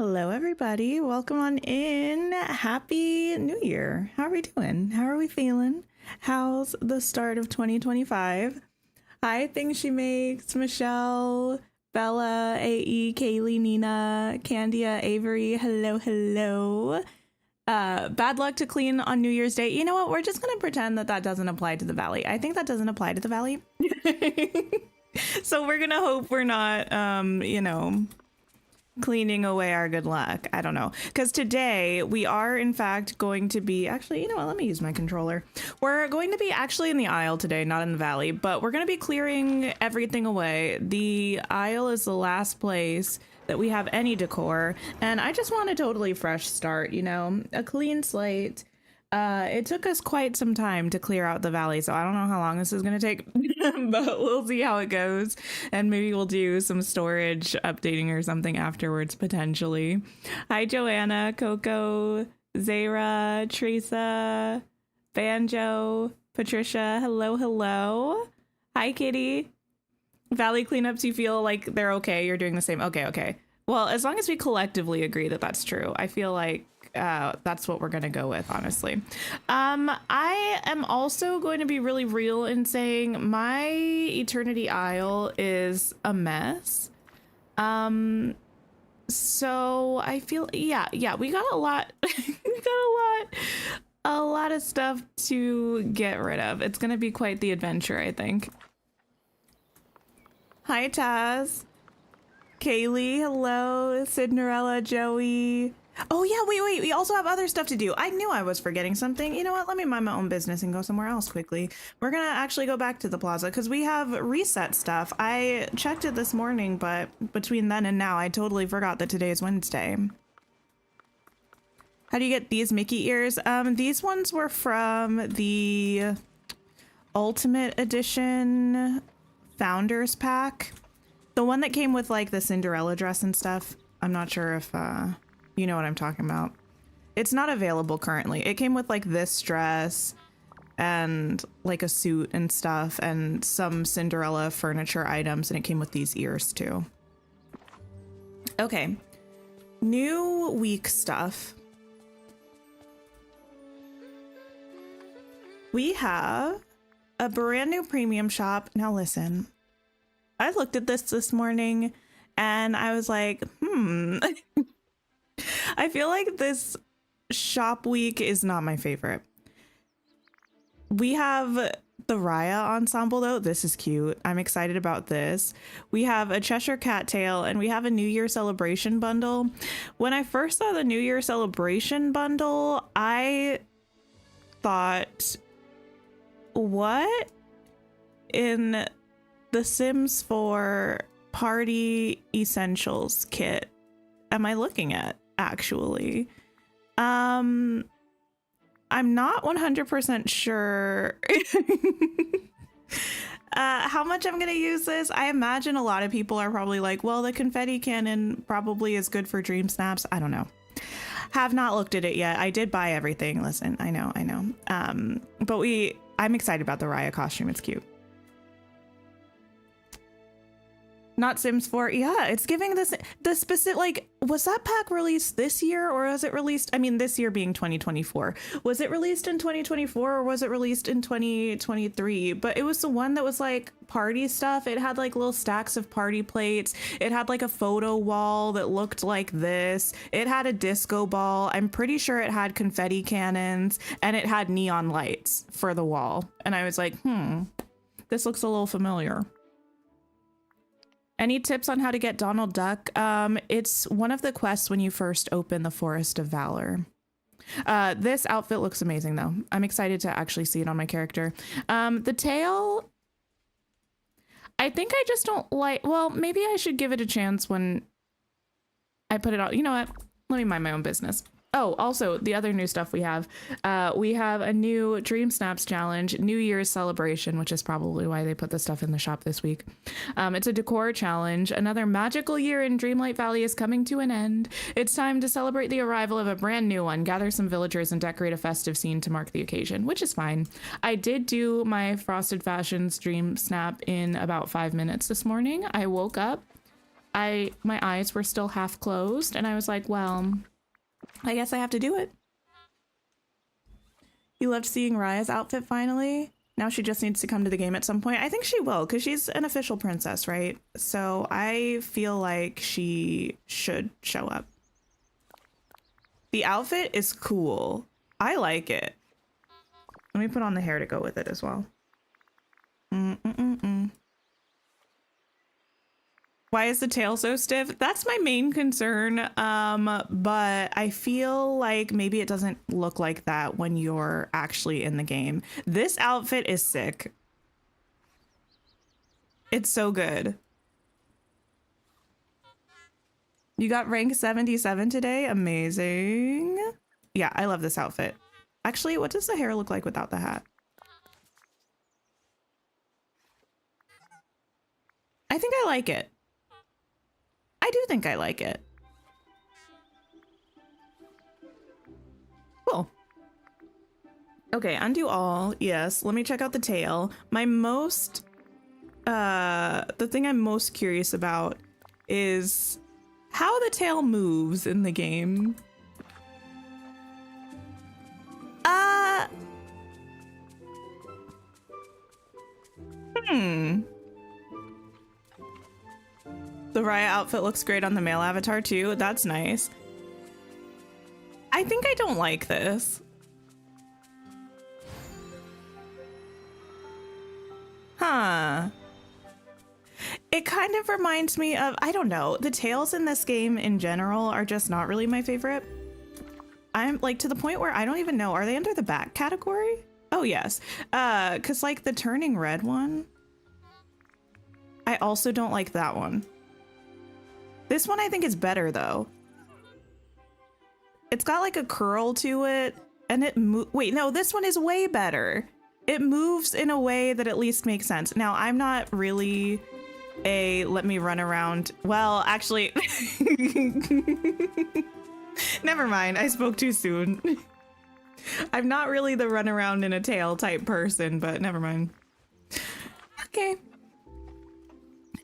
Hello, everybody. Welcome on in. Happy New Year. How are we doing? How are we feeling? How's the start of 2025? Hi, Things She Makes, Michelle, Bella, AE, Kaylee, Nina, Candia, Avery. Hello, hello. Bad luck to clean on New Year's Day. You know what? We're just going to pretend that that doesn't apply to the Valley. I think that doesn't apply to the Valley. So we're going to hope we're not, cleaning away our good luck. I don't know, because today we are in fact going to be actually, you know what, let me use my controller. We're going to be actually in the aisle today, not in the valley, but we're going to be clearing everything away. The aisle is the last place that we have any decor, and I just want a totally fresh start, you know, a clean slate. It took us quite some time to clear out the valley, so I don't know how long this is going to take, but we'll see how it goes. And maybe we'll do some storage updating or something afterwards, potentially. Hi, Joanna, Coco, Zara, Teresa, Banjo, Patricia. Hello, hello. Hi, Kitty. Valley cleanups, you feel like they're okay? You're doing the same? Okay. Well, as long as we collectively agree that that's true, I feel like that's what we're gonna go with, honestly. I am also going to be really real in saying my Eternity Isle is a mess. So I feel, yeah, we got a lot, a lot of stuff to get rid of. It's gonna be quite the adventure, I think. Hi, Taz. Kaylee, hello. Cinderella, Joey. Oh yeah, wait, we also have other stuff to do. I knew I was forgetting something. You know what, let me mind my own business and go somewhere else quickly. We're gonna actually go back to the plaza because we have reset stuff. I checked it this morning, but between then and now I totally forgot that today is Wednesday. How do you get these Mickey ears? These ones were from the Ultimate Edition Founders Pack. The one that came with like the Cinderella dress and stuff. I'm not sure if you know what I'm talking about. It's not available currently. It came with like this dress and like a suit and stuff and some Cinderella furniture items, and it came with these ears too. Okay, new week stuff. We have a brand new premium shop. Now listen, I looked at this morning and I was like, I feel like this shop week is not my favorite. We have the Raya ensemble though. This is cute. I'm excited about this. We have a Cheshire Cat tail and we have a New Year celebration bundle. When I first saw the New Year celebration bundle, I thought, what in the Sims 4 party essentials kit am I looking at? Actually, I'm not 100% sure how much I'm gonna use this. I imagine a lot of people are probably like, well, the confetti cannon probably is good for dream snaps. I don't know. Have not looked at it yet. I did buy everything. Listen, I know. But I'm excited about the Raya costume. It's cute. Not Sims 4. Yeah, it's giving this the specific, like, was that pack released this year or was it released? I mean, this year being 2024. Was it released in 2024 or was it released in 2023? But it was the one that was like party stuff. It had like little stacks of party plates. It had like a photo wall that looked like this. It had a disco ball. I'm pretty sure it had confetti cannons and it had neon lights for the wall. And I was like, this looks a little familiar. Any tips on how to get Donald Duck? It's one of the quests when you first open the Forest of Valor. This outfit looks amazing though. I'm excited to actually see it on my character. The tail, I think I just don't like, well, maybe I should give it a chance when I put it on. You know what? Let me mind my own business. Oh, also the other new stuff we have a new Dream Snaps challenge, New Year's celebration, which is probably why they put the stuff in the shop this week. It's a decor challenge. Another magical year in Dreamlight Valley is coming to an end. It's time to celebrate the arrival of a brand new one, gather some villagers and decorate a festive scene to mark the occasion, which is fine. I did do my Frosted Fashions Dream Snap in about 5 minutes this morning. I woke up my eyes were still half closed and I was like, well, I guess I have to do it. You loved seeing Raya's outfit finally. Now she just needs to come to the game at some point. I think she will, because she's an official princess, right? So I feel like she should show up. The outfit is cool. I like it. Let me put on the hair to go with it as well. Why is the tail so stiff? That's my main concern. But I feel like maybe it doesn't look like that when you're actually in the game. This outfit is sick. It's so good. You got rank 77 today? Amazing. Yeah, I love this outfit. Actually, what does the hair look like without the hat? I think I like it. I do think I like it. Cool. Okay, undo all. Yes, let me check out the tail. My most, the thing I'm most curious about is how the tail moves in the game. The Raya outfit looks great on the male avatar too. That's nice. I think I don't like this. Huh. It kind of reminds me of, I don't know, the tails in this game in general are just not really my favorite. I'm like to the point where I don't even know, are they under the back category? Oh yes. Cause like the turning red one, I also don't like that one. This one I think is better though. It's got like a curl to it and it wait, no, this one is way better. It moves in a way that at least makes sense. Now I'm not really a let me run around. Well, actually, never mind. I spoke too soon. I'm not really the run around in a tail type person, but never mind. Okay.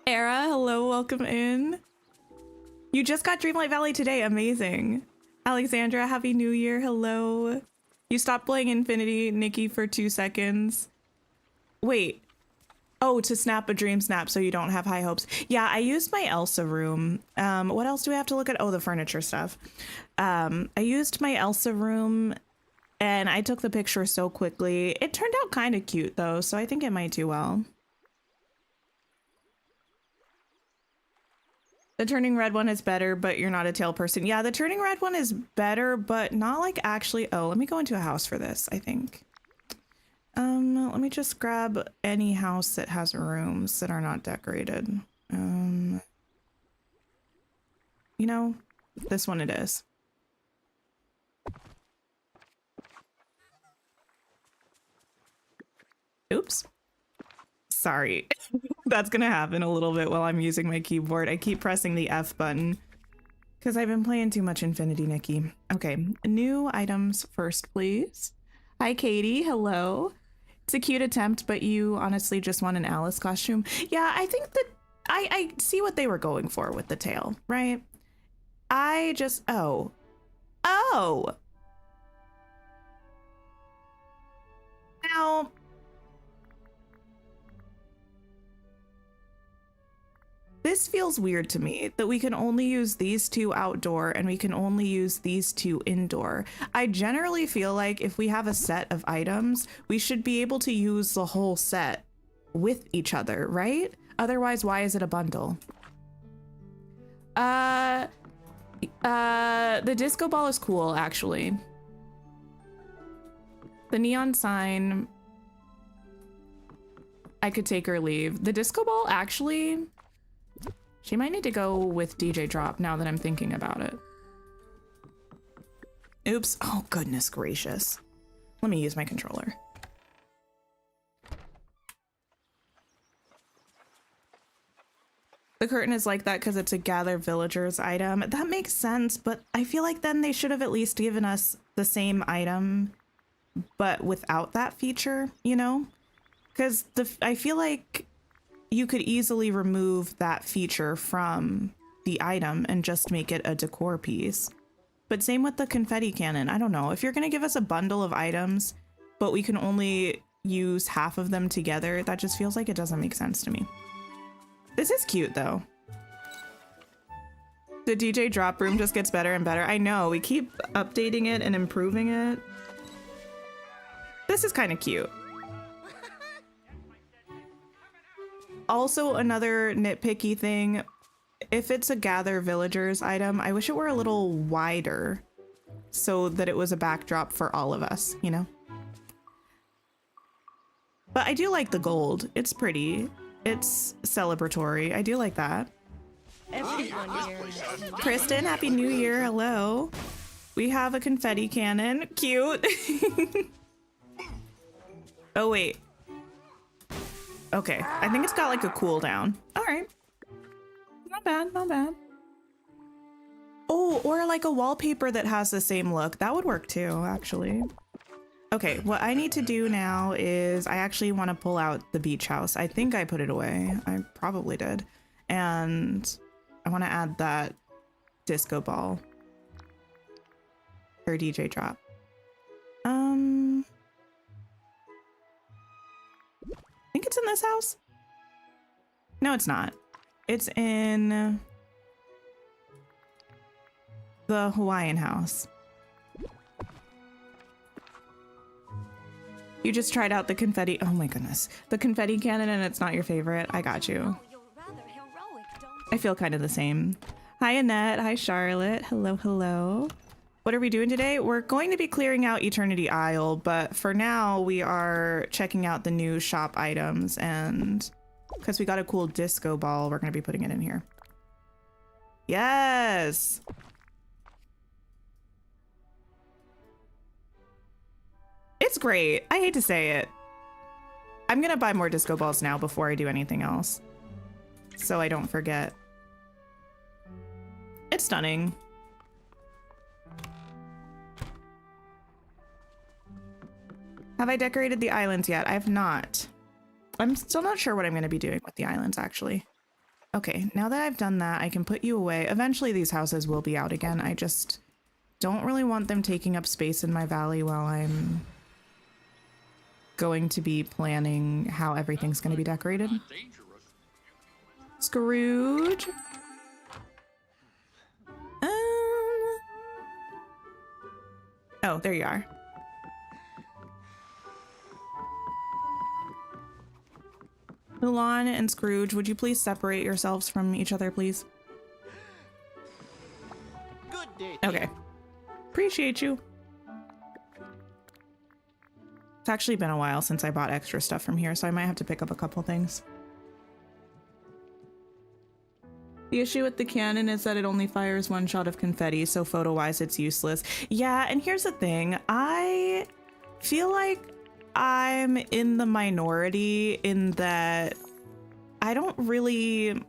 Era, hello, welcome in. You just got Dreamlight Valley today. Amazing. Alexandra, happy new year. Hello. You stopped playing Infinity Nikki for 2 seconds. Wait. Oh, to snap a dream snap so you don't have high hopes. Yeah, I used my Elsa room. What else do we have to look at? Oh, the furniture stuff. I used my Elsa room and I took the picture so quickly. It turned out kind of cute though, so I think it might do well. The turning red one is better, but you're not a tail person. Yeah, the turning red one is better, but not like actually. Oh, let me go into a house for this, I think. Let me just grab any house that has rooms that are not decorated. You know, this one it is. Oops. Sorry. That's gonna happen a little bit while I'm using my keyboard. I keep pressing the F button because I've been playing too much Infinity Nikki. Okay, new items first, please. Hi, Katie. Hello. It's a cute attempt, but you honestly just want an Alice costume. Yeah, I think that I see what they were going for with the tail, right? I just, oh. Now, this feels weird to me that we can only use these two outdoor and we can only use these two indoor. I generally feel like if we have a set of items, we should be able to use the whole set with each other, right? Otherwise, why is it a bundle? The disco ball is cool, actually. The neon sign, I could take or leave. The disco ball, actually, she might need to go with DJ Drop now that I'm thinking about it. Oops. Oh, goodness gracious. Let me use my controller. The curtain is like that because it's a gather villagers item. That makes sense, but I feel like then they should have at least given us the same item, but without that feature, you know? Because I feel like you could easily remove that feature from the item and just make it a decor piece. But same with the confetti cannon. I don't know. If you're going to give us a bundle of items, but we can only use half of them together, that just feels like it doesn't make sense to me. This is cute though. The DJ drop room just gets better and better. I know, we keep updating it and improving it. This is kind of cute. Also, another nitpicky thing, if it's a gather villagers item, I wish it were a little wider so that it was a backdrop for all of us, you know? But I do like the gold. It's pretty. It's celebratory. I do like that. Everyone here. Kristen, Happy New Year. Hello. We have a confetti cannon. Cute. Oh, wait. Okay. I think it's got like a cooldown. All right. Not bad. Not bad. Oh, or like a wallpaper that has the same look. That would work too, actually. Okay, what I need to do now is I actually want to pull out the beach house. I think I put it away. I probably did. And I want to add that disco ball or DJ drop. I think it's in this house. No, it's not. It's in the Hawaiian house. You just tried out the confetti. Oh my goodness. The confetti cannon and it's not your favorite. I got you. I feel kind of the same. Hi, Annette. Hi, Charlotte. Hello, hello. What are we doing today? We're going to be clearing out Eternity Isle, but for now we are checking out the new shop items, and because we got a cool disco ball, we're going to be putting it in here. Yes. It's great. I hate to say it. I'm going to buy more disco balls now before I do anything else, so I don't forget. It's stunning. Have I decorated the islands yet? I have not. I'm still not sure what I'm going to be doing with the islands, actually. Okay, now that I've done that, I can put you away. Eventually these houses will be out again. I just don't really want them taking up space in my valley while I'm going to be planning how everything's going to be decorated. Scrooge. Oh, there you are. Mulan and Scrooge, would you please separate yourselves from each other, please? Good day. Okay. Appreciate you. It's actually been a while since I bought extra stuff from here, so I might have to pick up a couple things. The issue with the cannon is that it only fires one shot of confetti, so photo-wise it's useless. Yeah, and here's the thing. I feel like I'm in the minority in that I don't really...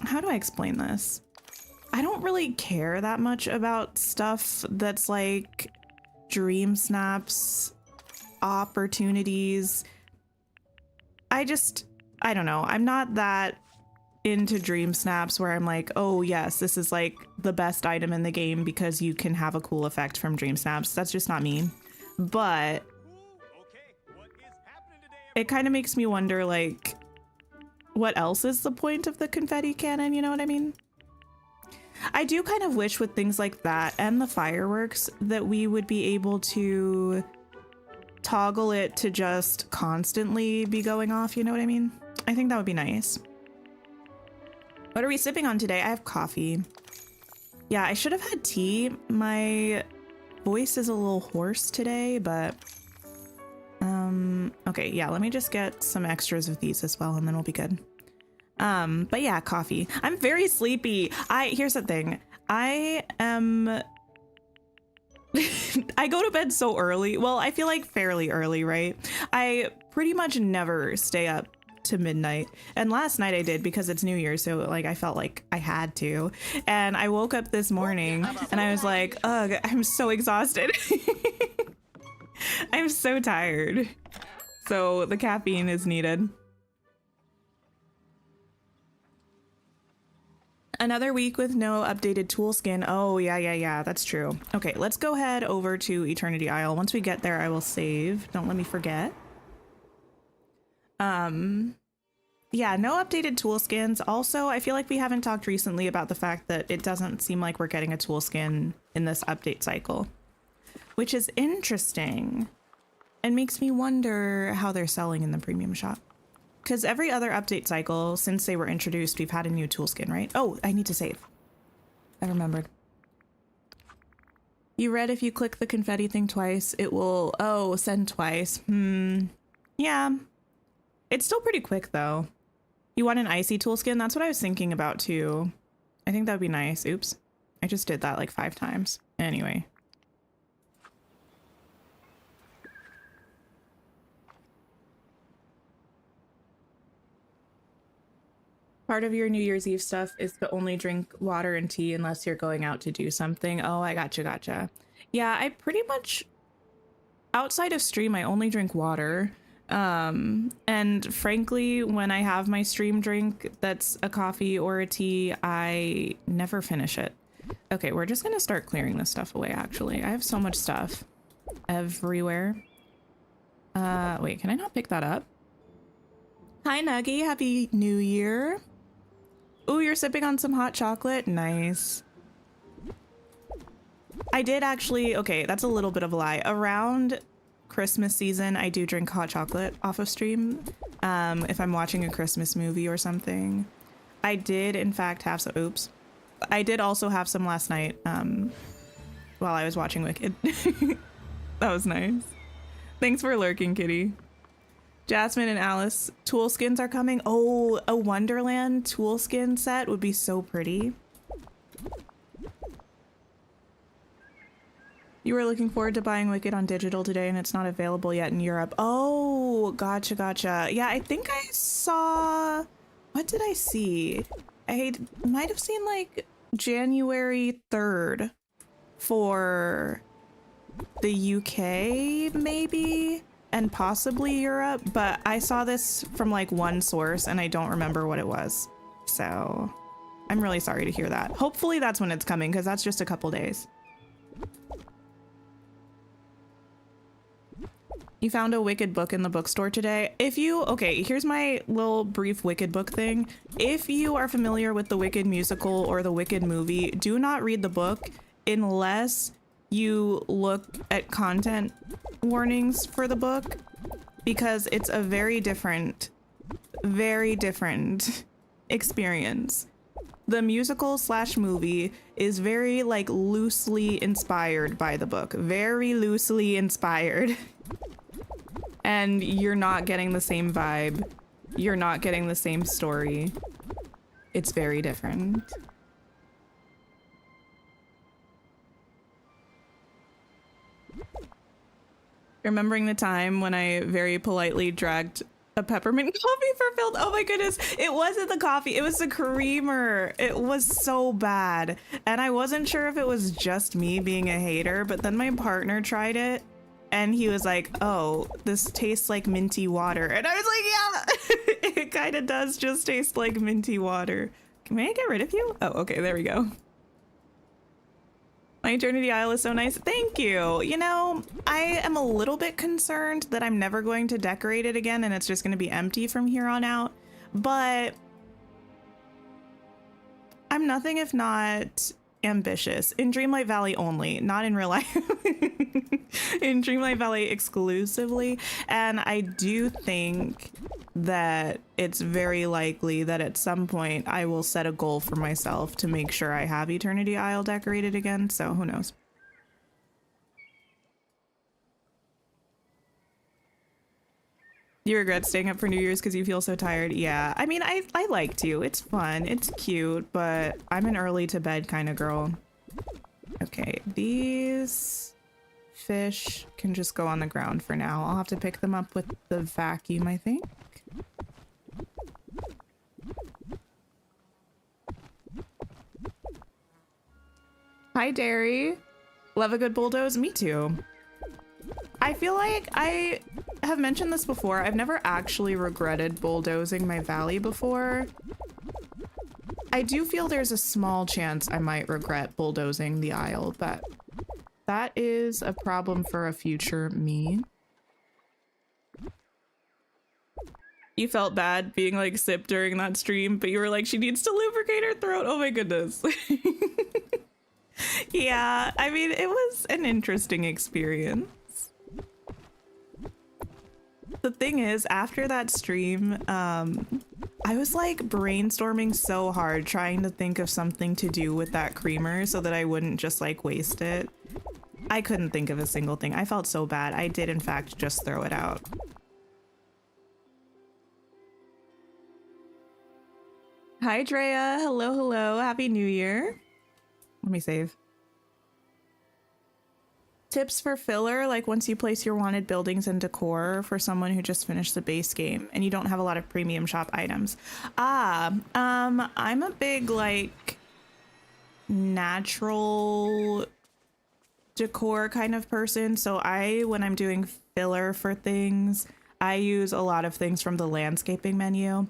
How do I explain this? I don't really care that much about stuff that's like dream snaps, opportunities. I don't know. I'm not that into dream snaps where I'm like, oh yes, this is like the best item in the game because you can have a cool effect from dream snaps. That's just not me. But it kind of makes me wonder, like, what else is the point of the confetti cannon? You know what I mean? I do kind of wish with things like that and the fireworks that we would be able to toggle it to just constantly be going off. You know what I mean? I think that would be nice. What are we sipping on today? I have coffee. Yeah, I should have had tea. My voice is a little hoarse today, but okay, yeah, let me just get some extras of these as well and then we'll be good. But yeah, coffee. I'm very sleepy. Here's the thing. I go to bed so early. Well, I feel like fairly early, right? I pretty much never stay up to midnight, and last night I did because it's New Year's, so like I felt like I had to, and I woke up this morning and I was like, ugh, I'm so exhausted. I'm so tired, so the caffeine is needed. Another week with no updated tool skin. Oh, yeah, that's true. Okay, let's go head over to Eternity Isle. Once we get there, I will save. Don't let me forget. Yeah, no updated tool skins. Also, I feel like we haven't talked recently about the fact that it doesn't seem like we're getting a tool skin in this update cycle, which is interesting and makes me wonder how they're selling in the premium shop. Because every other update cycle since they were introduced, we've had a new tool skin, right? Oh, I need to save. I remembered. You read if you click the confetti thing twice, it will, oh, send twice. Yeah. It's still pretty quick, though. You want an icy tool skin? That's what I was thinking about, too. I think that would be nice. Oops. I just did that like 5 times. Anyway. Part of your New Year's Eve stuff is to only drink water and tea unless you're going out to do something. Oh, I gotcha. Yeah, I pretty much, outside of stream, I only drink water. And frankly, when I have my stream drink that's a coffee or a tea, I never finish it. Okay, we're just gonna start clearing this stuff away, actually. I have so much stuff everywhere. Wait, can I not pick that up? Hi, Nuggy. Happy New Year. Ooh, you're sipping on some hot chocolate? Nice. I did actually, okay, that's a little bit of a lie. Around Christmas season, I do drink hot chocolate off of stream. If I'm watching a Christmas movie or something. I did, in fact, have some, oops. I did also have some last night, while I was watching Wicked. That was nice. Thanks for lurking, kitty. Jasmine and Alice, tool skins are coming. Oh, a Wonderland tool skin set would be so pretty. You were looking forward to buying Wicked on digital today and it's not available yet in Europe. Oh, gotcha. Yeah, I think I saw, what did I see? I might have seen like January 3rd for the UK, maybe? And possibly Europe, but I saw this from like one source and I don't remember what it was. So I'm really sorry to hear that. Hopefully that's when it's coming because that's just a couple days. You found a Wicked book in the bookstore today. If you, okay, here's my little brief Wicked book thing. If you are familiar with the Wicked musical or the Wicked movie, do not read the book unless you look at content warnings for the book, because it's a very different experience. The musical / movie is very like loosely inspired by the book, very loosely inspired. And you're not getting the same vibe. You're not getting the same story. It's very different. Remembering the time when I very politely dragged a peppermint coffee for Phil. Oh my goodness. It wasn't the coffee. It was the creamer. It was so bad. And I wasn't sure if it was just me being a hater, but then my partner tried it and he was like, oh, this tastes like minty water. And I was like, yeah, it kind of does just taste like minty water. May I get rid of you? Oh, okay. There we go. My Eternity Isle is so nice. Thank you. You know, I am a little bit concerned that I'm never going to decorate it again and it's just going to be empty from here on out. But I'm nothing if not ambitious. In Dreamlight Valley only, not in real life. In Dreamlight Valley exclusively. And I do think that it's very likely that at some point I will set a goal for myself to make sure I have Eternity Isle decorated again, so who knows. You regret staying up for New Year's because you feel so tired? Yeah, I mean, I like to. It's fun, it's cute, but I'm an early to bed kind of girl. Okay, these fish can just go on the ground for now. I'll have to pick them up with the vacuum, I think. Hi, Derry. Love a good bulldoze? Me too. I feel like I have mentioned this before. I've never actually regretted bulldozing my valley before. I do feel there's a small chance I might regret bulldozing the aisle, but that is a problem for a future me. You felt bad being like sipped during that stream, but you were like, she needs to lubricate her throat. Oh my goodness. Yeah, I mean, it was an interesting experience. The thing is, after that stream, I was like brainstorming so hard trying to think of something to do with that creamer so that I wouldn't just like waste it. I couldn't think of a single thing. I felt so bad. I did in fact just throw it out. Hi Drea, hello, hello, happy new year. Let me save. Tips for filler, like once you place your wanted buildings and decor for someone who just finished the base game and you don't have a lot of premium shop items. I'm a big like natural decor kind of person. So when I'm doing filler for things, I use a lot of things from the landscaping menu.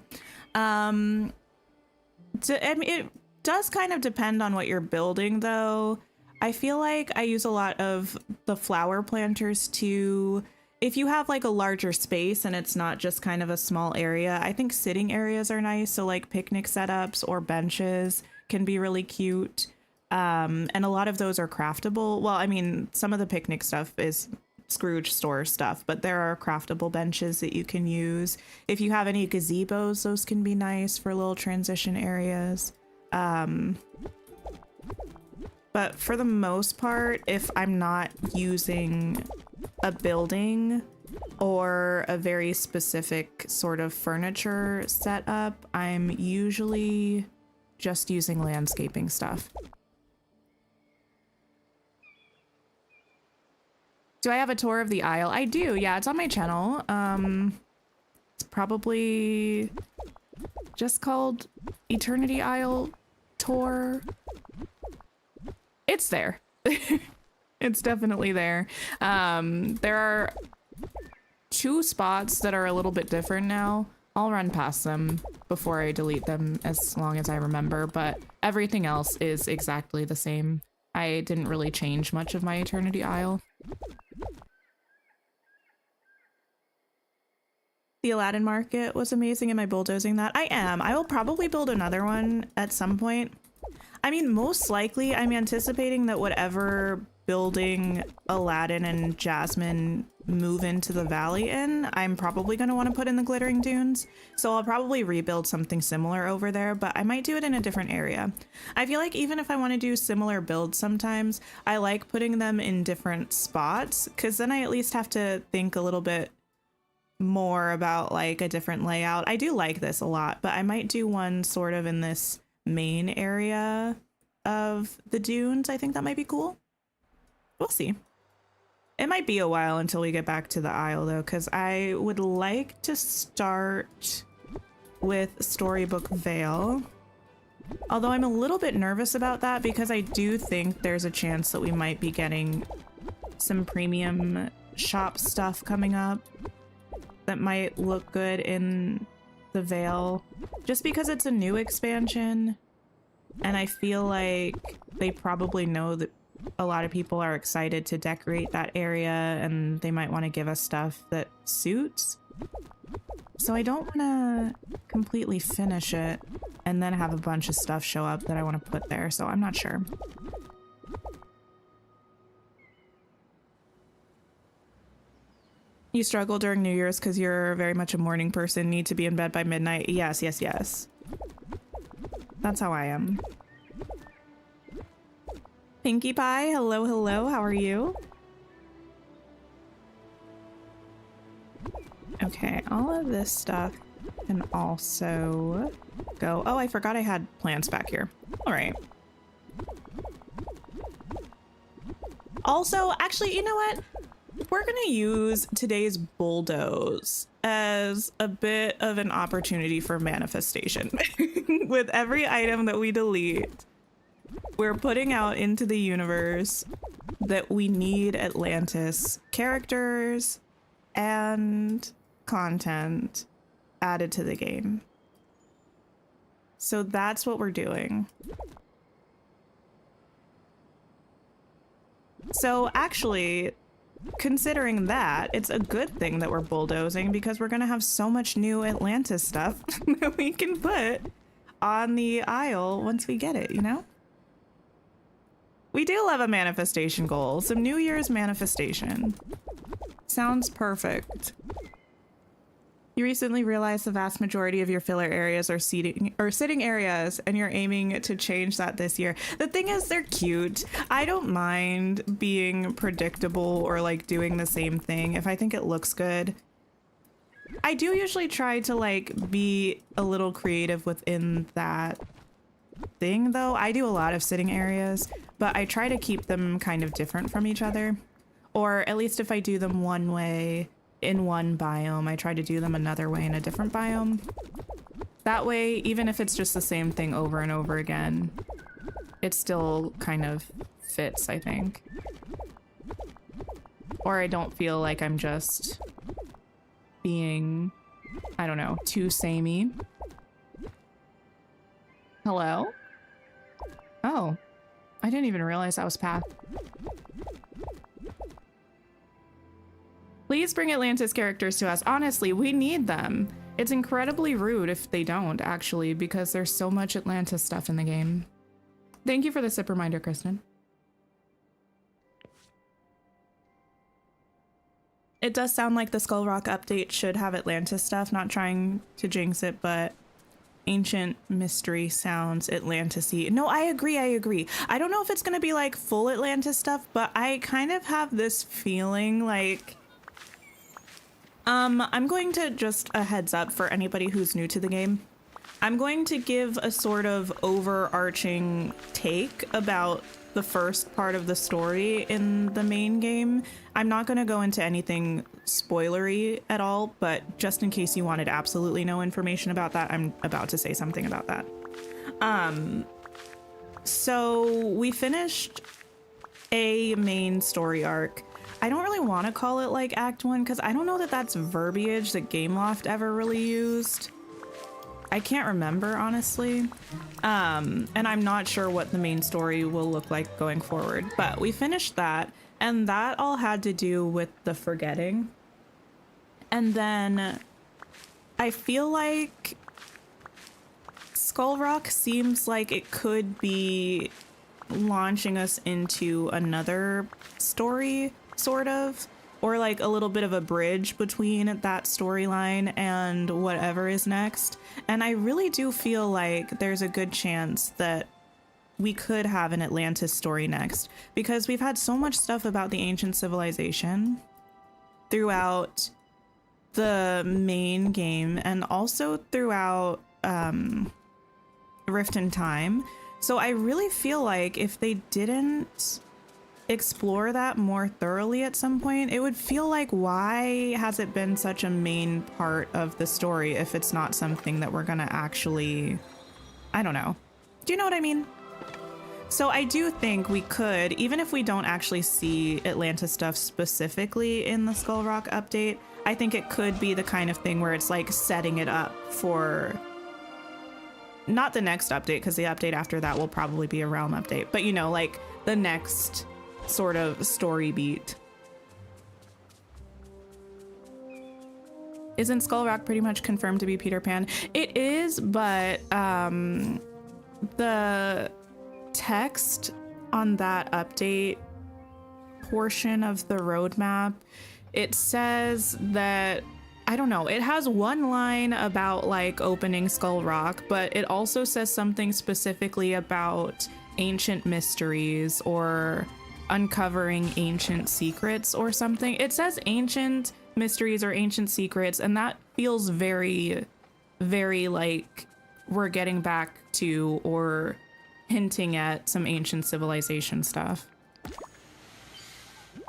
I mean, it does kind of depend on what you're building though. I feel like I use a lot of the flower planters too. If you have like a larger space and it's not just kind of a small area, I think sitting areas are nice. So like picnic setups or benches can be really cute. And a lot of those are craftable. Well, I mean, some of the picnic stuff is Scrooge store stuff, but there are craftable benches that you can use. If you have any gazebos, those can be nice for little transition areas. But for the most part, if I'm not using a building or a very specific sort of furniture setup, I'm usually just using landscaping stuff. Do I have a tour of the aisle? I do, yeah, it's on my channel. It's probably just called Eternity Aisle Tour. It's there. It's definitely there. There are 2 spots that are a little bit different now. I'll run past them before I delete them as long as I remember, but everything else is exactly the same. I didn't really change much of my Eternity Aisle. The Aladdin Market was amazing. Am I bulldozing that? I am. I will probably build another one at some point. I mean, most likely I'm anticipating that whatever building Aladdin and Jasmine move into the valley in, I'm probably going to want to put in the Glittering Dunes. So I'll probably rebuild something similar over there, but I might do it in a different area. I feel like even if I want to do similar builds sometimes, I like putting them in different spots because then I at least have to think a little bit more about like a different layout. I do like this a lot, but I might do one sort of in this main area of the dunes. I think that might be cool. We'll see. It might be a while until we get back to the aisle though, because I would like to start with Storybook Vale. Although I'm a little bit nervous about that because I do think there's a chance that we might be getting some premium shop stuff coming up that might look good in the Vale, just because it's a new expansion and I feel like they probably know that a lot of people are excited to decorate that area and they might want to give us stuff that suits. So I don't want to completely finish it and then have a bunch of stuff show up that I want to put there, so I'm not sure. You struggle during New Year's because you're very much a morning person, need to be in bed by midnight. Yes, yes, yes. That's how I am. Pinkie Pie, hello, hello, how are you? Okay, all of this stuff can also go. Oh, I forgot I had plants back here. All right. Also, actually, you know what? We're gonna use today's bulldoze as a bit of an opportunity for manifestation. With every item that we delete, we're putting out into the universe that we need Atlantis characters and content added to the game. So that's what we're doing. So actually, considering that, it's a good thing that we're bulldozing because we're going to have so much new Atlantis stuff that we can put on the aisle once we get it, you know? We do love a manifestation goal. Some New Year's manifestation. Sounds perfect. You recently realized the vast majority of your filler areas are sitting areas, and you're aiming to change that this year. The thing is, they're cute. I don't mind being predictable or like doing the same thing if I think it looks good. I do usually try to like be a little creative within that thing though. I do a lot of sitting areas, but I try to keep them kind of different from each other. Or at least if I do them one way in one biome, I try to do them another way in a different biome. That way, even if it's just the same thing over and over again, it still kind of fits, I think. Or I don't feel like I'm just being, I don't know, too samey. Hello? Oh, I didn't even realize that was Path. Please bring Atlantis characters to us. Honestly, we need them. It's incredibly rude if they don't, actually, because there's so much Atlantis stuff in the game. Thank you for the sip reminder, Kristen. It does sound like the Skull Rock update should have Atlantis stuff. Not trying to jinx it, but Ancient Mystery sounds Atlantis-y. No, I agree, I agree. I don't know if it's going to be like full Atlantis stuff, but I kind of have this feeling like... I'm going to just a heads up for anybody who's new to the game. I'm going to give a sort of overarching take about the first part of the story in the main game. I'm not going to go into anything spoilery at all, but just in case you wanted absolutely no information about that, I'm about to say something about that. So we finished a main story arc. I don't really want to call it like Act 1 because I don't know that that's verbiage that Gameloft ever really used. I can't remember, honestly. And I'm not sure what the main story will look like going forward. But we finished that, and that all had to do with the forgetting. And then I feel like Skull Rock seems like it could be launching us into another story, sort of, or like a little bit of a bridge between that storyline and whatever is next. And I really do feel like there's a good chance that we could have an Atlantis story next, because we've had so much stuff about the ancient civilization throughout the main game and also throughout Rift in Time. So I really feel like if they didn't explore that more thoroughly at some point, it would feel like, why has it been such a main part of the story if it's not something that we're gonna actually, I don't know. Do you know what I mean? So I do think we could, even if we don't actually see Atlantis stuff specifically in the Skull Rock update, I think it could be the kind of thing where it's like setting it up for not the next update, because the update after that will probably be a realm update, but you know, like the next sort of story beat. Isn't Skull Rock pretty much confirmed to be Peter Pan? It is, but the text on that update portion of the roadmap, it says that, I don't know, it has one line about like opening Skull Rock, but it also says something specifically about ancient mysteries or uncovering ancient secrets or something. It says ancient mysteries or ancient secrets, and that feels very, very like we're getting back to or hinting at some ancient civilization stuff.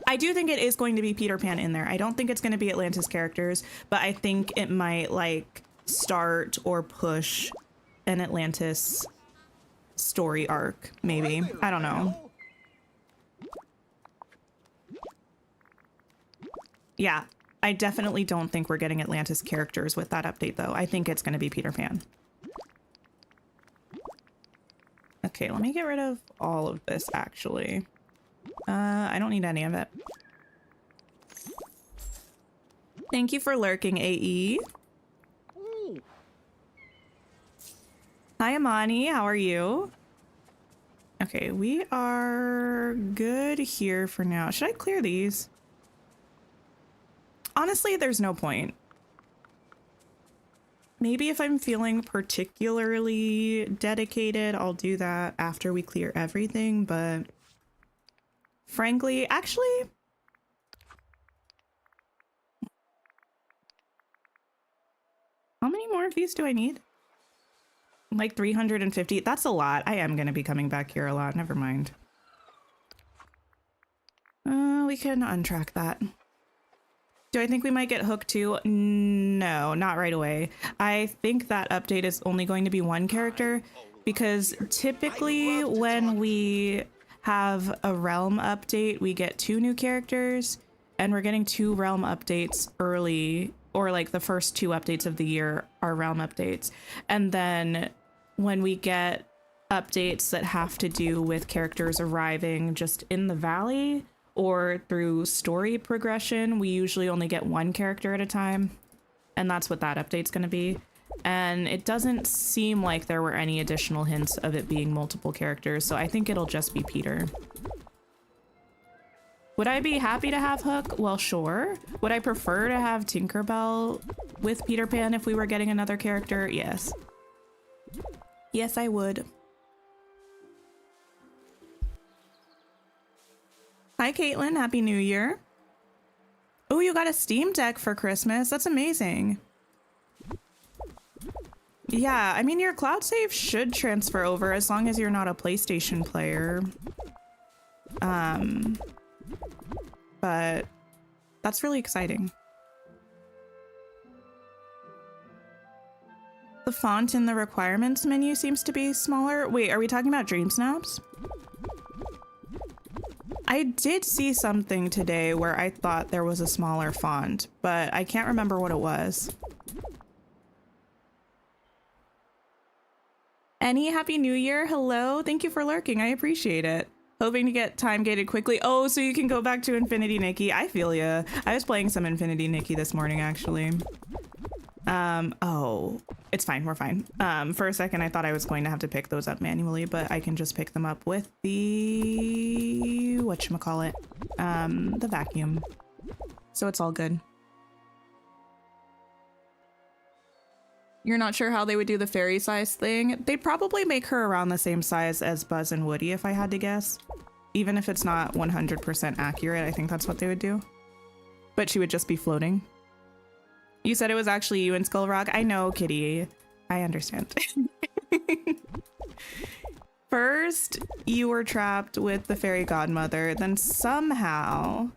I do think it is going to be Peter Pan in there. I don't think it's going to be Atlantis characters, but I think it might like start or push an Atlantis story arc, maybe. I don't know. Yeah, I definitely don't think we're getting Atlantis characters with that update, though. I think it's going to be Peter Pan. Okay, let me get rid of all of this actually. I don't need any of it. Thank you for lurking, AE. Hi, Amani. How are you? Okay, we are good here for now. Should I clear these? Honestly, there's no point. Maybe if I'm feeling particularly dedicated, I'll do that after we clear everything, but frankly, actually, how many more of these do I need? Like 350. That's a lot. I am going to be coming back here a lot. Never mind. We can untrack that. Do I think we might get hooked too? No, not right away. I think that update is only going to be one character because typically when we have a realm update, we get 2 new characters, and we're getting 2 realm updates early, or like the first 2 updates of the year are realm updates. And then when we get updates that have to do with characters arriving just in the valley or through story progression, we usually only get 1 character at a time. And that's what that update's going to be. And it doesn't seem like there were any additional hints of it being multiple characters, so I think it'll just be Peter. Would I be happy to have Hook? Well, sure. Would I prefer to have Tinkerbell with Peter Pan if we were getting another character? Yes. Yes, I would. Hi, Caitlin. Happy New Year. Oh, you got a Steam Deck for Christmas. That's amazing. Yeah, I mean, your cloud save should transfer over as long as you're not a PlayStation player. But that's really exciting. The font in the requirements menu seems to be smaller. Wait, are we talking about Dream Snaps? I did see something today where I thought there was a smaller font, but I can't remember what it was. Any Happy New Year. Hello. Thank you for lurking. I appreciate it. Hoping to get time gated quickly. Oh, so you can go back to Infinity Nikki. I feel ya. I was playing some Infinity Nikki this morning, actually. Oh, it's fine. We're fine. For a second, I thought I was going to have to pick those up manually, but I can just pick them up with the, whatchamacallit, the vacuum. So it's all good. You're not sure how they would do the fairy size thing? They'd probably make her around the same size as Buzz and Woody, if I had to guess. Even if it's not 100% accurate, I think that's what they would do. But she would just be floating. You said it was actually you in Skull Rock? I know, Kitty. I understand. First, you were trapped with the fairy godmother. Then somehow,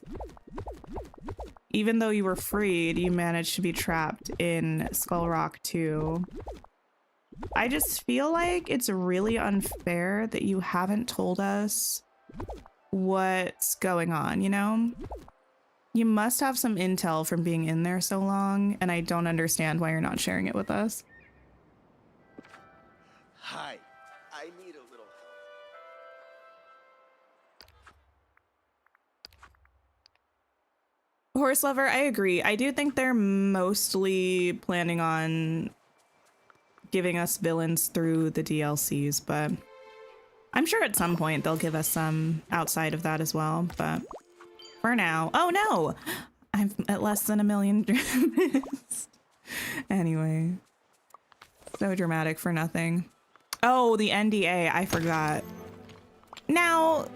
even though you were freed, you managed to be trapped in Skull Rock too. I just feel like it's really unfair that you haven't told us what's going on, you know? You must have some intel from being in there so long, and I don't understand why you're not sharing it with us. Hi, I need a little help. Horse Lover, I agree. I do think they're mostly planning on giving us villains through the DLCs, but I'm sure at some point they'll give us some outside of that as well, but for now. Oh no! I'm at less than 1 million missed. Anyway. So dramatic for nothing. Oh, the NDA. I forgot. Now,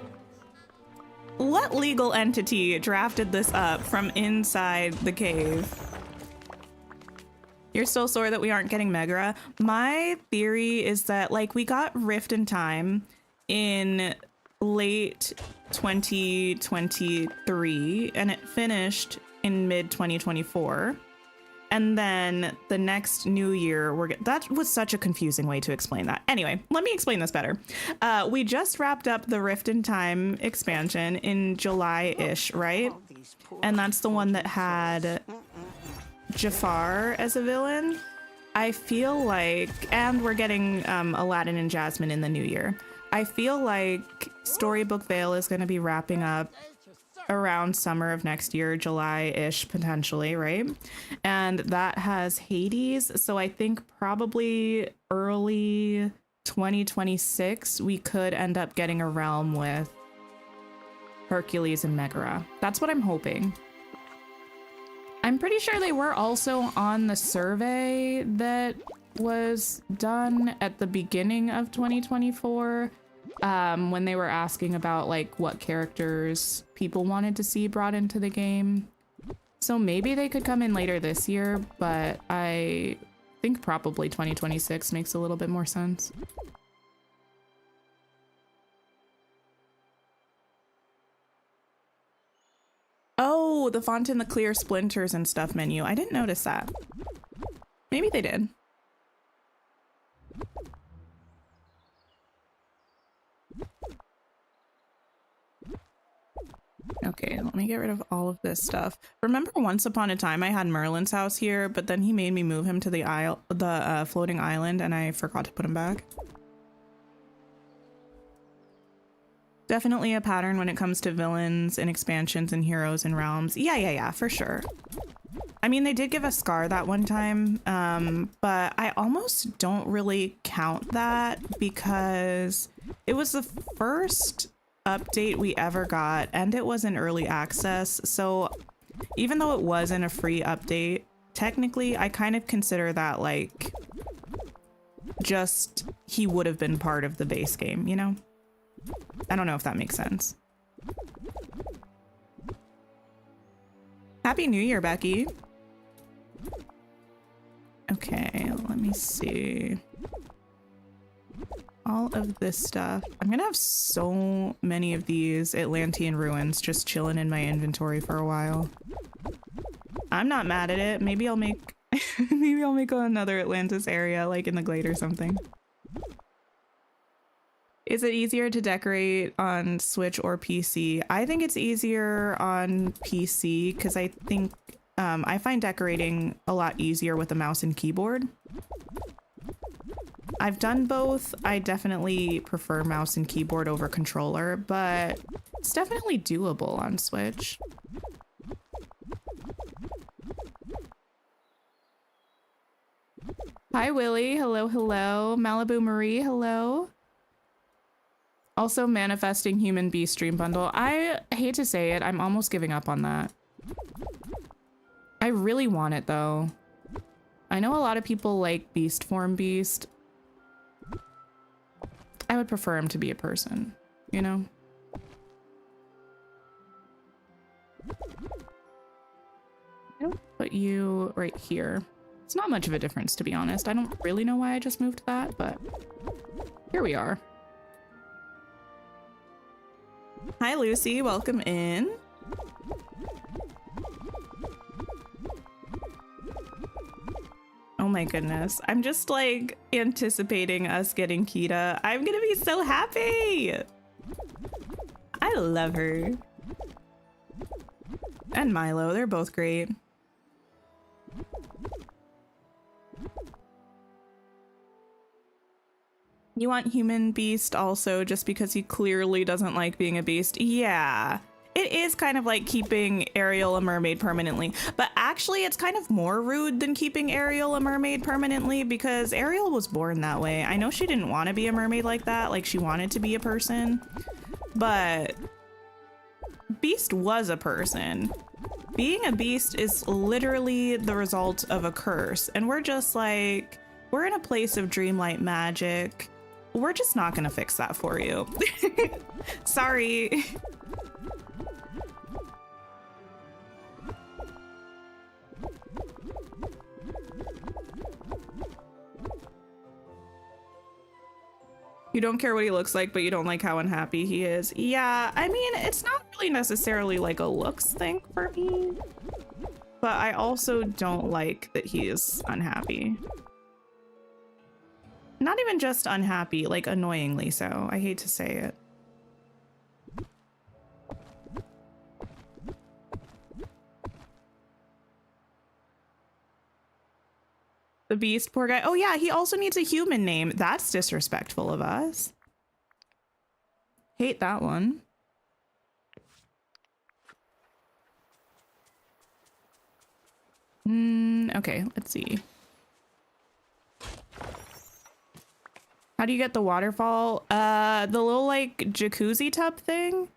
what legal entity drafted this up from inside the cave? You're still sore that we aren't getting Megara? My theory is that, like, we got Rift in Time in late 2023 and it finished in mid 2024, and then the next new year that was such a confusing way to explain that. Anyway, let me explain this better. We just wrapped up the Rift in Time expansion in July-ish, right? And that's the one that had Jafar as a villain. I feel like, and we're getting Aladdin and Jasmine in the new year. I feel like Storybook Vale is going to be wrapping up around summer of next year, July-ish potentially, right? And that has Hades. So I think probably early 2026, we could end up getting a realm with Hercules and Megara. That's what I'm hoping. I'm pretty sure they were also on the survey that was done at the beginning of 2024, when they were asking about like what characters people wanted to see brought into the game. So maybe they could come in later this year, but I think probably 2026 makes a little bit more sense. Oh, the font in the clear splinters and stuff menu. I didn't notice that. Maybe they did. Okay, let me get rid of all of this stuff. Remember once upon a time I had Merlin's house here, but then he made me move him to the floating island and I forgot to put him back. Definitely a pattern when it comes to villains and expansions and heroes and realms. Yeah, for sure. I mean, they did give us Scar that one time, but I almost don't really count that because it was the first update we ever got and it was in early access. So even though it wasn't a free update, technically I kind of consider that like just he would have been part of the base game, you know? I don't know if that makes sense. Happy New Year, Becky. Okay, let me see. All of this stuff. I'm gonna have so many of these Atlantean ruins just chilling in my inventory for a while. I'm not mad at it. Maybe I'll make maybe I'll make another Atlantis area like in the Glade or something. Is it easier to decorate on Switch or PC? I think it's easier on PC because I think I find decorating a lot easier with a mouse and keyboard. I've done both. I definitely prefer mouse and keyboard over controller, but it's definitely doable on Switch. Hi, Willie. Hello, hello. Malibu Marie, hello. Also manifesting human beast dream bundle. I hate to say it, I'm almost giving up on that. I really want it though. I know a lot of people like beast form beast. I would prefer him to be a person, you know? I'll put you right here. It's not much of a difference, to be honest. I don't really know why I just moved that, but here we are. Hi, Lucy. Welcome in. Oh my goodness. I'm just like anticipating us getting Kita. I'm gonna be so happy. I love her. And Milo. They're both great. You want human beast also just because he clearly doesn't like being a beast? Yeah. It is kind of like keeping Ariel a mermaid permanently, but actually it's kind of more rude than keeping Ariel a mermaid permanently because Ariel was born that way. I know she didn't want to be a mermaid like that, like she wanted to be a person, but Beast was a person. Being a beast is literally the result of a curse, and we're just like, we're in a place of dreamlight magic. We're just not gonna fix that for you. Sorry. You don't care what he looks like, but you don't like how unhappy he is. Yeah, I mean, it's not really necessarily like a looks thing for me, but I also don't like that he is unhappy. Not even just unhappy, like annoyingly so. I hate to say it. The beast, poor guy. Oh yeah, he also needs a human name. That's disrespectful of us. Hate that one. Okay, let's see. How do you get the waterfall? The little like jacuzzi tub thing?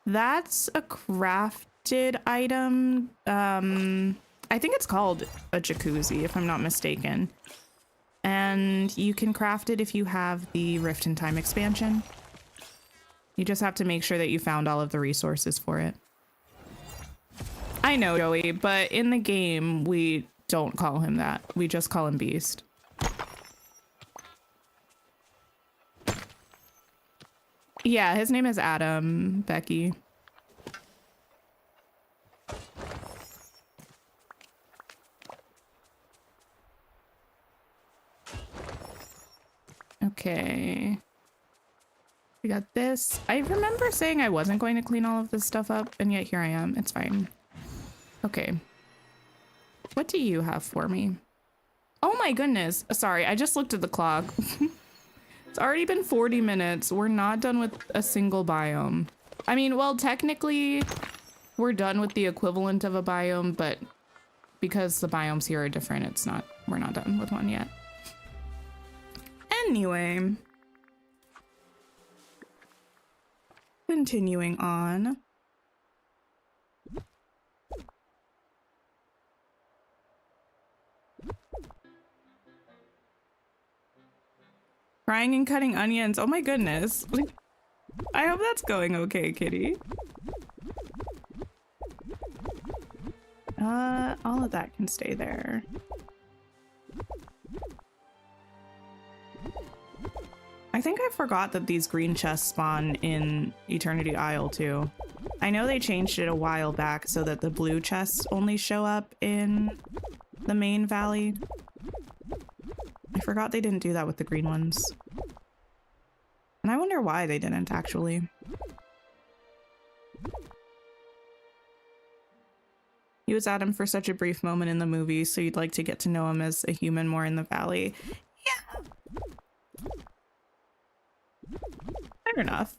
That's a crafted item. I think it's called a jacuzzi if I'm not mistaken. And you can craft it if you have the Rift in Time expansion. You just have to make sure that you found all of the resources for it. I know, Joey, but in the game, we don't call him that. We just call him Beast. Yeah, his name is Adam, Becky. Okay. We got this. I remember saying I wasn't going to clean all of this stuff up, and yet here I am. It's fine. Okay. What do you have for me? Oh my goodness. Sorry, I just looked at the clock. It's already been 40 minutes. We're not done with a single biome. I mean, well, technically, we're done with the equivalent of a biome, but because the biomes here are different, we're not done with one yet. Anyway. Continuing on. Frying and cutting onions. Oh my goodness. I hope that's going okay, kitty. All of that can stay there. I think I forgot that these green chests spawn in Eternity Isle too. I know they changed it a while back so that the blue chests only show up in the main valley. I forgot they didn't do that with the green ones. And I wonder why they didn't actually. He was Adam for such a brief moment in the movie, so you'd like to get to know him as a human more in the valley. Yeah. Fair enough.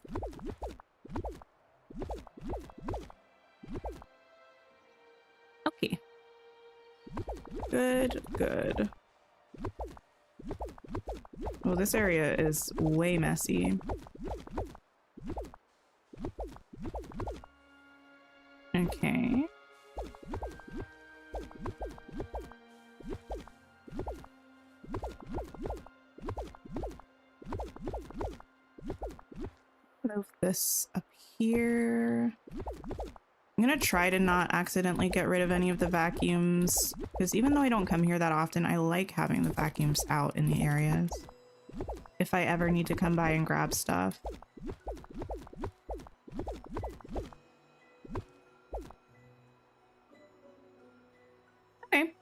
Okay. Good, good. Oh, this area is way messy. Okay. Move this up here. I'm gonna try to not accidentally get rid of any of the vacuums, because even though I don't come here that often, I like having the vacuums out in the areas if I ever need to come by and grab stuff. Okay.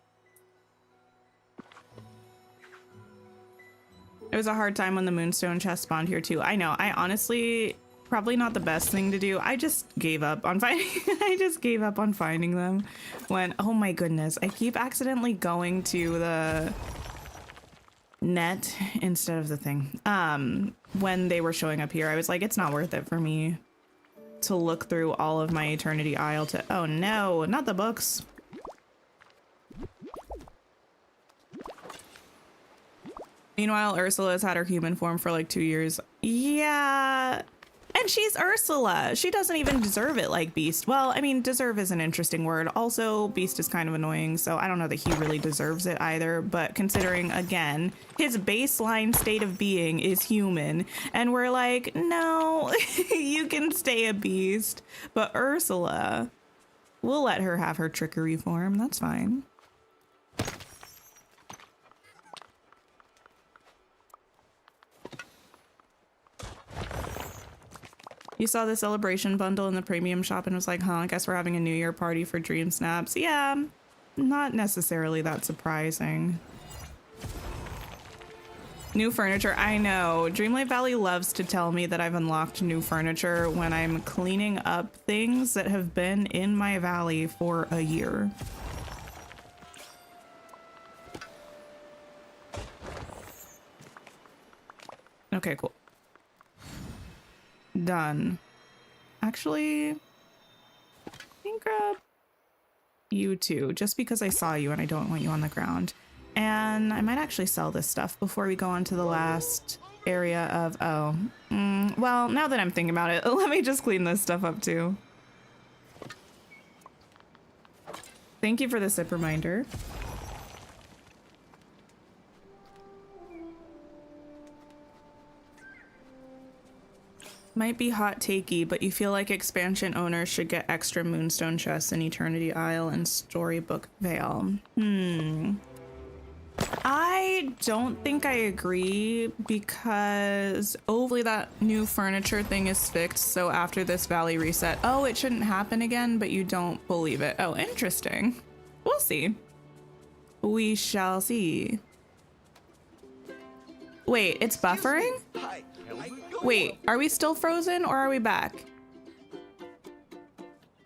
It was a hard time when the moonstone chest spawned here too. I know. I honestly, probably not the best thing to do. I just gave up on finding I just gave up on finding them when, oh my goodness, I keep accidentally going to the net instead of the thing. When they were showing up here, I was like, it's not worth it for me to look through all of my Eternity Isle to, oh no, not the books. Meanwhile, Ursula has had her human form for like 2 years. Yeah. And she's Ursula. She doesn't even deserve it like Beast. Well, I mean, deserve is an interesting word. Also, Beast is kind of annoying, so I don't know that he really deserves it either. But considering, again, his baseline state of being is human, and we're like, no, you can stay a Beast. But Ursula, we'll let her have her trickery form. That's fine. You saw the celebration bundle in the premium shop and was like, huh, I guess we're having a New Year party for Dream Snaps. Yeah, not necessarily that surprising. New furniture, I know. Dreamlight Valley loves to tell me that I've unlocked new furniture when I'm cleaning up things that have been in my valley for a year. Okay, cool. Done. Actually, I think grab you too, just because I saw you and I don't want you on the ground. And I might actually sell this stuff before we go on to the last area of, well, now that I'm thinking about it, let me just clean this stuff up too. Thank you for the sip reminder. Might be hot takey, but you feel like expansion owners should get extra Moonstone chests in Eternity Isle and Storybook Vale. I don't think I agree, because hopefully that new furniture thing is fixed, so after this valley reset, oh, it shouldn't happen again, but you don't believe it. Oh, interesting. We'll see. We shall see. Wait, it's buffering? Hi. Wait, are we still frozen or are we back?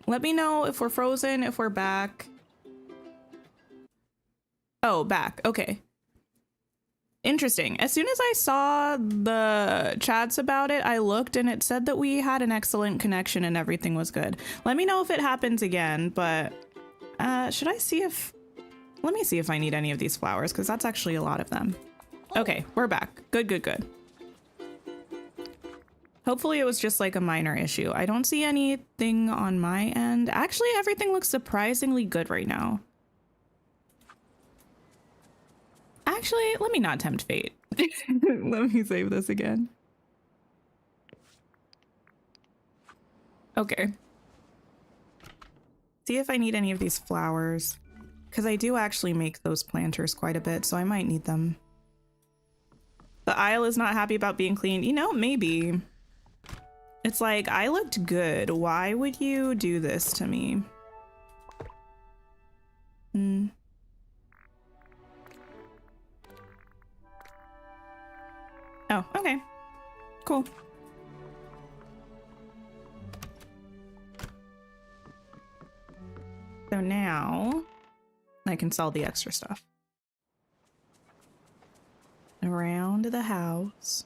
Let me know if we're frozen, if we're back. Oh, back. Okay. Interesting. As soon as I saw the chats about it, I looked and it said that we had an excellent connection and everything was good. Let me know if it happens again, but should I see if... Let me see if I need any of these flowers, because that's actually a lot of them. Okay, we're back. Good, good, good. Hopefully it was just like a minor issue. I don't see anything on my end. Actually, everything looks surprisingly good right now. Actually, let me not tempt fate. Let me save this again. Okay. See if I need any of these flowers, because I do actually make those planters quite a bit, so I might need them. The Isle is not happy about being cleaned. You know, maybe. It's like, I looked good. Why would you do this to me? Oh, okay. Cool. So now I can sell the extra stuff. Around the house.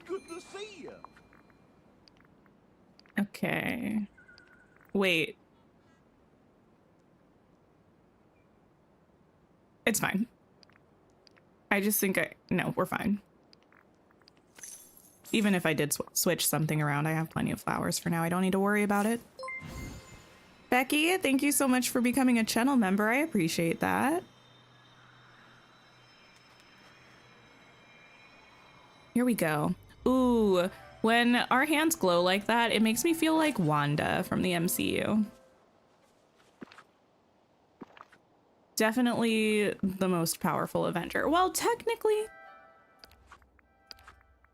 Good to see you. Okay. Wait. It's fine. I just think no, we're fine. Even if I did switch something around, I have plenty of flowers for now. I don't need to worry about it. Becky, thank you so much for becoming a channel member. I appreciate that. Here we go. Ooh, when our hands glow like that, it makes me feel like Wanda from the MCU. Definitely the most powerful Avenger. Well, technically,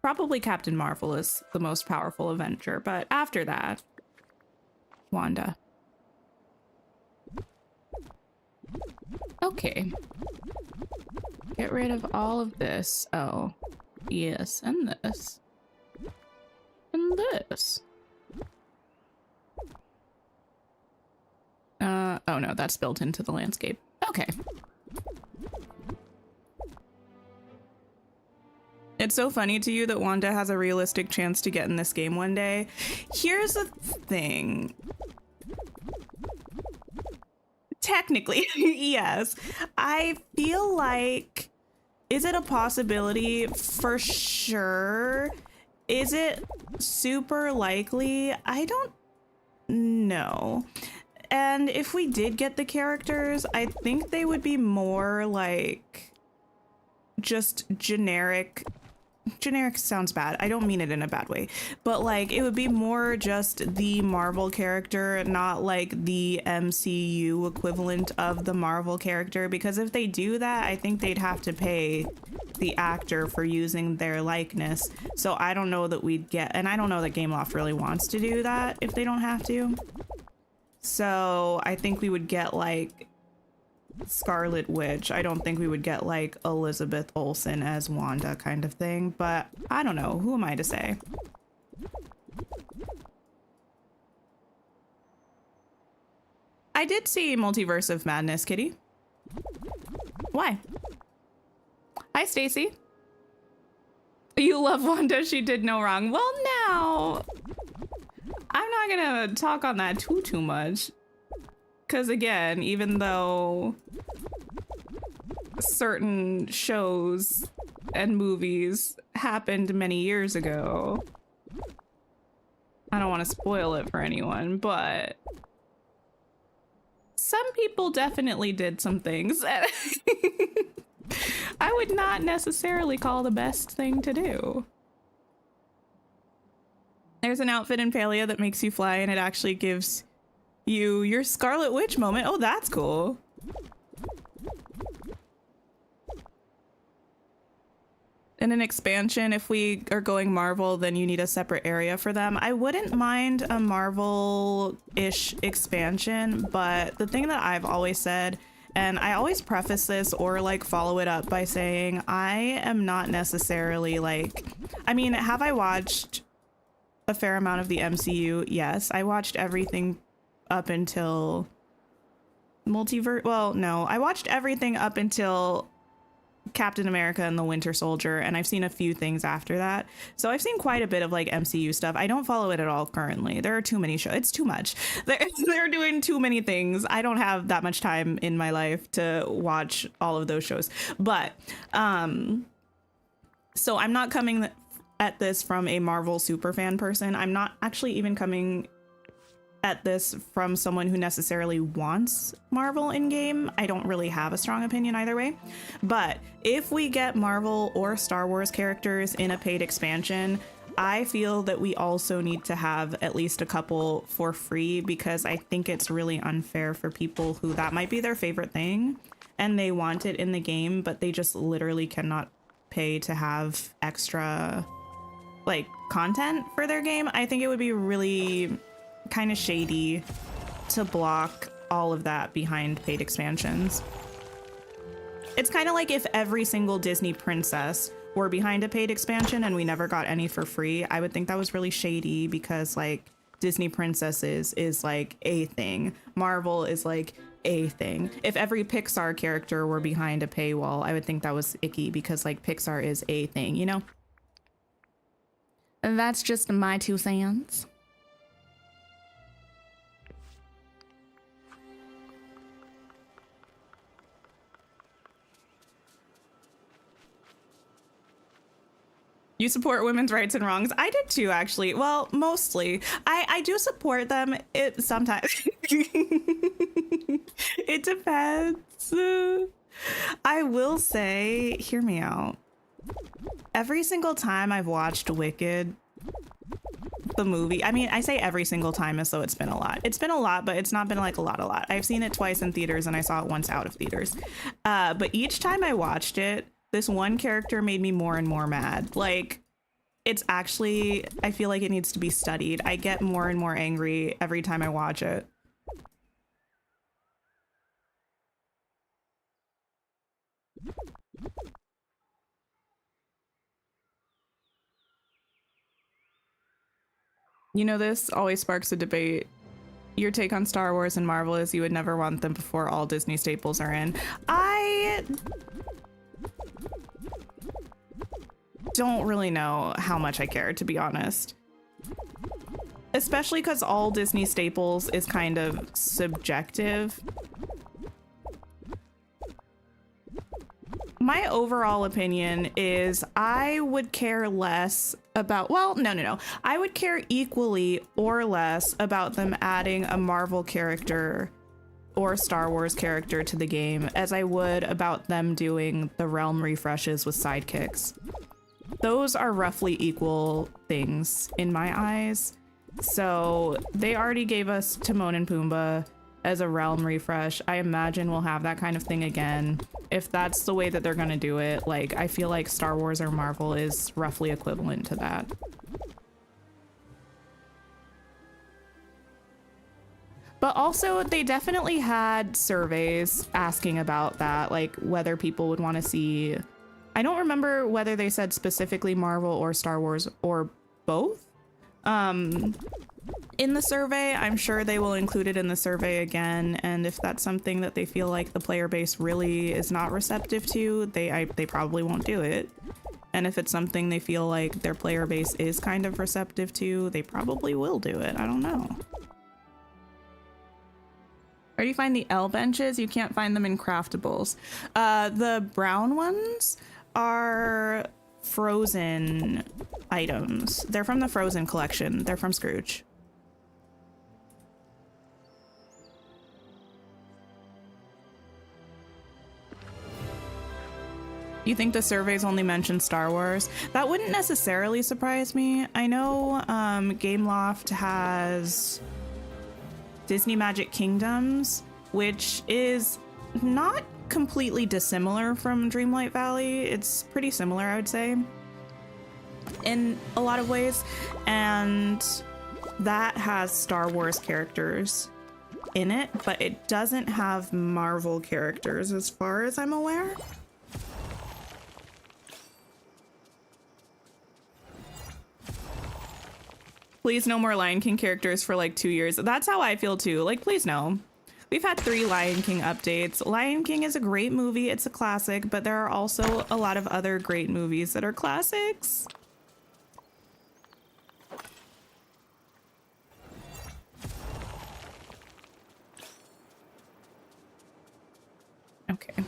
probably Captain Marvel is the most powerful Avenger, but after that, Wanda. Okay. Get rid of all of this. Oh, yes, and this. And this. Oh no, that's built into the landscape. Okay. It's so funny to you that Wanda has a realistic chance to get in this game one day. Here's the thing. Technically, yes. I feel like, is it a possibility? For sure. Is it super likely? I don't know. And if we did get the characters, I think they would be more like just generic. Generic sounds bad. I don't mean it in a bad way, but like it would be more just the Marvel character, not like the MCU equivalent of the Marvel character, because if they do that, I think they'd have to pay the actor for using their likeness. So I don't know that we'd get, and I don't know that Gameloft really wants to do that if they don't have to. So I think we would get like Scarlet Witch. I don't think we would get like Elizabeth Olsen as Wanda kind of thing, but I don't know. Who am I to say? I did see Multiverse of Madness, Kitty. Why? Hi, Stacy. You love Wanda, she did no wrong. Well, now, I'm not gonna talk on that too much. Because again, even though certain shows and movies happened many years ago, I don't want to spoil it for anyone, but some people definitely did some things that I would not necessarily call the best thing to do. There's an outfit in Palia that makes you fly, and it actually gives you your Scarlet Witch moment. Oh, that's cool. In an expansion, if we are going Marvel, then you need a separate area for them. I wouldn't mind a Marvel-ish expansion, but the thing that I've always said, and I always preface this or like follow it up by saying, I am not necessarily like, I mean, have I watched a fair amount of the MCU? Yes, I watched everything up until multiverse. Well, no, I watched everything up until Captain America and the Winter Soldier, and I've seen a few things after that. So I've seen quite a bit of like MCU stuff. I don't follow it at all currently. There are too many shows. It's too much. They're doing too many things. I don't have that much time in my life to watch all of those shows. But so I'm not coming at this from a Marvel superfan person. I'm not actually even coming at this from someone who necessarily wants Marvel in game. I don't really have a strong opinion either way. But if we get Marvel or Star Wars characters in a paid expansion, I feel that we also need to have at least a couple for free, because I think it's really unfair for people who that might be their favorite thing and they want it in the game, but they just literally cannot pay to have extra like content for their game. I think it would be really kind of shady to block all of that behind paid expansions. It's kind of like if every single Disney princess were behind a paid expansion and we never got any for free. I would think that was really shady, because like Disney princesses is like a thing. Marvel is like a thing. If every Pixar character were behind a paywall, I would think that was icky, because like Pixar is a thing, you know? And that's just my 2 cents. You support women's rights and wrongs. I did too, actually. Well, mostly. I do support them. It sometimes. It depends. I will say, hear me out. Every single time I've watched Wicked, the movie, I mean, I say every single time as though it's been a lot. It's been a lot, but it's not been like a lot. I've seen it twice in theaters and I saw it once out of theaters. But each time I watched it, this one character made me more and more mad. Like, it's actually, I feel like it needs to be studied. I get more and more angry every time I watch it. You know, this always sparks a debate. Your take on Star Wars and Marvel is you would never want them before all Disney staples are in. I don't really know how much I care, to be honest. Especially because all Disney staples is kind of subjective. My overall opinion is I would care less about, well, no. I would care equally or less about them adding a Marvel character or Star Wars character to the game as I would about them doing the realm refreshes with sidekicks. Those are roughly equal things in my eyes. So they already gave us Timon and Pumbaa as a realm refresh. I imagine we'll have that kind of thing again. If that's the way that they're gonna do it, like, I feel like Star Wars or Marvel is roughly equivalent to that. But also, they definitely had surveys asking about that, like whether people would want to see. I don't remember whether they said specifically Marvel or Star Wars or both. In the survey, I'm sure they will include it in the survey again, and if that's something that they feel like the player base really is not receptive to, they probably won't do it. And if it's something they feel like their player base is kind of receptive to, they probably will do it. I don't know. Where do you find the L benches? You can't find them in craftables. The brown ones are Frozen items. They're from the Frozen collection. They're from Scrooge. You think the surveys only mention Star Wars? That wouldn't necessarily surprise me. I know Gameloft has Disney Magic Kingdoms, which is not completely dissimilar from Dreamlight Valley. It's pretty similar, I would say, in a lot of ways. And that has Star Wars characters in it, but it doesn't have Marvel characters as far as I'm aware. Please no more Lion King characters for like 2 years. That's how I feel too. Like, please no. We've had 3 Lion King updates. Lion King is a great movie. It's a classic, but there are also a lot of other great movies that are classics. Okay.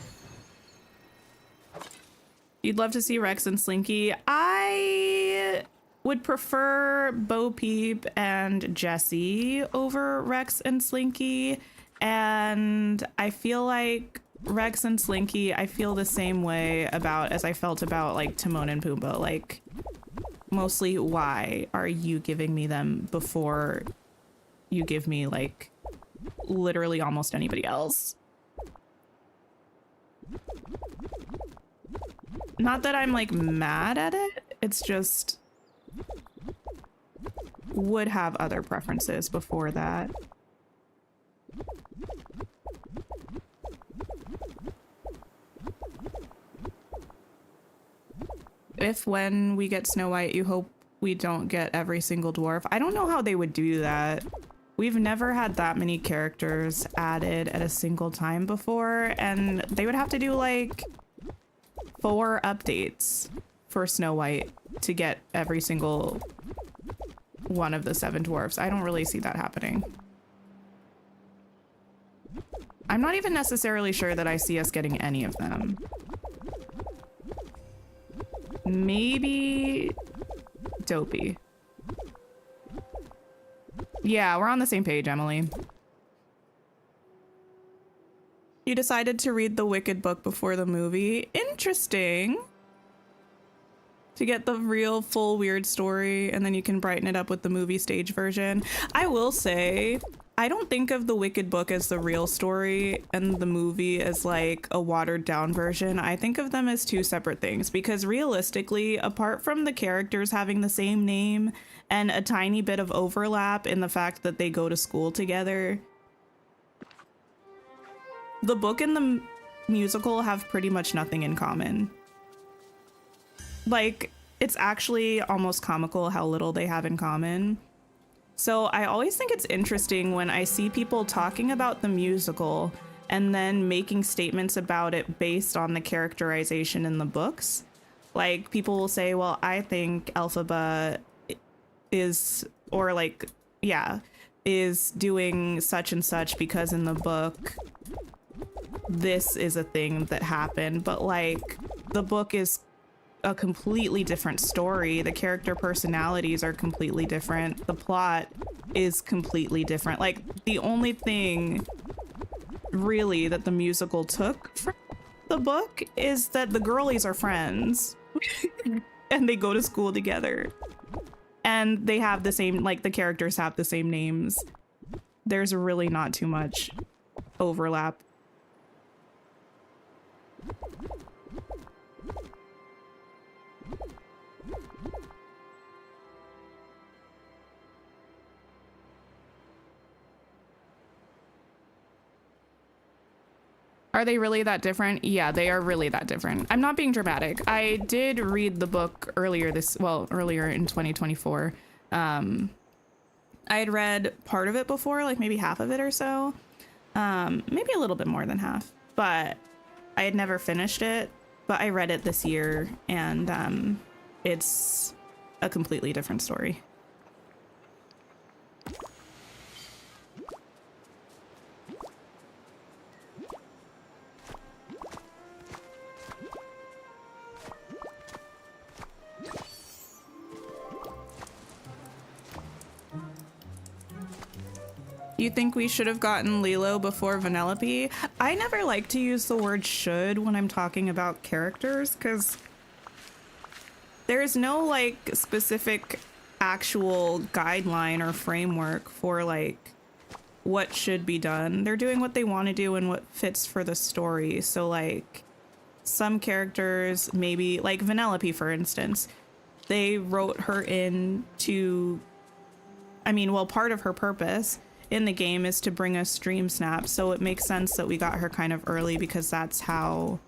You'd love to see Rex and Slinky. I would prefer Bo Peep and Jessie over Rex and Slinky. And I feel like Rex and Slinky, I feel the same way about as I felt about like Timon and Pumbaa. Like, mostly, why are you giving me them before you give me like literally almost anybody else? Not that I'm like mad at it. It's just would have other preferences before that. If when we get Snow White, you hope we don't get every single dwarf. I don't know how they would do that. We've never had that many characters added at a single time before, and they would have to do like 4 updates for Snow White to get every single one of the 7 dwarfs. I don't really see that happening. I'm not even necessarily sure that I see us getting any of them. Maybe Dopey. Yeah, we're on the same page, Emily. You decided to read the Wicked book before the movie. Interesting. To get the real full weird story, and then you can brighten it up with the movie stage version. I will say, I don't think of the Wicked book as the real story and the movie as like a watered down version. I think of them as 2 separate things, because realistically, apart from the characters having the same name and a tiny bit of overlap in the fact that they go to school together, the book and the musical have pretty much nothing in common. Like, it's actually almost comical how little they have in common. So I always think it's interesting when I see people talking about the musical and then making statements about it based on the characterization in the books. Like, people will say, well, I think Elphaba is, or like, yeah, is doing such and such because in the book this is a thing that happened. But like, the book is a completely different story. The character personalities are completely different. The plot is completely different. Like, the only thing really that the musical took from the book is that the girlies are friends and they go to school together and they have the same, like, the characters have the same names. There's really not too much overlap. Are they really that different? Yeah, they are really that different. I'm not being dramatic. I did read the book earlier in 2024. I had read part of it before, like maybe half of it or so. Maybe a little bit more than half, but I had never finished it. but I read it this year, and it's a completely different story. You think we should have gotten Lilo before Vanellope? I never like to use the word should when I'm talking about characters, because there's no like specific actual guideline or framework for like what should be done. They're doing what they want to do and what fits for the story. So like some characters, maybe like Vanellope, for instance, they wrote her in to, I mean, well, part of her purpose in the game is to bring us dream snaps, so it makes sense that we got her kind of early because that's how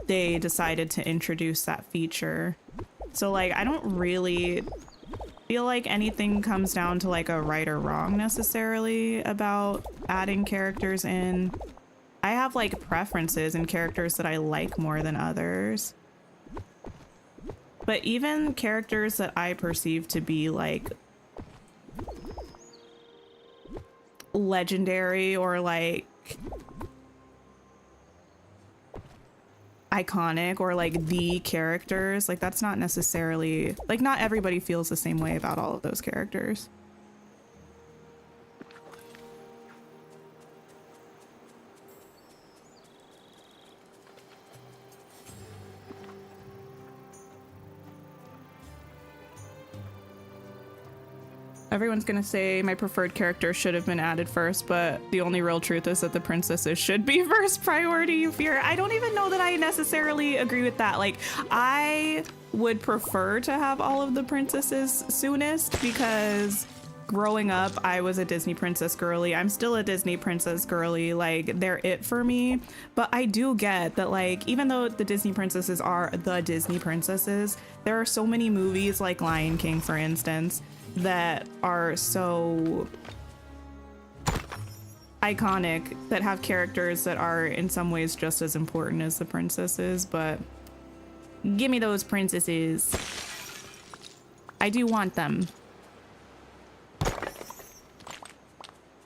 they decided to introduce that feature. So like I don't really feel like anything comes down to like a right or wrong necessarily about adding characters in. I have like preferences in characters that I like more than others, but even characters that I perceive to be like legendary or like iconic or like the characters, like that's not necessarily like, not everybody feels the same way about all of those characters. Everyone's gonna say my preferred character should have been added first, but the only real truth is that the princesses should be first priority, you fear. I don't even know that I necessarily agree with that. Like, I would prefer to have all of the princesses soonest because growing up, I was a Disney princess girly. I'm still a Disney princess girly. Like, they're it for me. But I do get that, like, even though the Disney princesses are the Disney princesses, there are so many movies like Lion King, for instance, that are so iconic, that have characters that are in some ways just as important as the princesses. But give me those princesses. I do want them.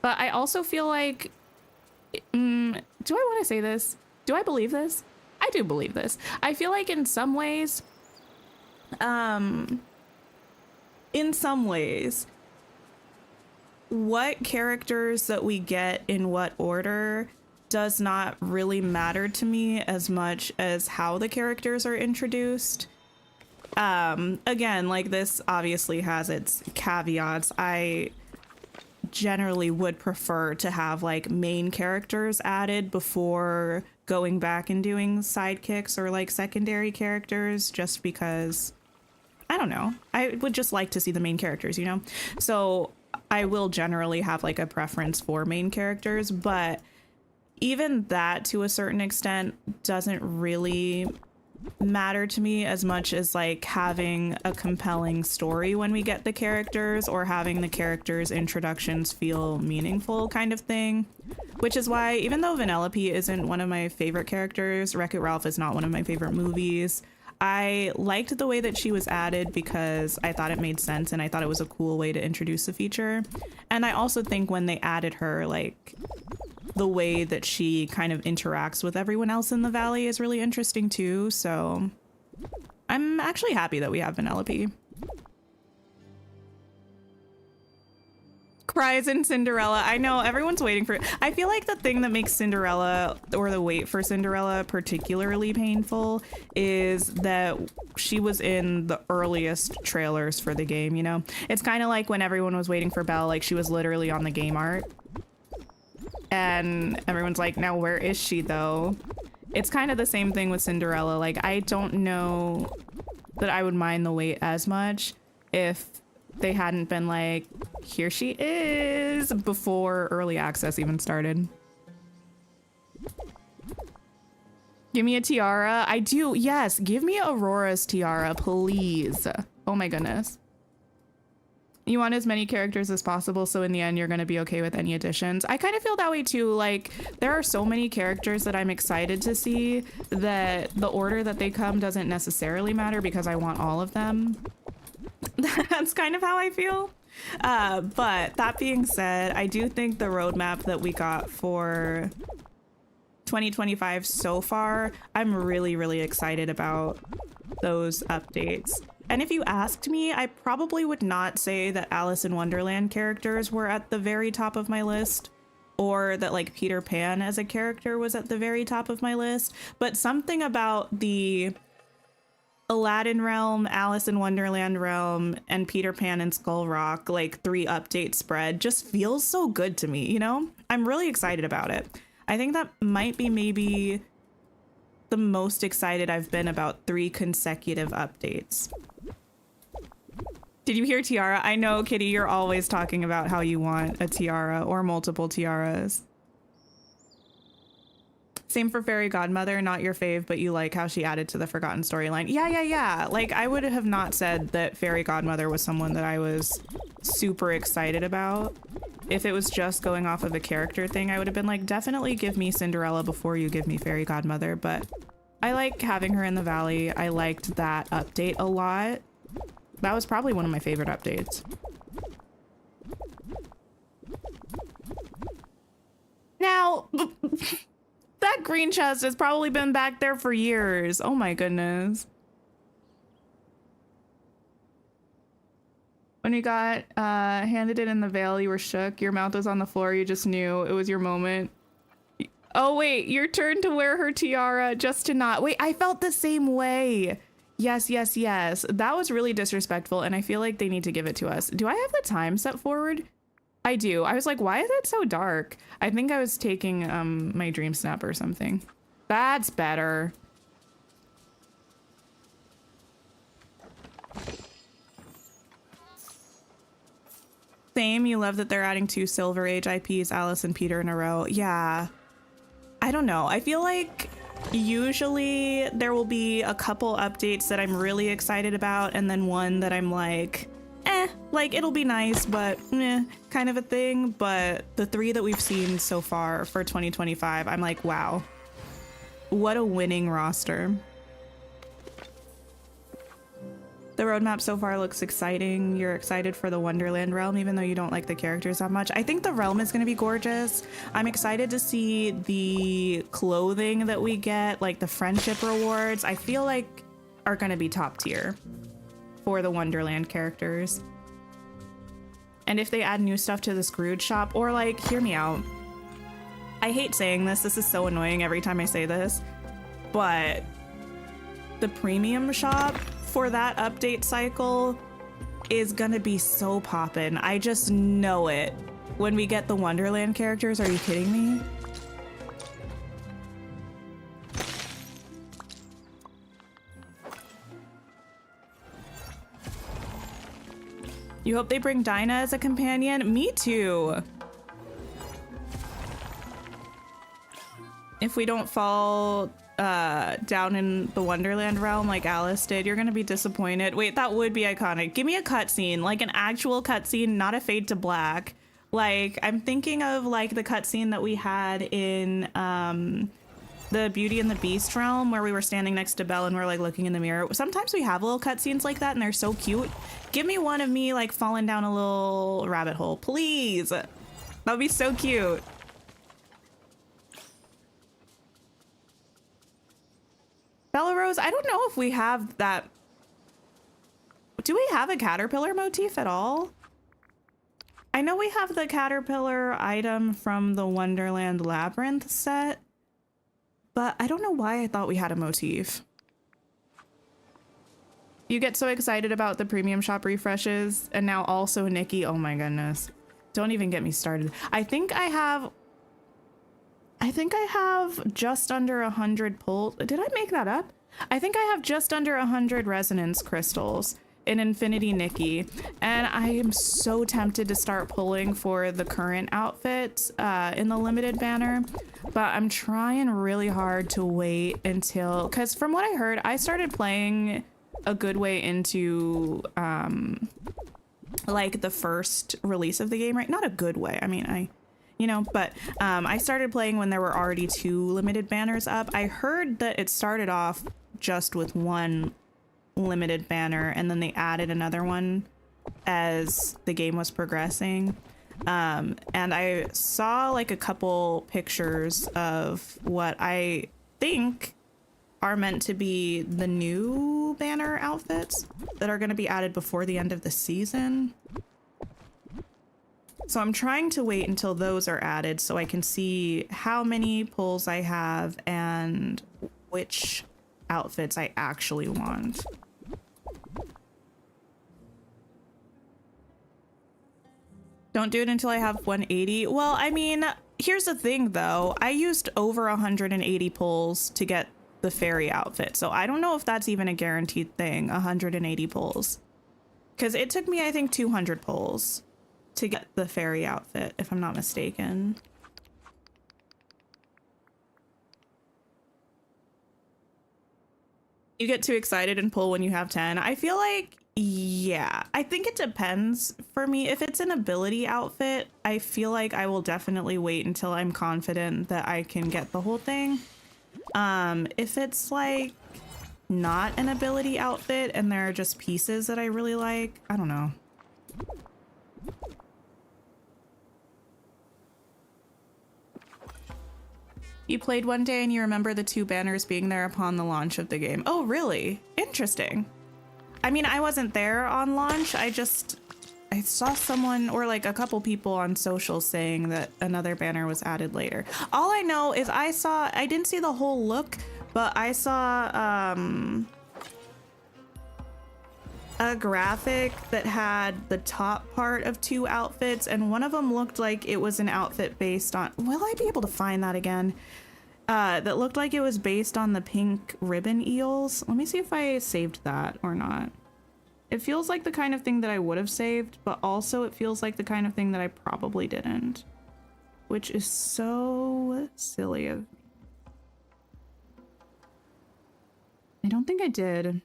But I also feel like, do I want to say this? Do I believe this? I do believe this. I feel like in some ways, what characters that we get in what order does not really matter to me as much as how the characters are introduced. Again, like, this obviously has its caveats. I generally would prefer to have like main characters added before going back and doing sidekicks or like secondary characters, just because I don't know, I would just like to see the main characters, you know? So I will generally have like a preference for main characters, but even that to a certain extent doesn't really matter to me as much as like having a compelling story when we get the characters, or having the characters' introductions feel meaningful, kind of thing. Which is why, even though Vanellope isn't one of my favorite characters, Wreck-It Ralph is not one of my favorite movies, I liked the way that she was added because I thought it made sense and I thought it was a cool way to introduce the feature. And I also think when they added her, like, the way that she kind of interacts with everyone else in the valley is really interesting too. So I'm actually happy that we have Vanellope. Cries in Cinderella. I know everyone's waiting for it. I feel like the thing that makes Cinderella, or the wait for Cinderella, particularly painful is that she was in the earliest trailers for the game, you know? It's kind of like when everyone was waiting for Belle, like she was literally on the game art. And everyone's like, now where is she though? It's kind of the same thing with Cinderella. Like, I don't know that I would mind the wait as much if they hadn't been like, here she is, before early access even started. Give me a tiara. I do, yes, give me Aurora's tiara, please. Oh my goodness. You want as many characters as possible, so in the end, you're going to be okay with any additions. I kind of feel that way too. Like, there are so many characters that I'm excited to see that the order that they come doesn't necessarily matter because I want all of them. That's kind of how I feel. But that being said, I do think the roadmap that we got for 2025 so far, I'm really, really excited about those updates. And if you asked me, I probably would not say that Alice in Wonderland characters were at the very top of my list, or that like Peter Pan as a character was at the very top of my list, but something about the Aladdin realm, Alice in Wonderland realm, and Peter Pan and Skull Rock, like 3 update spread just feels so good to me, you know? I'm really excited about it. I think that might be maybe the most excited I've been about 3 consecutive updates. Did you hear tiara? I know, Kitty, you're always talking about how you want a tiara or multiple tiaras. Same for Fairy Godmother, not your fave, but you like how she added to the Forgotten storyline. Yeah. Like, I would have not said that Fairy Godmother was someone that I was super excited about. If it was just going off of a character thing, I would have been like, definitely give me Cinderella before you give me Fairy Godmother, but I like having her in the valley. I liked that update a lot. That was probably one of my favorite updates. Now, that green chest has probably been back there for years. Oh my goodness. When you got handed it in the veil, you were shook. Your mouth was on the floor. You just knew it was your moment. Oh wait, your turn to wear her tiara just to not. Wait, I felt the same way. Yes. That was really disrespectful, and I feel like they need to give it to us. Do I have the time set forward? I do. I was like, why is it so dark? I think I was taking my dream snap or something. That's better. Same, you love that they're adding 2 Silver Age IPs, Alice and Peter in a row. Yeah. I don't know. I feel like usually there will be a couple updates that I'm really excited about, and then one that I'm like, like it'll be nice, but kind of a thing. But the 3 that we've seen so far for 2025, I'm like, wow, what a winning roster. The roadmap so far looks exciting. You're excited for the Wonderland realm, even though you don't like the characters that much. I think the realm is going to be gorgeous. I'm excited to see the clothing that we get, like the friendship rewards. I feel like are going to be top tier for the Wonderland characters. And if they add new stuff to the Scrooge shop, or like, hear me out. I hate saying this. This is so annoying every time I say this, but the premium shop for that update cycle is gonna be so poppin'. I just know it. When we get the Wonderland characters, are you kidding me? You hope they bring Dinah as a companion? Me too. If we don't fall down in the Wonderland realm like Alice did, you're gonna be disappointed. Wait, that would be iconic. Give me a cutscene, like an actual cutscene, not a fade to black. Like, I'm thinking of like the cutscene that we had in the Beauty and the Beast realm, where we were standing next to Belle and we're like looking in the mirror. Sometimes we have little cutscenes like that and they're so cute. Give me one of me like falling down a little rabbit hole, please. That would be so cute. Bella Rose, I don't know if we have that. Do we have a caterpillar motif at all? I know we have the caterpillar item from the Wonderland Labyrinth set, but I don't know why I thought we had a motif. You get so excited about the premium shop refreshes, and now also Nikki. Oh my goodness. Don't even get me started. I think I have just under 100 pulls. Did I make that up? I think I have just under 100 resonance crystals in Infinity Nikki, and I am so tempted to start pulling for the current outfits in the limited banner, but I'm trying really hard to wait until, because from what I heard, I started playing a good way into like the first release of the game, right? Not a good way. I mean, but I started playing when there were already 2 limited banners up. I heard that it started off just with 1 limited banner and then they added another one as the game was progressing. And I saw like a couple pictures of what I think are meant to be the new banner outfits that are going to be added before the end of the season. So I'm trying to wait until those are added so I can see how many pulls I have and which outfits I actually want. Don't do it until I have 180. Well, I mean, here's the thing though. I used over 180 pulls to get the fairy outfit. So I don't know if that's even a guaranteed thing, 180 pulls. Because it took me, I think, 200 pulls to get the fairy outfit, if I'm not mistaken. You get too excited and pull when you have 10. I feel like, yeah, I think it depends for me. If it's an ability outfit, I feel like I will definitely wait until I'm confident that I can get the whole thing. If it's like not an ability outfit and there are just pieces that I really like, I don't know. You played one day and you remember the 2 banners being there upon the launch of the game. Oh, really? Interesting. I mean, I wasn't there on launch. I saw someone or like a couple people on social saying that another banner was added later. All I know is I didn't see the whole look, but I saw a graphic that had the top part of 2 outfits, and one of them looked like it was an outfit based on, will I be able to find that again? That looked like it was based on the pink ribbon eels. Let me see if I saved that or not. It feels like the kind of thing that I would have saved, but also it feels like the kind of thing that I probably didn't, which is so silly of me. I don't think I did.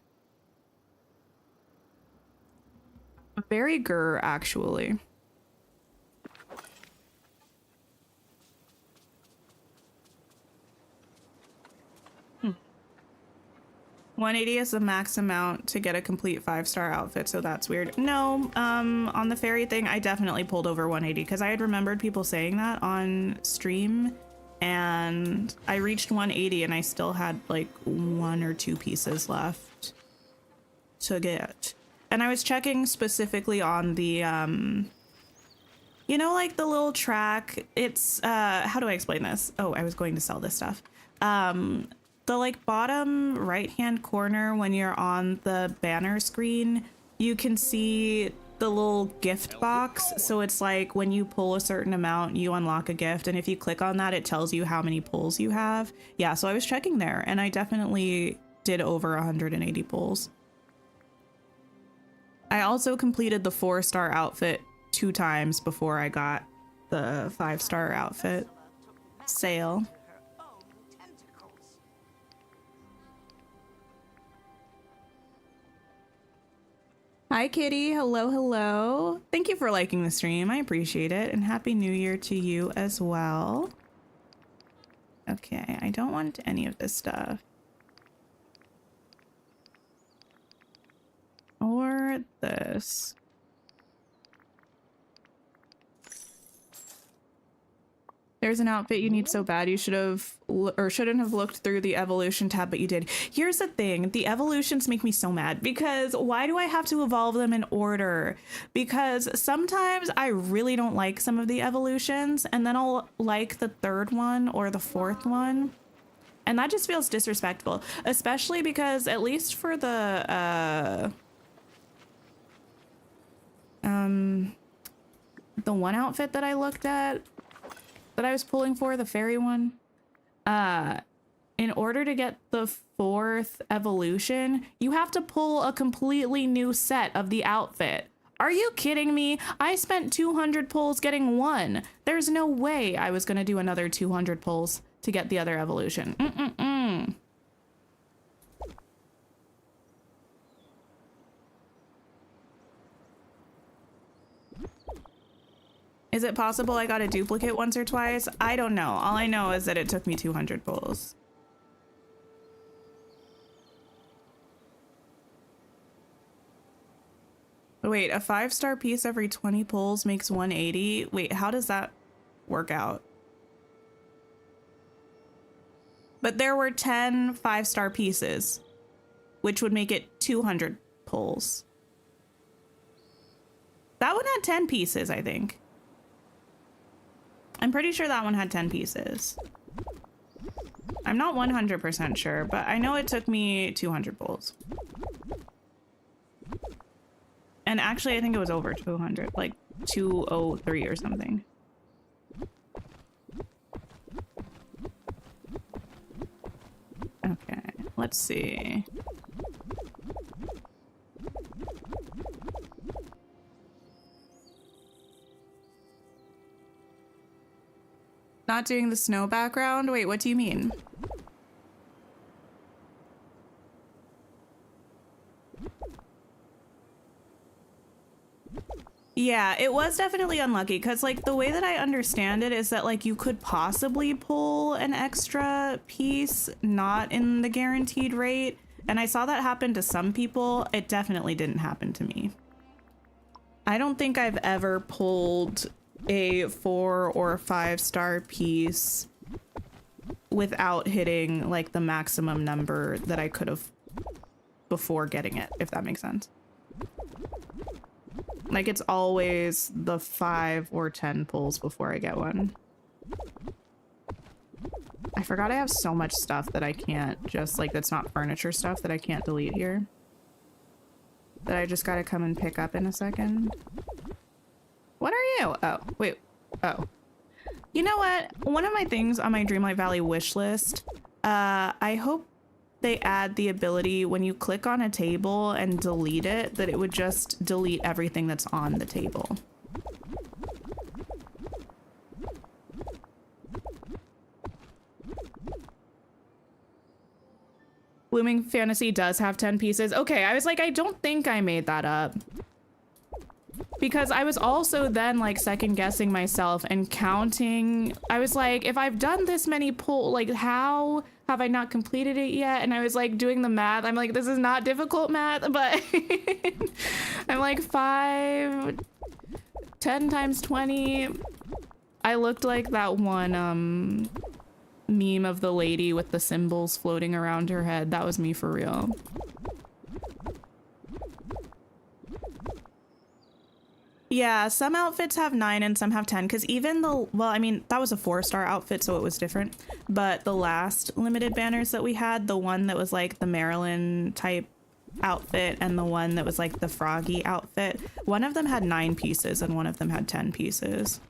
Very grr, actually. 180 is the max amount to get a complete 5-star outfit, so that's weird. No, on the fairy thing, I definitely pulled over 180 because I had remembered people saying that on stream, and I reached 180 and I still had like 1 or 2 pieces left to get. And I was checking specifically on the, you know, like the little track. It's, how do I explain this? Oh, I was going to sell this stuff. The like bottom right hand corner when you're on the banner screen, you can see the little gift box. So it's like when you pull a certain amount, you unlock a gift. And if you click on that, it tells you how many pulls you have. Yeah, so I was checking there and I definitely did over 180 pulls. I also completed the 4-star outfit 2 times before I got the 5-star outfit sale. Hi, Kitty. Hello, hello. Thank you for liking the stream. I appreciate it. And Happy New Year to you as well. Okay, I don't want any of this stuff. Or this. There's an outfit you need so bad you should have or shouldn't have looked through the evolution tab, but you did. Here's the thing, the evolutions make me so mad because why do I have to evolve them in order? Because sometimes I really don't like some of the evolutions and then I'll like the 3rd one or the 4th one. And that just feels disrespectful, especially because at least for the one outfit that I looked at, that I was pulling for, the fairy one, in order to get the 4th evolution, you have to pull a completely new set of the outfit. Are you kidding me? I spent 200 pulls getting 1. There's no way I was gonna do another 200 pulls to get the other evolution. Is it possible I got a duplicate once or twice? I don't know. All I know is that it took me 200 pulls. Wait, a 5-star piece every 20 pulls makes 180? Wait, how does that work out? But there were 10 5-star pieces, which would make it 200 pulls. That one had 10 pieces, I think. I'm pretty sure that one had 10 pieces. I'm not 100% sure, but I know it took me 200 pulls. And actually, I think it was over 200, like 203 or something. Okay, let's see. Not doing the snow background? Wait, what do you mean? Yeah, it was definitely unlucky because like the way that I understand it is that like you could possibly pull an extra piece not in the guaranteed rate. And I saw that happen to some people. It definitely didn't happen to me. I don't think I've ever pulled a 4 or 5-star piece without hitting like the maximum number that I could have before getting it, if that makes sense. Like it's always the 5 or 10 pulls before I get one. I forgot I have so much stuff that I can't just like, that's not furniture stuff that I can't delete here. That I just gotta come and pick up in a second. What are you? Oh, wait. Oh. You know what? One of my things on my Dreamlight Valley wish list, I hope they add the ability when you click on a table and delete it, that it would just delete everything that's on the table. Blooming Fantasy does have 10 pieces. Okay, I was like, I don't think I made that up. Because I was also then like second guessing myself and counting. I was like, if I've done this many pull, like how have I not completed it yet? And I was like doing the math. I'm like, this is not difficult math, but I'm like 5, 10 times 20. I looked like that one meme of the lady with the symbols floating around her head. That was me for real. Yeah, some outfits have 9 and some have 10 because even the, well, I mean, that was a 4-star outfit, so it was different. But the last limited banners that we had, the one that was like the Marilyn type outfit and the one that was like the Froggy outfit, one of them had 9 pieces and one of them had 10 pieces.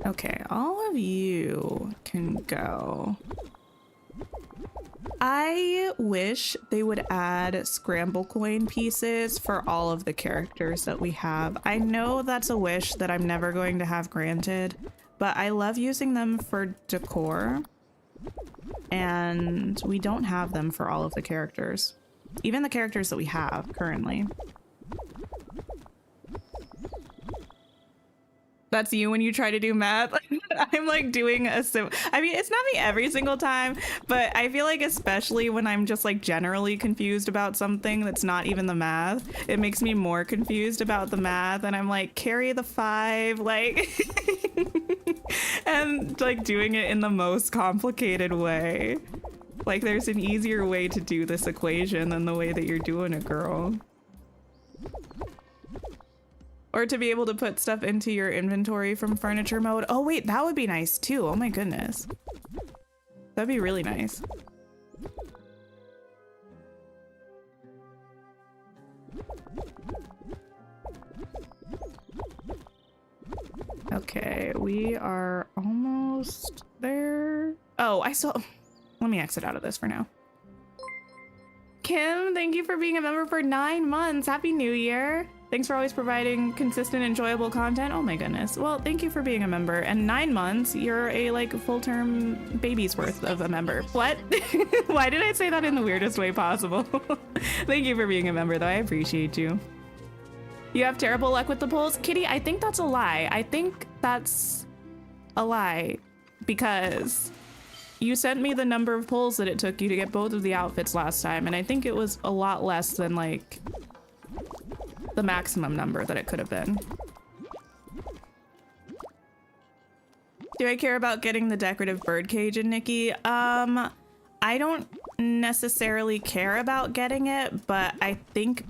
Okay, all of you can go. I wish they would add scramble coin pieces for all of the characters that we have. I know that's a wish that I'm never going to have granted, but I love using them for decor, and we don't have them for all of the characters. Even the characters that we have currently. That's you when you try to do math. I'm like doing a I mean, it's not me every single time, but I feel like especially when I'm just like generally confused about something that's not even the math, it makes me more confused about the math, and I'm like, carry the 5, like and like doing it in the most complicated way. Like there's an easier way to do this equation than the way that you're doing it, girl. Or to be able to put stuff into your inventory from furniture mode. Oh wait, that would be nice too. Oh my goodness. That'd be really nice. Okay, we are almost there. Oh, let me exit out of this for now. Kim, thank you for being a member for 9 months. Happy New Year. Thanks for always providing consistent, enjoyable content. Oh my goodness. Well, thank you for being a member. And 9 months, you're a like full-term baby's worth of a member. What? Why did I say that in the weirdest way possible? Thank you for being a member, though. I appreciate you. You have terrible luck with the polls? Kitty, I think that's a lie. I think that's a lie because you sent me the number of polls that it took you to get both of the outfits last time, and I think it was a lot less than like the maximum number that it could have been. Do I care about getting the decorative birdcage in Nikki? I don't necessarily care about getting it, but I think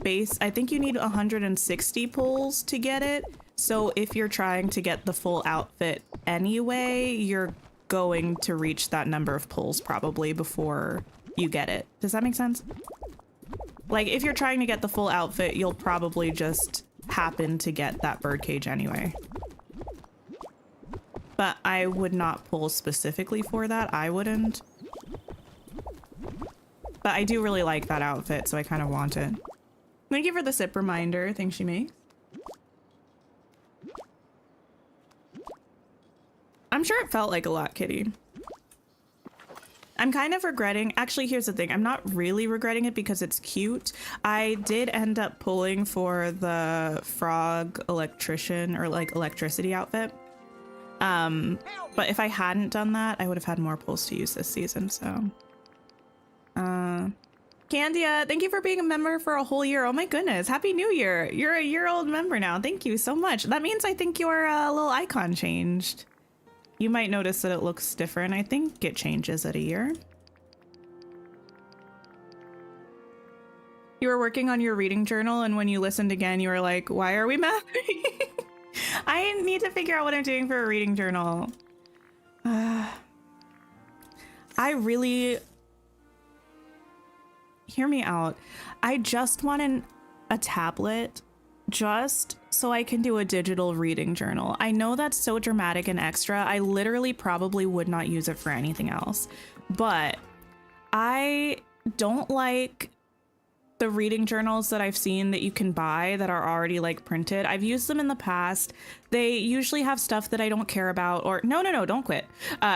you need 160 pulls to get it. So if you're trying to get the full outfit anyway, you're going to reach that number of pulls probably before you get it. Does that make sense? Like, if you're trying to get the full outfit, you'll probably just happen to get that birdcage anyway. But I would not pull specifically for that. I wouldn't. But I do really like that outfit, so I kind of want it. Thank you for the sip reminder. Thing she makes. I'm sure it felt like a lot, Kitty. I'm kind of regretting, actually, here's the thing. I'm not really regretting it because it's cute. I did end up pulling for the frog electrician or like electricity outfit. But if I hadn't done that, I would have had more pulls to use this season, so. Candia, thank you for being a member for a whole year. Oh my goodness, Happy New Year. You're a year-old member now. Thank you so much. That means I think your little icon changed. You might notice that it looks different. I think it changes at a year. You were working on your reading journal, and when you listened again, you were like, why are we mapping? I need to figure out what I'm doing for a reading journal. I really... Hear me out. I just want a tablet just so I can do a digital reading journal. I know that's so dramatic and extra. I literally probably would not use it for anything else. But I don't like the reading journals that I've seen that you can buy that are already like printed. I've used them in the past. They usually have stuff that I don't care about, or no, don't quit.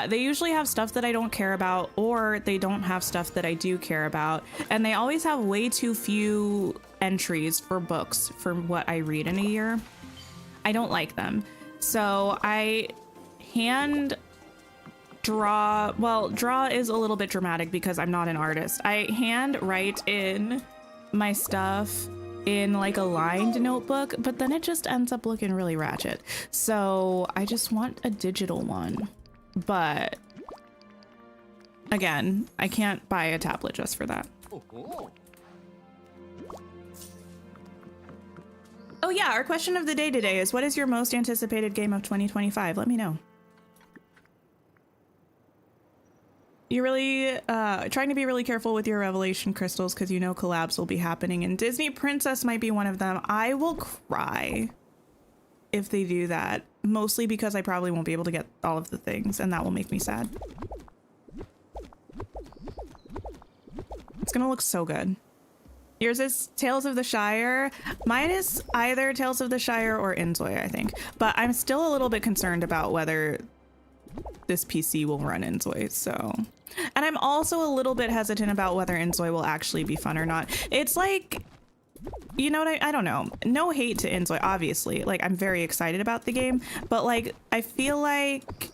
They usually have stuff that I don't care about, or they don't have stuff that I do care about. And they always have way too few entries for books for what I read in a year. I don't like them. So I hand draw, well, draw is a little bit dramatic because I'm not an artist. I hand write in my stuff in like a lined notebook, but then it just ends up looking really ratchet. So I just want a digital one. But again, I can't buy a tablet just for that. Oh yeah, our question of the day today is, what is your most anticipated game of 2025? Let me know. You're really trying to be really careful with your revelation crystals because you know collabs will be happening, and Disney Princess might be one of them. I will cry if they do that, mostly because I probably won't be able to get all of the things, and that will make me sad. It's gonna look so good. Yours is Tales of the Shire. Mine is either Tales of the Shire or Inzoi, I think. But I'm still a little bit concerned about whether this PC will run Inzoi, so. And I'm also a little bit hesitant about whether Inzoi will actually be fun or not. It's like, you know what, I don't know. No hate to Inzoi, obviously. Like, I'm very excited about the game, but like, I feel like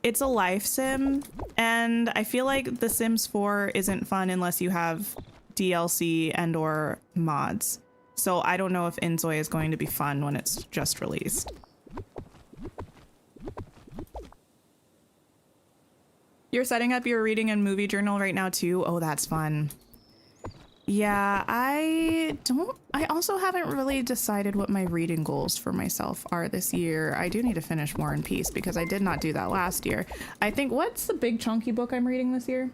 it's a life sim, and I feel like The Sims 4 isn't fun unless you have DLC and or mods. So I don't know if Inzoi is going to be fun when it's just released. You're setting up your reading and movie journal right now too? Oh, that's fun. Yeah, I also haven't really decided what my reading goals for myself are this year. I do need to finish War and Peace because I did not do that last year. I think, what's the big chunky book I'm reading this year?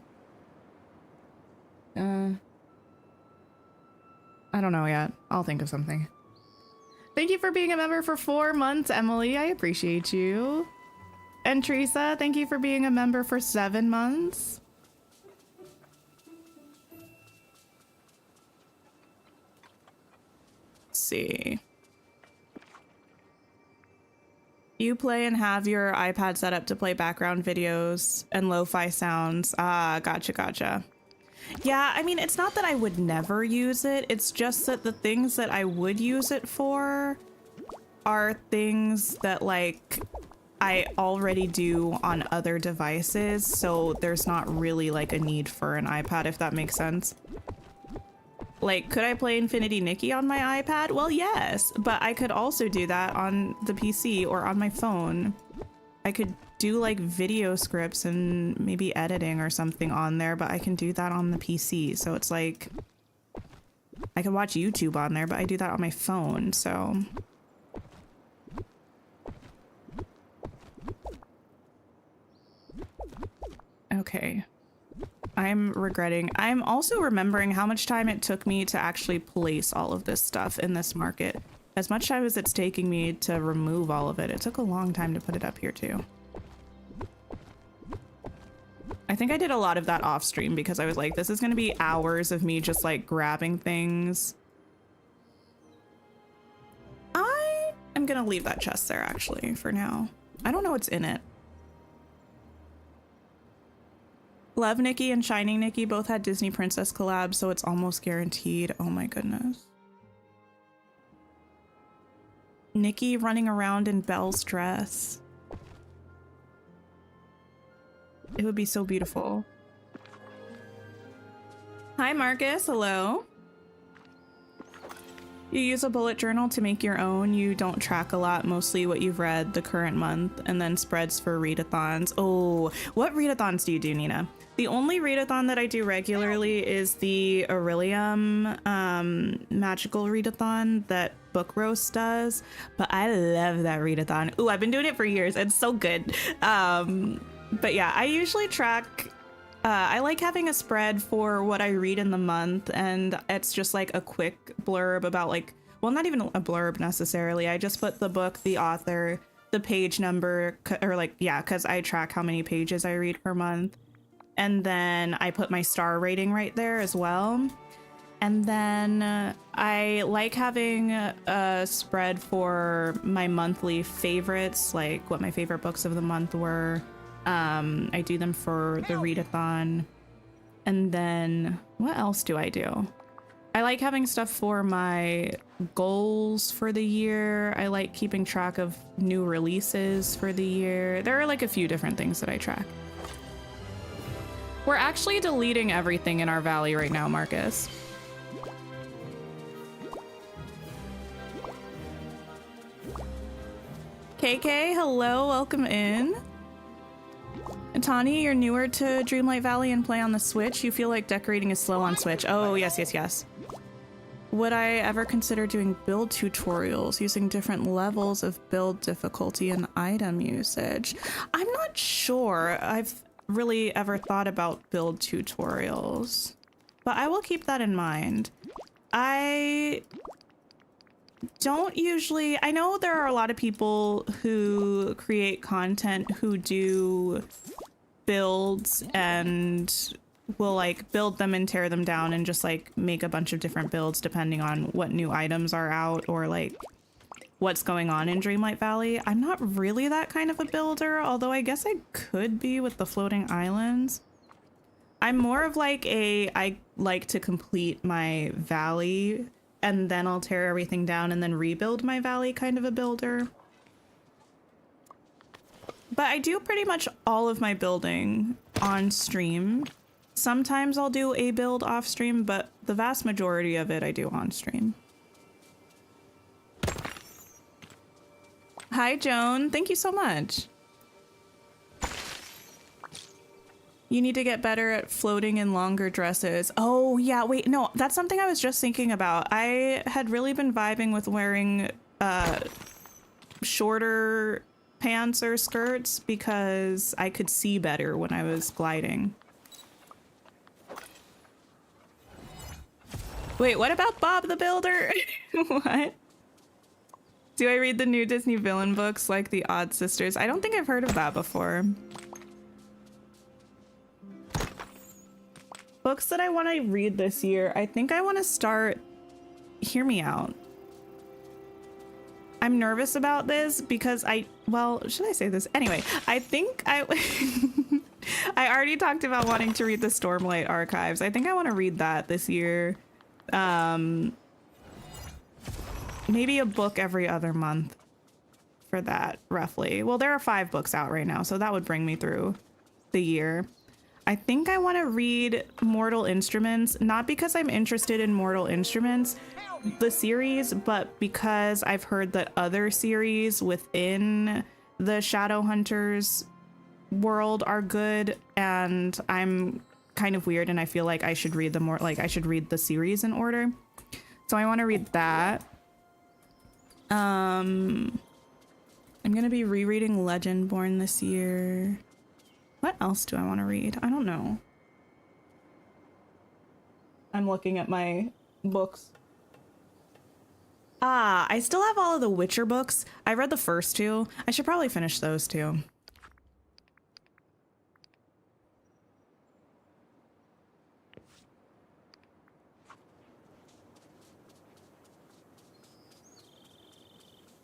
I don't know yet. I'll think of something. Thank you for being a member for 4 months, Emily. I appreciate you. And Teresa, thank you for being a member for 7 months. Let's see. You play and have your iPad set up to play background videos and lo-fi sounds. Ah, gotcha. Yeah, I mean, it's not that I would never use it. It's just that the things that I would use it for are things that, like, I already do on other devices. So there's not really, like, a need for an iPad, if that makes sense. Like, could I play Infinity Nikki on my iPad? Well, yes, but I could also do that on the PC or on my phone. I could do like video scripts and maybe editing or something on there, but I can do that on the PC. So it's like, I can watch YouTube on there, but I do that on my phone, so. Okay. I'm regretting. I'm also remembering how much time it took me to actually place all of this stuff in this market. As much time as it's taking me to remove all of it, it took a long time to put it up here too. I think I did a lot of that off stream because I was like, this is going to be hours of me just like grabbing things. I am going to leave that chest there actually for now. I don't know what's in it. Love Nikki and Shining Nikki both had Disney Princess collabs, so it's almost guaranteed. Oh my goodness. Nikki running around in Belle's dress. It would be so beautiful. Hi Marcus, hello. You use a bullet journal to make your own. You don't track a lot, mostly what you've read the current month, and then spreads for readathons. Oh, what readathons do you do, Nina? The only readathon that I do regularly is the Aurelium magical readathon that Book Roast does, but I love that readathon. Ooh, I've been doing it for years. It's so good. But yeah, I usually track. I like having a spread for what I read in the month, and it's just like a quick blurb about like, well, not even a blurb necessarily. I just put the book, the author, the page number, or like, yeah, because I track how many pages I read per month. And then I put my star rating right there as well. And then I like having a spread for my monthly favorites, like what my favorite books of the month were. I do them for the readathon. And then what else do I do? I like having stuff for my goals for the year. I like keeping track of new releases for the year. There are like a few different things that I track. We're actually deleting everything in our valley right now, Marcus. KK, hello, welcome in. And Tani, you're newer to Dreamlight Valley and play on the Switch. You feel like decorating is slow on Switch. Oh, yes. Would I ever consider doing build tutorials using different levels of build difficulty and item usage? I'm not sure. I've really ever thought about build tutorials, but I will keep that in mind. I don't usually, I know there are a lot of people who create content who do builds and will like build them and tear them down and just like make a bunch of different builds depending on what new items are out or like what's going on in Dreamlight Valley. I'm not really that kind of a builder, although I guess I could be with the floating islands. I'm more of like I like to complete my valley and then I'll tear everything down and then rebuild my valley kind of a builder. But I do pretty much all of my building on stream. Sometimes I'll do a build off stream, but the vast majority of it I do on stream. Hi, Joan. Thank you so much. You need to get better at floating in longer dresses. Oh, yeah. Wait, no, that's something I was just thinking about. I had really been vibing with wearing shorter pants or skirts because I could see better when I was gliding. Wait, what about Bob the Builder? What? Do I read the new Disney villain books like the Odd Sisters? I don't think I've heard of that before. Books that I want to read this year. I think I want to start... Hear me out. I'm nervous about this because well, should I say this? Anyway, I think I already talked about wanting to read the Stormlight Archives. I think I want to read that this year. Maybe a book every other month for that, roughly. Well, there are 5 books out right now, so that would bring me through the year. I think I want to read Mortal Instruments, not because I'm interested in Mortal Instruments, the series, but because I've heard that other series within the Shadowhunters world are good, and I'm kind of weird and I feel like I should read I should read the series in order. So I want to read that. I'm gonna be rereading Legendborn this year. What else do I want to read? I don't know. I'm looking at my books. I still have all of the Witcher books. I read the first 2. I should probably finish those too.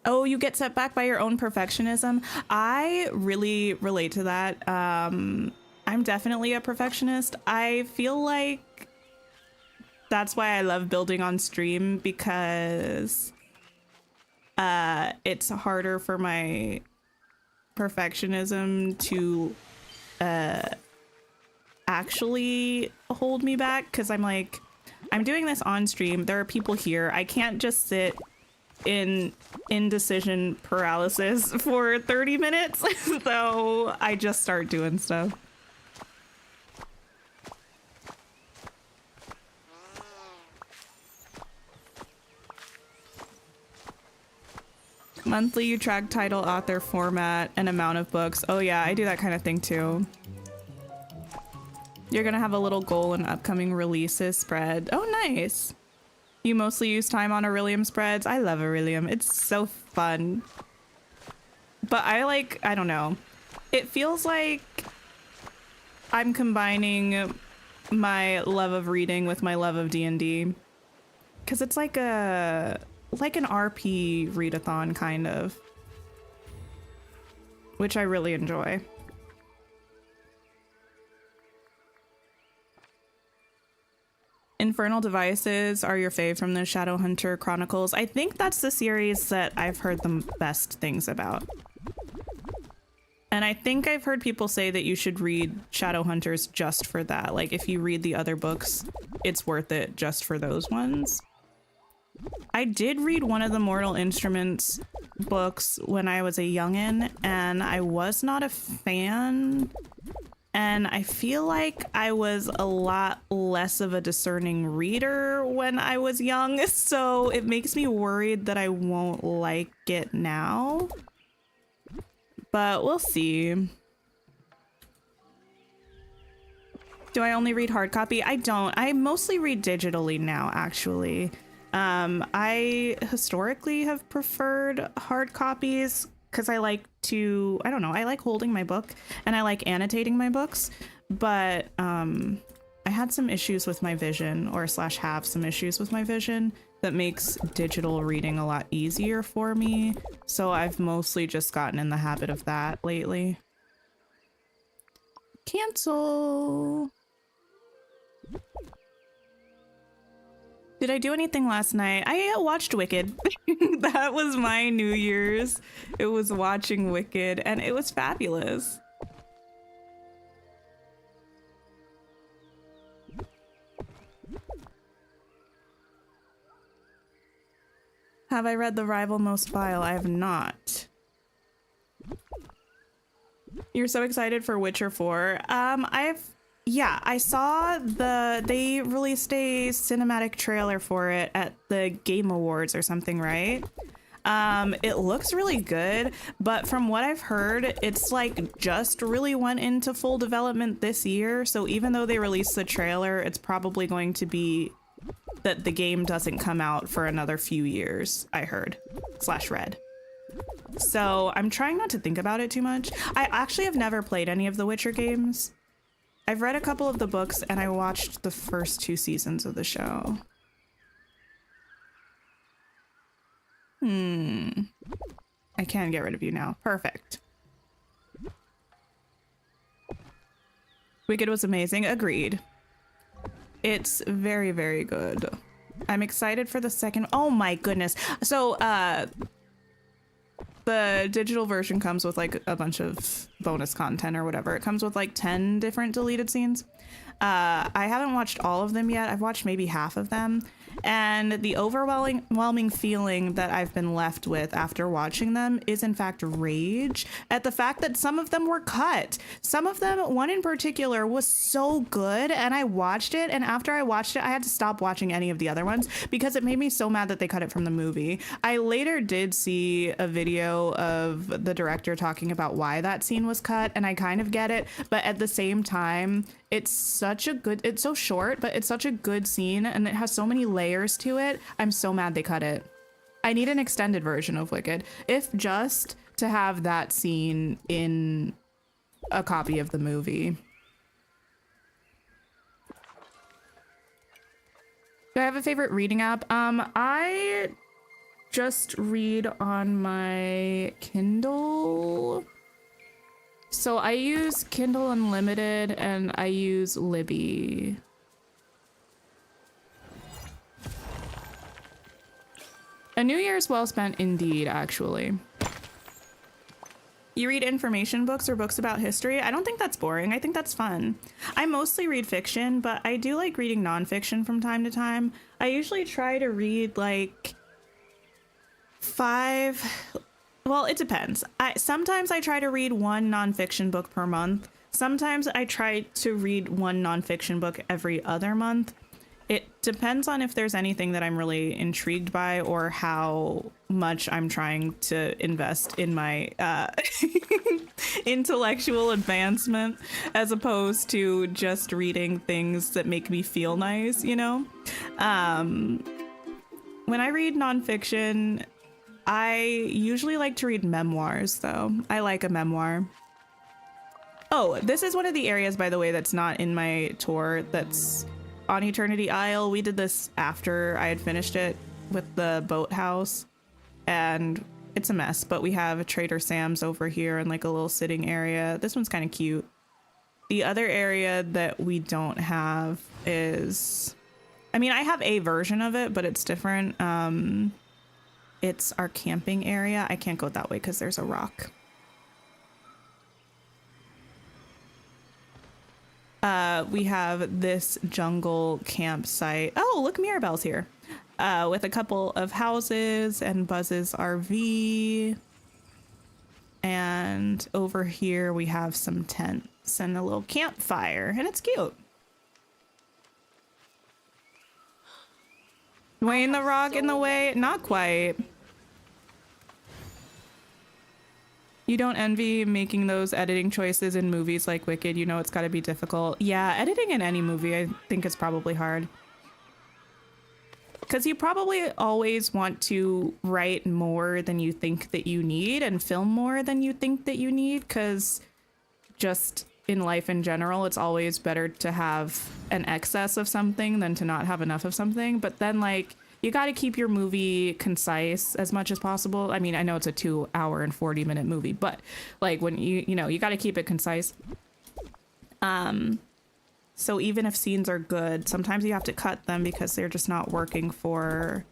Oh, you get set back by your own perfectionism. I really relate to that. I'm definitely a perfectionist. I feel like that's why I love building on stream, because it's harder for my perfectionism to actually hold me back, because I'm like, I'm doing this on stream. There are people here. I can't just sit in indecision paralysis for 30 minutes. So I just start doing stuff. Monthly, you track title, author, format, and amount of books. Oh yeah, I do that kind of thing too. You're gonna have a little goal in upcoming releases spread. Oh, nice. You mostly use time on Aurelium spreads. I love Aurelium. It's so fun. But I don't know. It feels like I'm combining my love of reading with my love of D&D. Because it's like an RP readathon kind of. Which I really enjoy. Infernal Devices are your fave from the Shadowhunter Chronicles. I think that's the series that I've heard the best things about. And I think I've heard people say that you should read Shadowhunters just for that. Like, if you read the other books, it's worth it just for those ones. I did read one of the Mortal Instruments books when I was a youngin', and I was not a fan. And I feel like I was a lot less of a discerning reader when I was young, so it makes me worried that I won't like it now. But we'll see. Do I only read hard copy? I don't. I mostly read digitally now, actually. I historically have preferred hard copies because I like to, I don't know, I like holding my book and I like annotating my books, but I had some issues with my vision, or slash have some issues with my vision, that makes digital reading a lot easier for me. So I've mostly just gotten in the habit of that lately. Cancel. Did I do anything last night? I watched Wicked. That was my New Year's. It was watching Wicked, and it was fabulous. Have I read The Rival Most Vile? I have not. You're so excited for Witcher 4. Yeah, I saw they released a cinematic trailer for it at the Game Awards or something, right? It looks really good, but from what I've heard, it's like just really went into full development this year. So even though they released the trailer, it's probably going to be that the game doesn't come out for another few years, I heard, slash read. So I'm trying not to think about it too much. I actually have never played any of the Witcher games. I've read a couple of the books and I watched the first 2 seasons of the show. can get rid of you now. Perfect. Wicked was amazing. Agreed. It's very, very good. I'm excited for the second. Oh my goodness. So, the digital version comes with like a bunch of bonus content or whatever. It comes with like 10 different deleted scenes. I haven't watched all of them yet. I've watched maybe half of them. And the overwhelming feeling that I've been left with after watching them is in fact rage at the fact that some of them were cut. Some of them, one in particular, was so good, and I watched it, and after I watched it, I had to stop watching any of the other ones because it made me so mad that they cut it from the movie. I later did see a video of the director talking about why that scene was cut, and I kind of get it, but at the same time, it's so short, but it's such a good scene, and it has so many layers to it. I'm so mad they cut it. I need an extended version of Wicked, if just to have that scene in a copy of the movie. Do I have a favorite reading app? I just read on my Kindle. So I use Kindle Unlimited and I use Libby. A New Year's well spent indeed, actually. You read information books or books about history? I don't think that's boring. I think that's fun. I mostly read fiction, but I do like reading nonfiction from time to time. I usually try to read like 5... Well, it depends. Sometimes I try to read one nonfiction book per month. Sometimes I try to read one nonfiction book every other month. It depends on if there's anything that I'm really intrigued by or how much I'm trying to invest in my intellectual advancement, as opposed to just reading things that make me feel nice, you know? When I read nonfiction, I usually like to read memoirs, though. I like a memoir. Oh, this is one of the areas, by the way, that's not in my tour that's on Eternity Isle. We did this after I had finished it with the boathouse, and it's a mess, but we have a Trader Sam's over here and like a little sitting area. This one's kind of cute. The other area that we don't have is... I mean, I have a version of it, but it's different. It's our camping area. I can't go that way because there's a rock. We have this jungle campsite. Oh, look, Mirabelle's here. With a couple of houses and Buzz's RV. And over here we have some tents and a little campfire, and it's cute. Dwayne the Rock in the way? Not quite. You don't envy making those editing choices in movies like Wicked. You know it's got to be difficult. Yeah, editing in any movie I think is probably hard. Because you probably always want to write more than you think that you need and film more than you think that you need, because just in life in general, it's always better to have an excess of something than to not have enough of something. But then, like, you got to keep your movie concise as much as possible. I mean, I know it's a 2 hour and 40-minute movie, but like when you know, you got to keep it concise. So even if scenes are good, sometimes you have to cut them because they're just not working for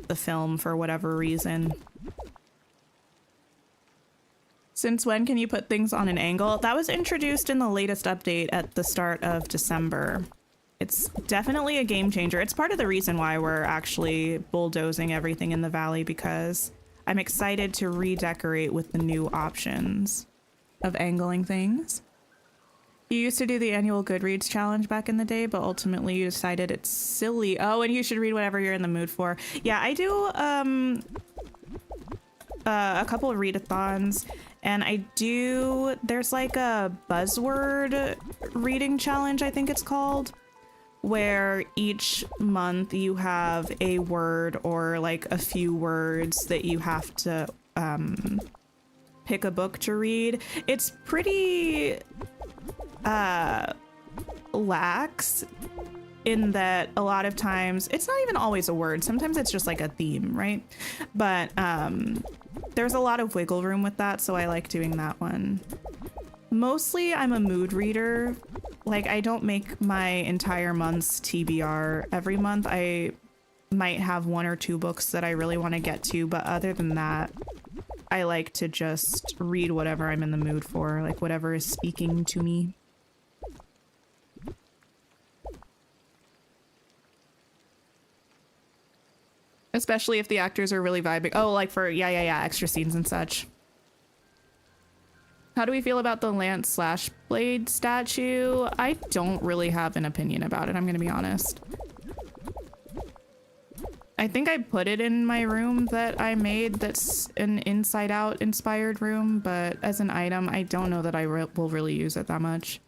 the film for whatever reason. Since when can you put things on an angle? That was introduced in the latest update at the start of December. It's definitely a game changer. It's part of the reason why we're actually bulldozing everything in the valley, because I'm excited to redecorate with the new options of angling things. You used to do the annual Goodreads challenge back in the day, but ultimately you decided it's silly. Oh, and you should read whatever you're in the mood for. Yeah, I do a couple of readathons, and there's like a buzzword reading challenge, I think it's called, where each month you have a word or like a few words that you have to pick a book to read. It's pretty lax in that a lot of times it's not even always a word. Sometimes it's just like a theme, right? But There's a lot of wiggle room with that, so I like doing that one. Mostly I'm a mood reader. Like, I don't make my entire month's TBR every month. I might have 1 or 2 books that I really want to get to, but other than that, I like to just read whatever I'm in the mood for, like whatever is speaking to me. Especially if the actors are really vibing. Oh, like for, yeah, extra scenes and such. How do we feel about the Lance / Blade statue? I don't really have an opinion about it, I'm gonna be honest. I think I put it in my room that I made that's an Inside Out inspired room, but as an item, I don't know that I will really use it that much.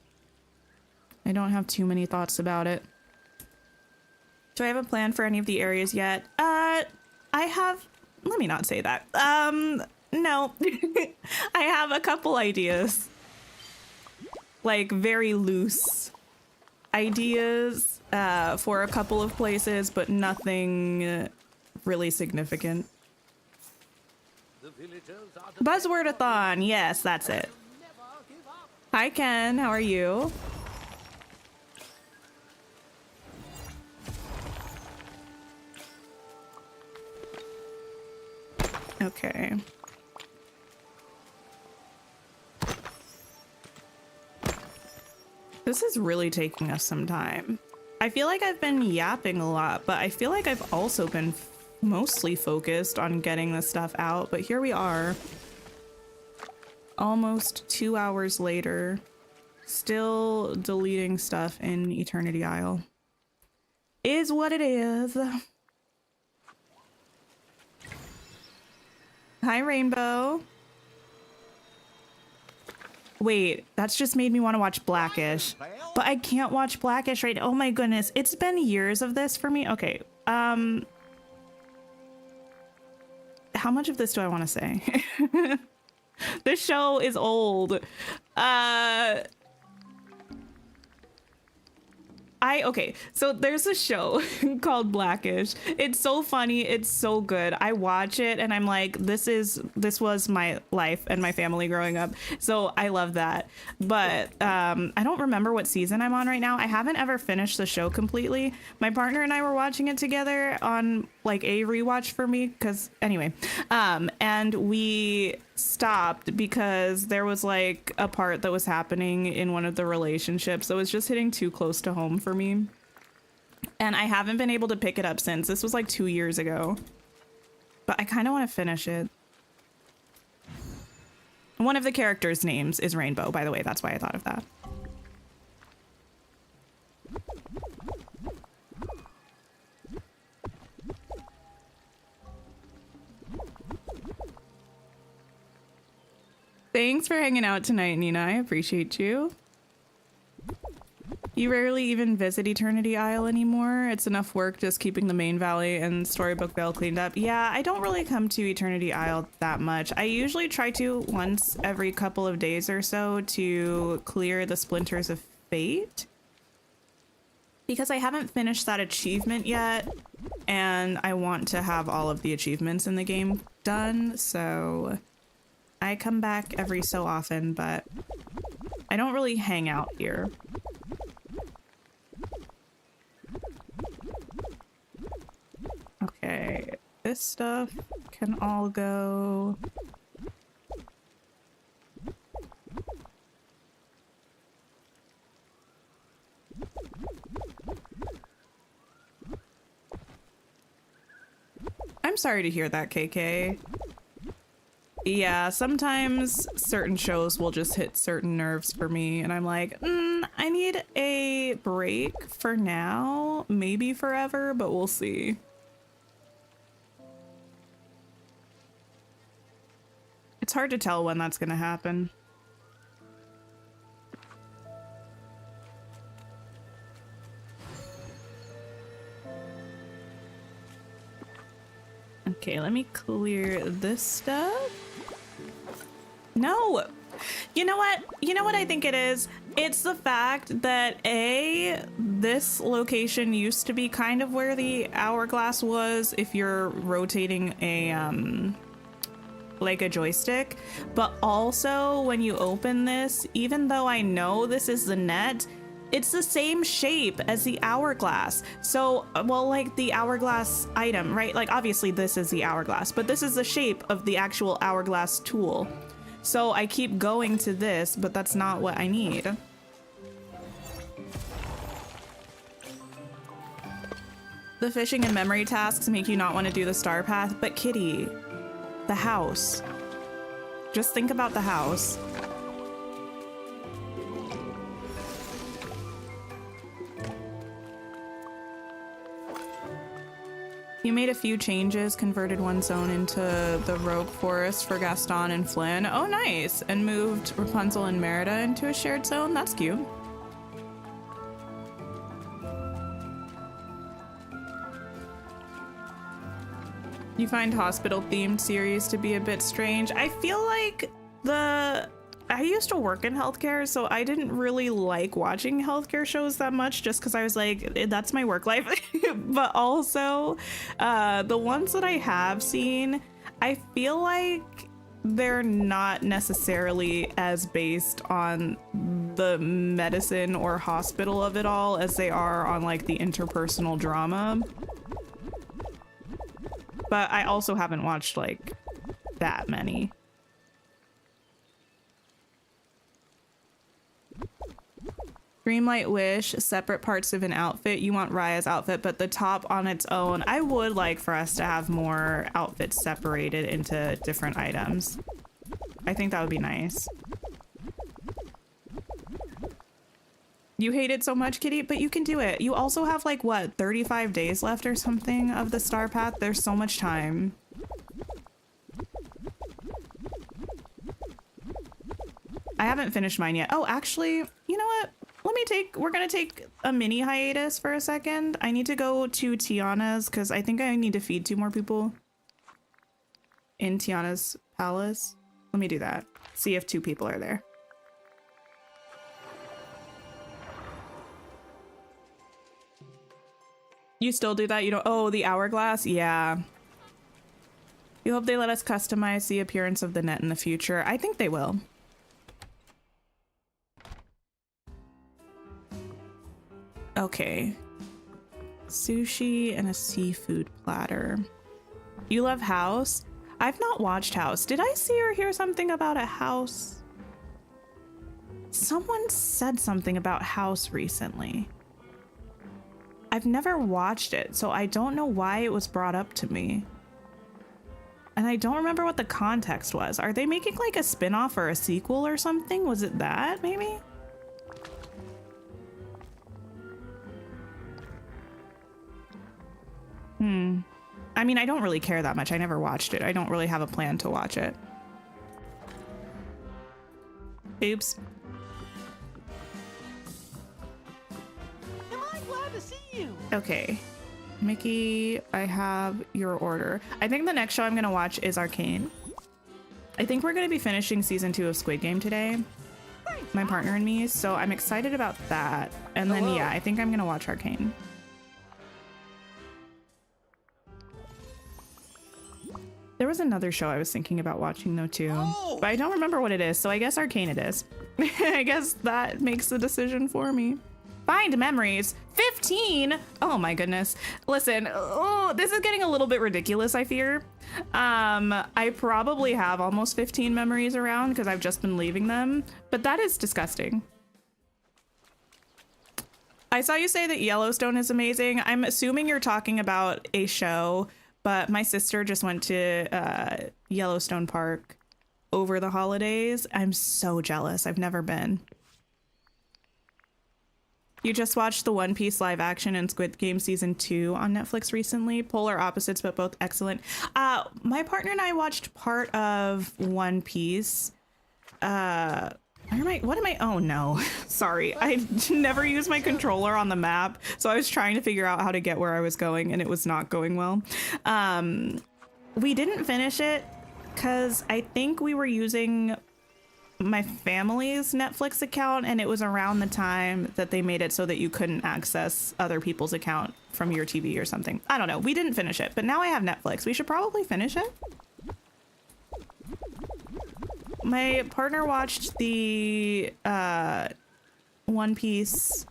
I don't have too many thoughts about it. Do I have a plan for any of the areas yet? I have, let me not say that. No, I have a couple ideas. Like very loose ideas for a couple of places, but nothing really significant. Buzzwordathon, yes, that's it. Hi Ken, how are you? Okay. This is really taking us some time. I feel like I've been yapping a lot, but I feel like I've also been mostly focused on getting this stuff out, but here we are. Almost 2 hours later, still deleting stuff in Eternity Isle. Is what it is. Hi, Rainbow. Wait, that's just made me want to watch Blackish. But I can't watch Blackish right now. Oh my goodness, it's been years of this for me. Okay, how much of this do I want to say? This show is old. Okay, so there's a show called Blackish. It's so funny, it's so good. I watch it and I'm like, this was my life and my family growing up. So I love that. But I don't remember what season I'm on right now. I haven't ever finished the show completely. My partner and I were watching it together on like a rewatch for me, because anyway, and we stopped because there was like a part that was happening in one of the relationships that was just hitting too close to home for me, and I haven't been able to pick it up since. This was like 2 years ago, but I kind of want to finish it. One of the characters' names is Rainbow, by the way. That's why I thought of that. Thanks for hanging out tonight, Nina. I appreciate you. You rarely even visit Eternity Isle anymore. It's enough work just keeping the main valley and Storybook Vale cleaned up. Yeah, I don't really come to Eternity Isle that much. I usually try to once every couple of days or so to clear the Splinters of Fate, because I haven't finished that achievement yet, and I want to have all of the achievements in the game done, so I come back every so often, but I don't really hang out here. Okay, this stuff can all go. I'm sorry to hear that, KK. Yeah, sometimes certain shows will just hit certain nerves for me, and I'm like, I need a break for now, maybe forever, but we'll see. It's hard to tell when that's gonna happen. Okay, let me clear this stuff. No, you know what? You know what I think it is? It's the fact that this location used to be kind of where the hourglass was if you're rotating a, like a joystick. But also when you open this, even though I know this is the net, it's the same shape as the hourglass. So, well, like the hourglass item, right? Like obviously this is the hourglass, but this is the shape of the actual hourglass tool. So I keep going to this, but that's not what I need. The fishing and memory tasks make you not want to do the star path, but Kitty, the house. Just think about the house. You made a few changes, converted one zone into the Rogue Forest for Gaston and Flynn. Oh, nice. And moved Rapunzel and Merida into a shared zone. That's cute. You find hospital-themed series to be a bit strange. I feel like I used to work in healthcare, so I didn't really like watching healthcare shows that much just because I was like, that's my work life. But also, the ones that I have seen, I feel like they're not necessarily as based on the medicine or hospital of it all as they are on like the interpersonal drama. But I also haven't watched like that many. Dreamlight Wish, separate parts of an outfit. You want Raya's outfit, but the top on its own. I would like for us to have more outfits separated into different items. I think that would be nice. You hate it so much, Kitty, but you can do it. You also have like, what, 35 days left or something of the star path? There's so much time. I haven't finished mine yet. Oh, actually, you know what? We're gonna take a mini hiatus for a second. I need to go to Tiana's because I think I need to feed 2 more people in Tiana's palace. Let me do that. See if 2 people are there. You still do that? You don't? Oh, the hourglass? Yeah. You hope they let us customize the appearance of the net in the future. I think they will. Okay. Sushi and a seafood platter. You love House? I've not watched House. Did I see or hear something about a house? Someone said something about House recently. I've never watched it, so I don't know why it was brought up to me. And I don't remember what the context was. Are they making like a spin-off or a sequel or something? Was it that, maybe? I mean, I don't really care that much. I never watched it. I don't really have a plan to watch it. Oops. Am I glad to see you? Okay. Mickey, I have your order. I think the next show I'm going to watch is Arcane. I think we're going to be finishing season 2 of Squid Game today. My partner and me. So I'm excited about that. And then, yeah, I think I'm going to watch Arcane. There was another show I was thinking about watching though too, but I don't remember what it is, so I guess Arcane it is. I guess that makes the decision for me. Find memories. 15? Oh my goodness. Listen, this is getting a little bit ridiculous, I fear. I probably have almost 15 memories around because I've just been leaving them, but that is disgusting. I saw you say that Yellowstone is amazing. I'm assuming you're talking about a show. But my sister just went to Yellowstone Park over the holidays. I'm so jealous. I've never been. You just watched the One Piece live action and Squid Game season 2 on Netflix recently. Polar opposites, but both excellent. My partner and I watched part of One Piece. Oh no, sorry. I never used my controller on the map, so I was trying to figure out how to get where I was going and it was not going well. We didn't finish it because I think we were using my family's Netflix account and it was around the time that they made it so that you couldn't access other people's account from your TV or something. I don't know. We didn't finish it, but now I have Netflix. We should probably finish it. my partner watched the One Piece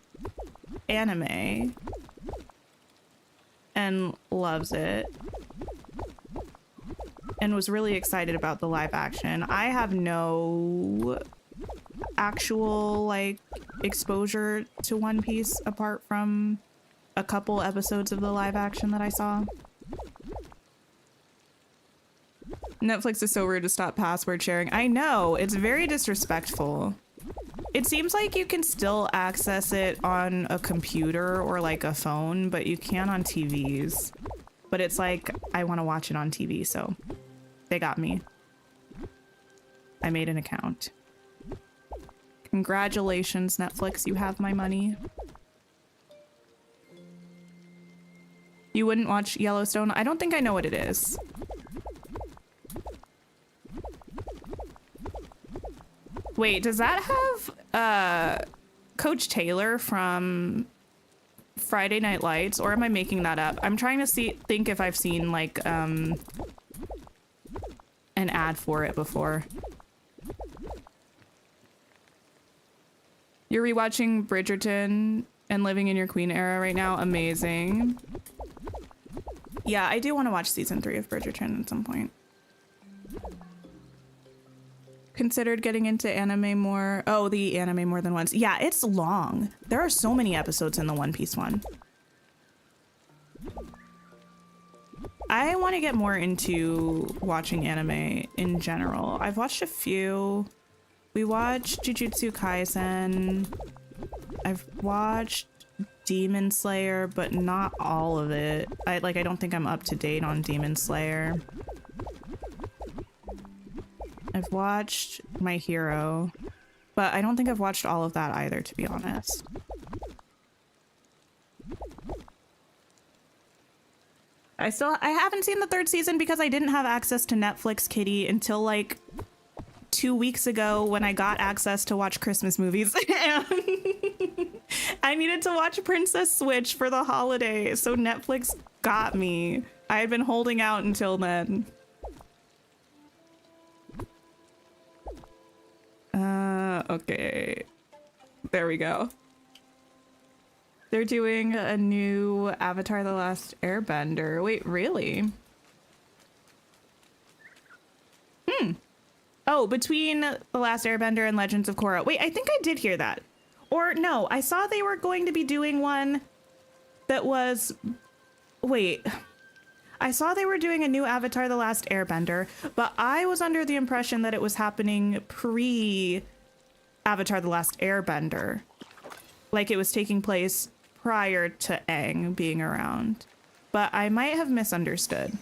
anime and loves it and was really excited about the live action. I have no actual like exposure to One Piece apart from a couple episodes of the live action that I saw. Netflix is so rude to stop password sharing. I know, it's very disrespectful. It seems like you can still access it on a computer or like a phone, but you can't on TVs. But it's like, I want to watch it on TV, so they got me. I made an account. Congratulations, Netflix, you have my money. You wouldn't watch Yellowstone? I don't think I know what it is. Wait, does that have Coach Taylor from Friday Night Lights, or am I making that up? I'm trying to think if I've seen like an ad for it before. You're rewatching Bridgerton and living in your queen era right now. Amazing. Yeah, I do want to watch season 3 of Bridgerton at some point. Considered getting into anime more. Oh, the anime more than once. Yeah, it's long. There are so many episodes in the One Piece one. I want to get more into watching anime in general. I've watched a few. We watched Jujutsu Kaisen. I've watched Demon Slayer, but not all of it. I don't think I'm up to date on Demon Slayer. I've watched My Hero, but I don't think I've watched all of that either, to be honest. I haven't seen the 3rd season because I didn't have access to Netflix Kitty until like 2 weeks ago when I got access to watch Christmas movies. And I needed to watch Princess Switch for the holiday, so Netflix got me. I had been holding out until then. Okay. There we go. They're doing a new Avatar: The Last Airbender. Wait, really? Oh, between The Last Airbender and Legends of Korra. Wait, I think I did hear that. Or no, I saw they were going to be doing one that was... Wait. I saw they were doing a new Avatar: The Last Airbender, but I was under the impression that it was happening pre-Avatar: The Last Airbender. Like it was taking place prior to Aang being around. But I might have misunderstood.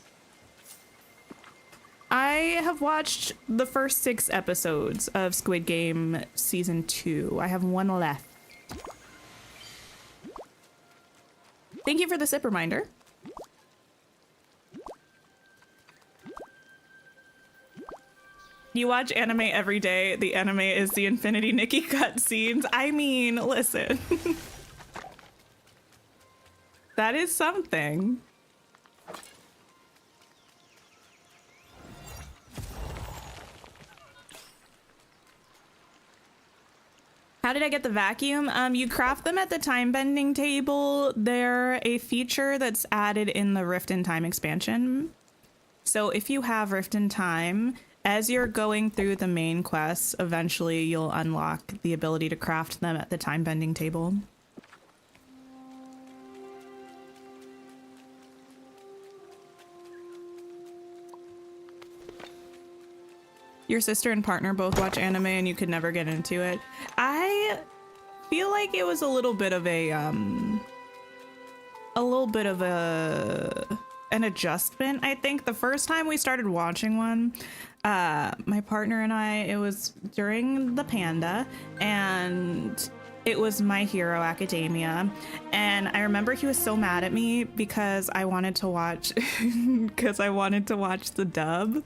I have watched the first 6 episodes of Squid Game Season 2. I have 1 left. Thank you for the sip reminder. You watch anime every day. The anime is the Infinity Nikki cutscenes. I mean, listen. That is something. How did I get the vacuum? You craft them at the time bending table. They're a feature that's added in the Rift in Time expansion. So if you have Rift in Time, as you're going through the main quests, eventually you'll unlock the ability to craft them at the time bending table. Your sister and partner both watch anime and you could never get into it. I feel like it was a little bit of an adjustment. I think the first time we started watching one, my partner and I, it was during the Panda, and it was My Hero Academia, and I remember he was so mad at me because I wanted to watch the dub.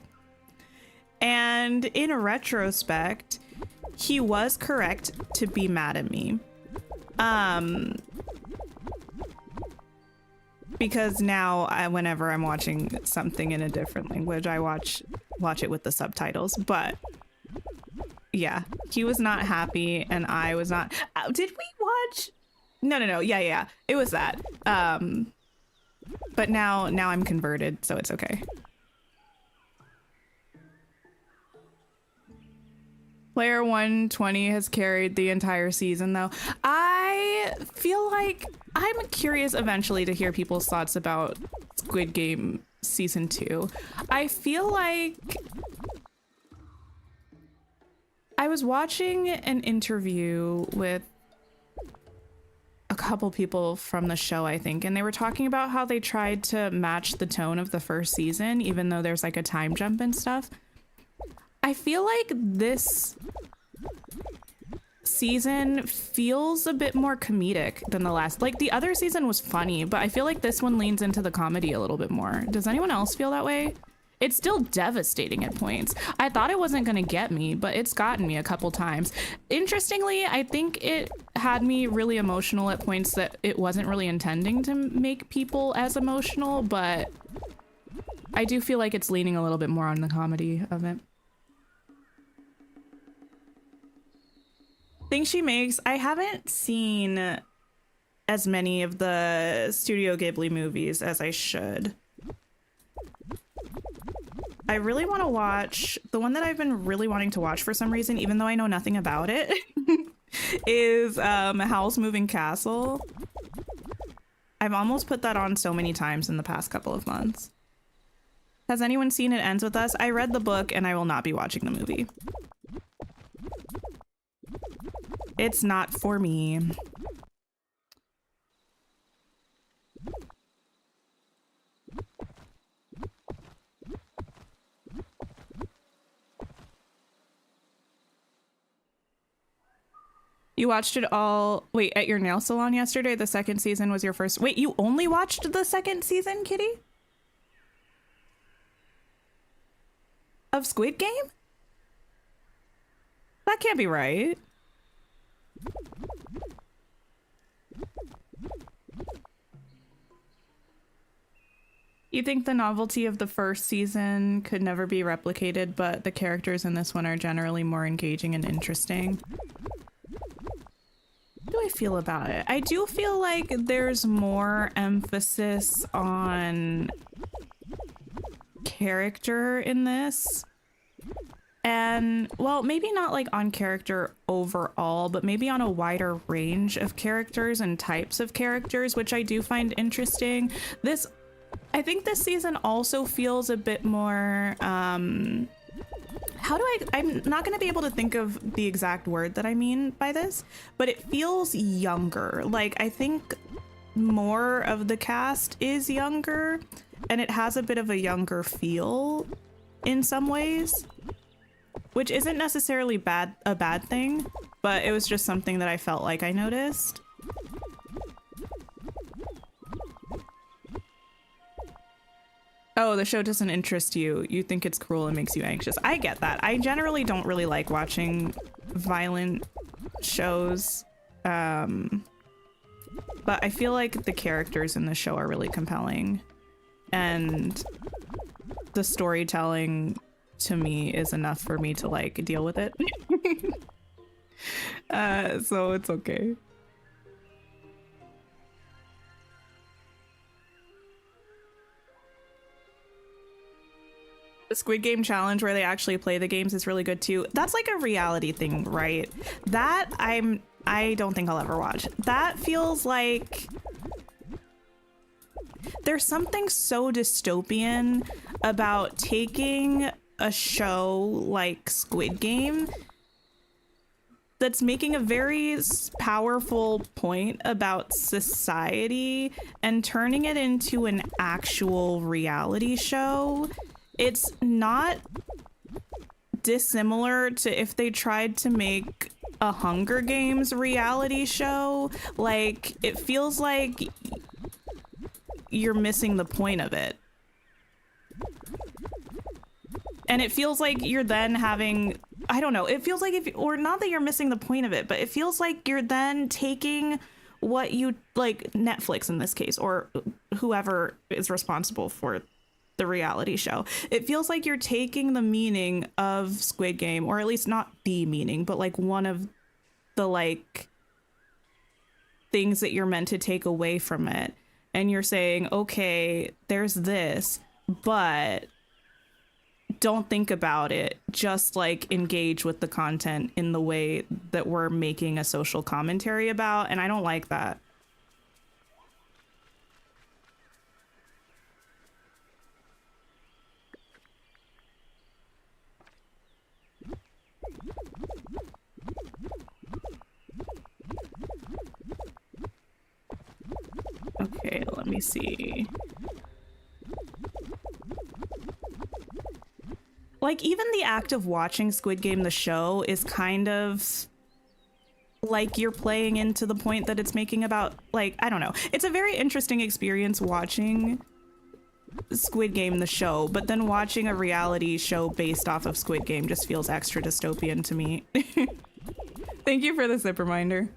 And in retrospect, he was correct to be mad at me. Because now whenever I'm watching something in a different language, I watch it with the subtitles. But Yeah, he was not happy and I was not. Did we watch? No. Yeah. It was that. But now I'm converted, so it's okay. Player 120 has carried the entire season, though. I feel like I'm curious eventually to hear people's thoughts about Squid Game season 2. I feel like I was watching an interview with a couple people from the show, I think, and they were talking about how they tried to match the tone of the first season, even though there's like a time jump and stuff. I feel like this season feels a bit more comedic than the last. Like, the other season was funny, but I feel like this one leans into the comedy a little bit more. Does anyone else feel that way? It's still devastating at points. I thought it wasn't gonna get me, but it's gotten me a couple times. Interestingly, I think it had me really emotional at points that it wasn't really intending to make people as emotional, but I do feel like it's leaning a little bit more on the comedy of it. Things she makes, I haven't seen as many of the Studio Ghibli movies as I should. I really want to watch, the one that I've been really wanting to watch for some reason, even though I know nothing about it, is Howl's Moving Castle. I've almost put that on so many times in the past couple of months. Has anyone seen It Ends With Us? I read the book and I will not be watching the movie. It's not for me. You watched it all, wait, at your nail salon yesterday? The second season was your first. Wait, you only watched the second season, Kitty? Of Squid Game? That can't be right. You think the novelty of the first season could never be replicated, but the characters in this one are generally more engaging and interesting? How do I feel about it? I do feel like there's more emphasis on character in this. And, well, maybe not like on character overall, but maybe on a wider range of characters and types of characters, which I do find interesting. I think this season also feels a bit more, I'm not going to be able to think of the exact word that I mean by this, but it feels younger. Like, I think more of the cast is younger, and it has a bit of a younger feel in some ways, which isn't necessarily a bad thing, but it was just something that I felt like I noticed. Oh, the show doesn't interest you. You think it's cruel and makes you anxious. I get that. I generally don't really like watching violent shows. But I feel like the characters in the show are really compelling. And the storytelling to me is enough for me to like deal with it. So it's okay. The Squid Game challenge where they actually play the games is really good too. That's like a reality thing, right? That I don't think I'll ever watch. That feels like there's something so dystopian about taking a show like Squid Game that's making a very powerful point about society and turning it into an actual reality show. It's not dissimilar to if they tried to make a Hunger Games reality show. Like, it feels like you're missing the point of it. And it feels like you're then having, I don't know, it feels like or not that you're missing the point of it, but it feels like you're then taking what you, like Netflix in this case, or whoever is responsible for the reality show. It feels like you're taking the meaning of Squid Game, or at least not the meaning, but like one of the like things that you're meant to take away from it. And you're saying, okay, there's this, but don't think about it. Just like engage with the content in the way that we're making a social commentary about. And I don't like that. Okay, let me see. Like, even the act of watching Squid Game the show is kind of like you're playing into the point that it's making about, like, I don't know. It's a very interesting experience watching Squid Game the show, but then watching a reality show based off of Squid Game just feels extra dystopian to me. Thank you for the zip reminder.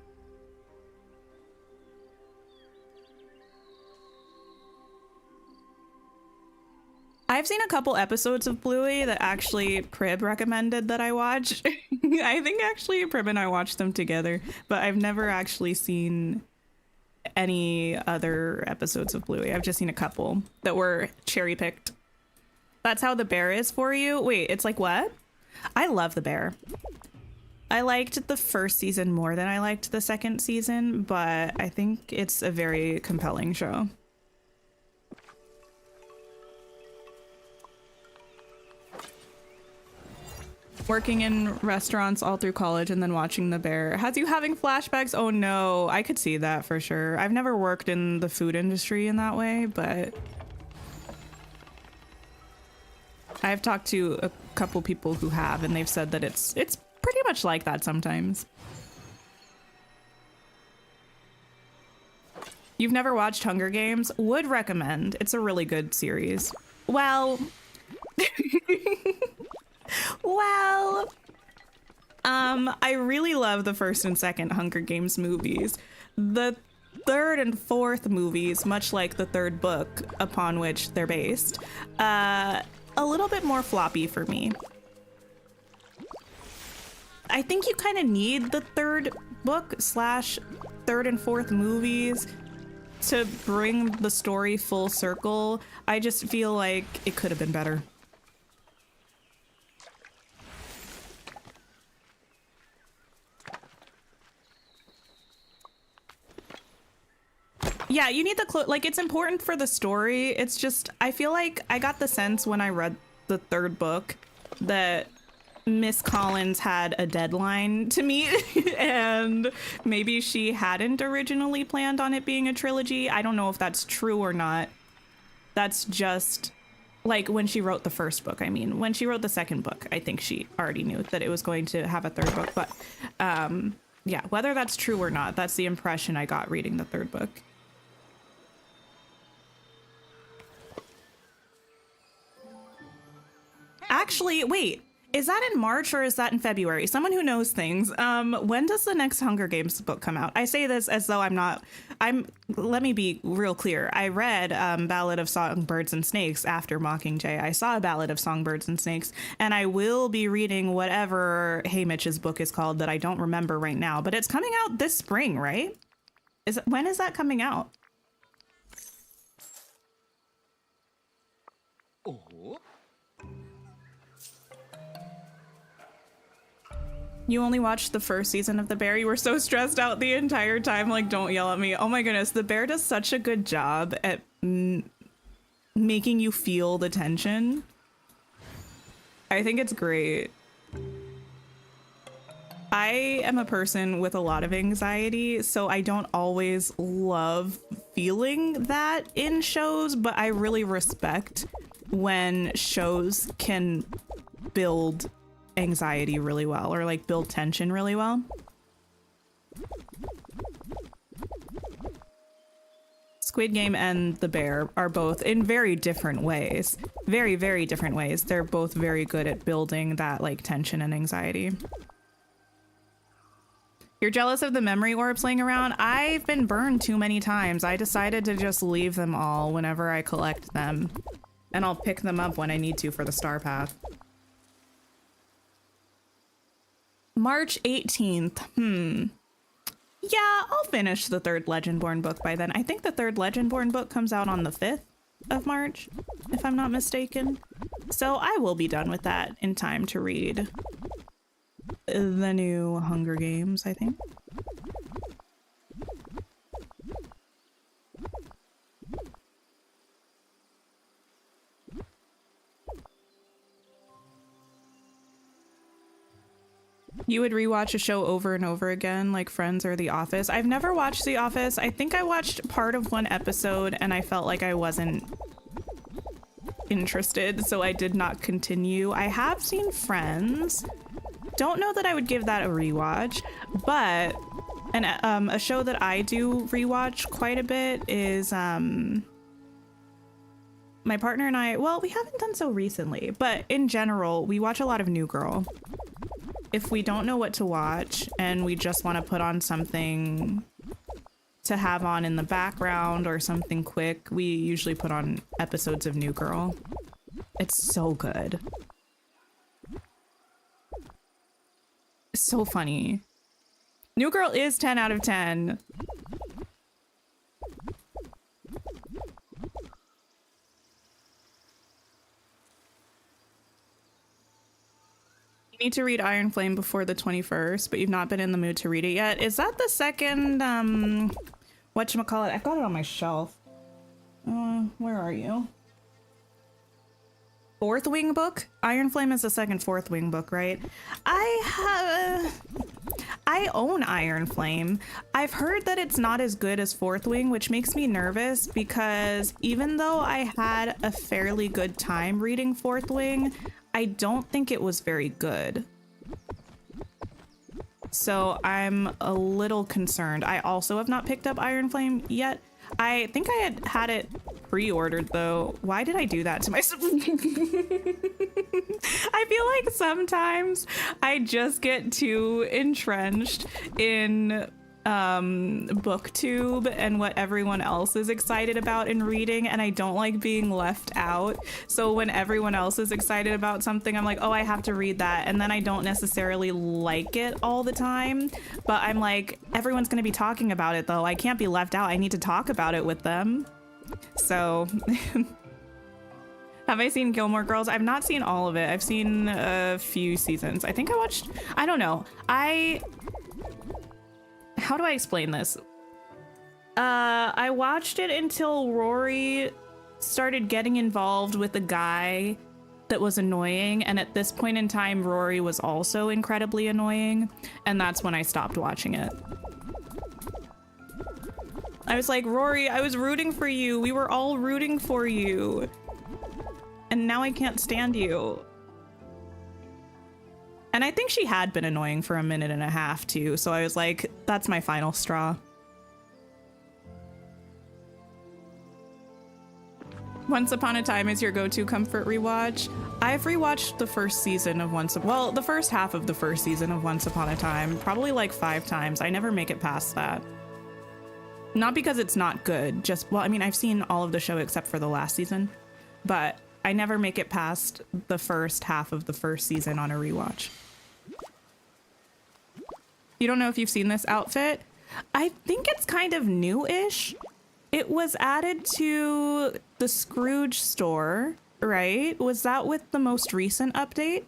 I've seen a couple episodes of Bluey that actually Prib recommended that I watch. I think actually Prib and I watched them together, but I've never actually seen any other episodes of Bluey. I've just seen a couple that were cherry picked. That's how The Bear is for you? Wait, it's like what? I love The Bear. I liked the first season more than I liked the second season, but I think it's a very compelling show. Working in restaurants all through college and then watching The Bear has you having flashbacks. Oh no, I could see that for sure. I've never worked in the food industry in that way, but I've talked to a couple people who have, and they've said that it's pretty much like that sometimes. You've never watched Hunger Games? Would recommend. It's a really good series. Well, I really love the first and second Hunger Games movies. The third and fourth movies, much like the third book upon which they're based, a little bit more floppy for me. I think you kind of need the third book slash third and fourth movies to bring the story full circle. I just feel like it could have been better. Yeah, you need the like, it's important for the story. It's just, I feel like I got the sense when I read the third book that Miss Collins had a deadline to meet and maybe she hadn't originally planned on it being a trilogy. I don't know if that's true or not. That's just like when she wrote the first book. I mean, when she wrote the second book, I think she already knew that it was going to have a third book. But yeah, whether that's true or not, that's the impression I got reading the third book. Actually, wait, is that in March or is that in February? Someone who knows things. When does the next Hunger Games book come out? I say this as though let me be real clear. I read Ballad of Songbirds and Snakes after Mockingjay. I saw a Ballad of Songbirds and Snakes, and I will be reading whatever Haymitch's book is called that I don't remember right now, but it's coming out this spring, right? When is that coming out? You only watched the first season of The Bear. You were so stressed out the entire time. Like, don't yell at me. Oh my goodness. The Bear does such a good job at making you feel the tension. I think it's great. I am a person with a lot of anxiety, so I don't always love feeling that in shows, but I really respect when shows can build anxiety really well, or like build tension really well. Squid Game and The Bear are both in very different ways. Very, very different ways. They're both very good at building that like tension and anxiety. You're jealous of the memory orbs laying around? I've been burned too many times. I decided to just leave them all whenever I collect them. And I'll pick them up when I need to for the star path. March 18th. Yeah, I'll finish the third Legendborn book by then. I think the third Legendborn book comes out on the 5th of March, if I'm not mistaken. So I will be done with that in time to read the new Hunger Games, I think. You would rewatch a show over and over again, like Friends or The Office. I've never watched The Office. I think I watched part of one episode and I felt like I wasn't interested, so I did not continue. I have seen Friends. Don't know that I would give that a rewatch, but a show that I do rewatch quite a bit is my partner and I, well, we haven't done so recently, but in general, we watch a lot of New Girl. If we don't know what to watch and we just want to put on something to have on in the background or something quick, we usually put on episodes of New Girl. It's so good. It's so funny. New Girl is 10 out of 10. Need to read Iron Flame before the 21st, but you've not been in the mood to read it yet. Is that the second, whatchamacallit? I've got it on my shelf. Where are you? Fourth Wing book? Iron Flame is the second Fourth Wing book, right? I own Iron Flame. I've heard that it's not as good as Fourth Wing, which makes me nervous because even though I had a fairly good time reading Fourth Wing, I don't think it was very good. So I'm a little concerned. I also have not picked up Iron Flame yet. I think I had it pre-ordered though. Why did I do that to myself? I feel like sometimes I just get too entrenched in booktube and what everyone else is excited about in reading, and I don't like being left out. So when everyone else is excited about something, I'm like, oh, I have to read that, and then I don't necessarily like it all the time, but I'm like, everyone's gonna be talking about it though. I can't be left out. I need to talk about it with them. So have I seen Gilmore Girls? I've not seen all of it. I've seen a few seasons. I think I watched, I don't know. How do I explain this? I watched it until Rory started getting involved with a guy that was annoying, and at this point in time, Rory was also incredibly annoying, and that's when I stopped watching it. I was like, Rory, I was rooting for you. We were all rooting for you. And now I can't stand you. And I think she had been annoying for a minute and a half too, so I was like, that's my final straw. Once Upon a Time is your go-to comfort rewatch. I've rewatched the first season of the first half of the first season of Once Upon a Time, probably like 5 times. I never make it past that. Not because it's not good, just, well, I mean, I've seen all of the show except for the last season, but I never make it past the first half of the first season on a rewatch. You don't know if you've seen this outfit? I think it's kind of new-ish. It was added to the Scrooge store, right? Was that with the most recent update?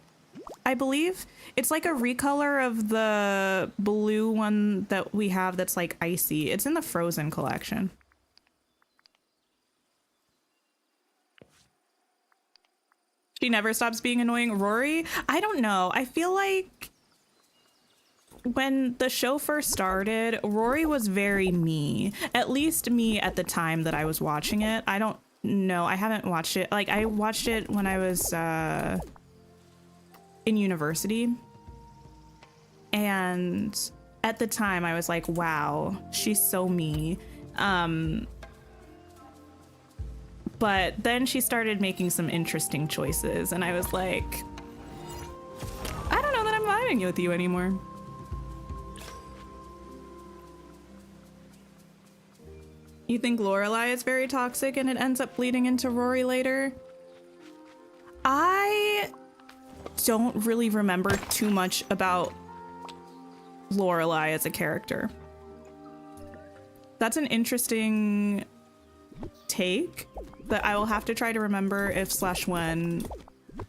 I believe. It's like a recolor of the blue one that we have that's like icy. It's in the Frozen collection. She never stops being annoying. Rory? I don't know. I feel like when the show first started, Rory was very me. At least me at the time that I was watching it. I don't know. I haven't watched it. Like, I watched it when I was in university. And at the time, I was like, wow, she's so me. But then she started making some interesting choices, and I was like, I don't know that I'm vibing with you anymore. You think Lorelai is very toxic and it ends up bleeding into Rory later? don't really remember too much about Lorelai as a character. That's an interesting take that I will have to try to remember if / when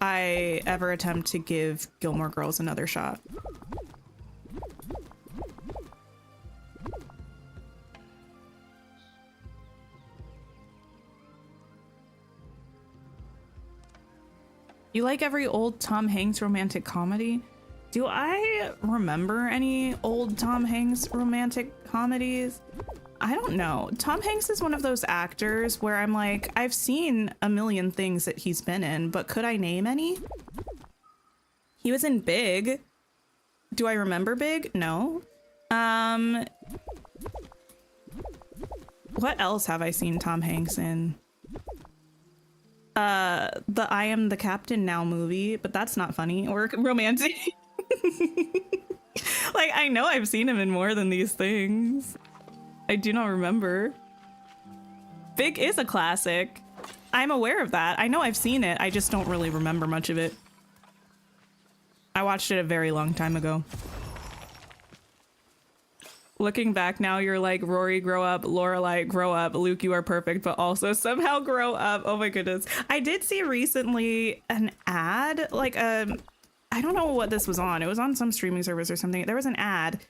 I ever attempt to give Gilmore Girls another shot. You like every old Tom Hanks romantic comedy? Do I remember any old Tom Hanks romantic comedies? I don't know. Tom Hanks is one of those actors where I'm like, I've seen a million things that he's been in, but could I name any? He was in Big. Do I remember Big? No. What else have I seen Tom Hanks in? The I Am the Captain Now movie, but that's not funny or romantic. Like, I know I've seen him in more than these things. I do not remember. Big is a classic. I'm aware of that. I know I've seen it. I just don't really remember much of it. I watched it a very long time ago. Looking back now, you're like, Rory, grow up. Lorelai, grow up. Luke, you are perfect, but also somehow grow up. Oh my goodness. I did see recently an ad, like I don't know what this was on. It was on some streaming service or something. There was an ad,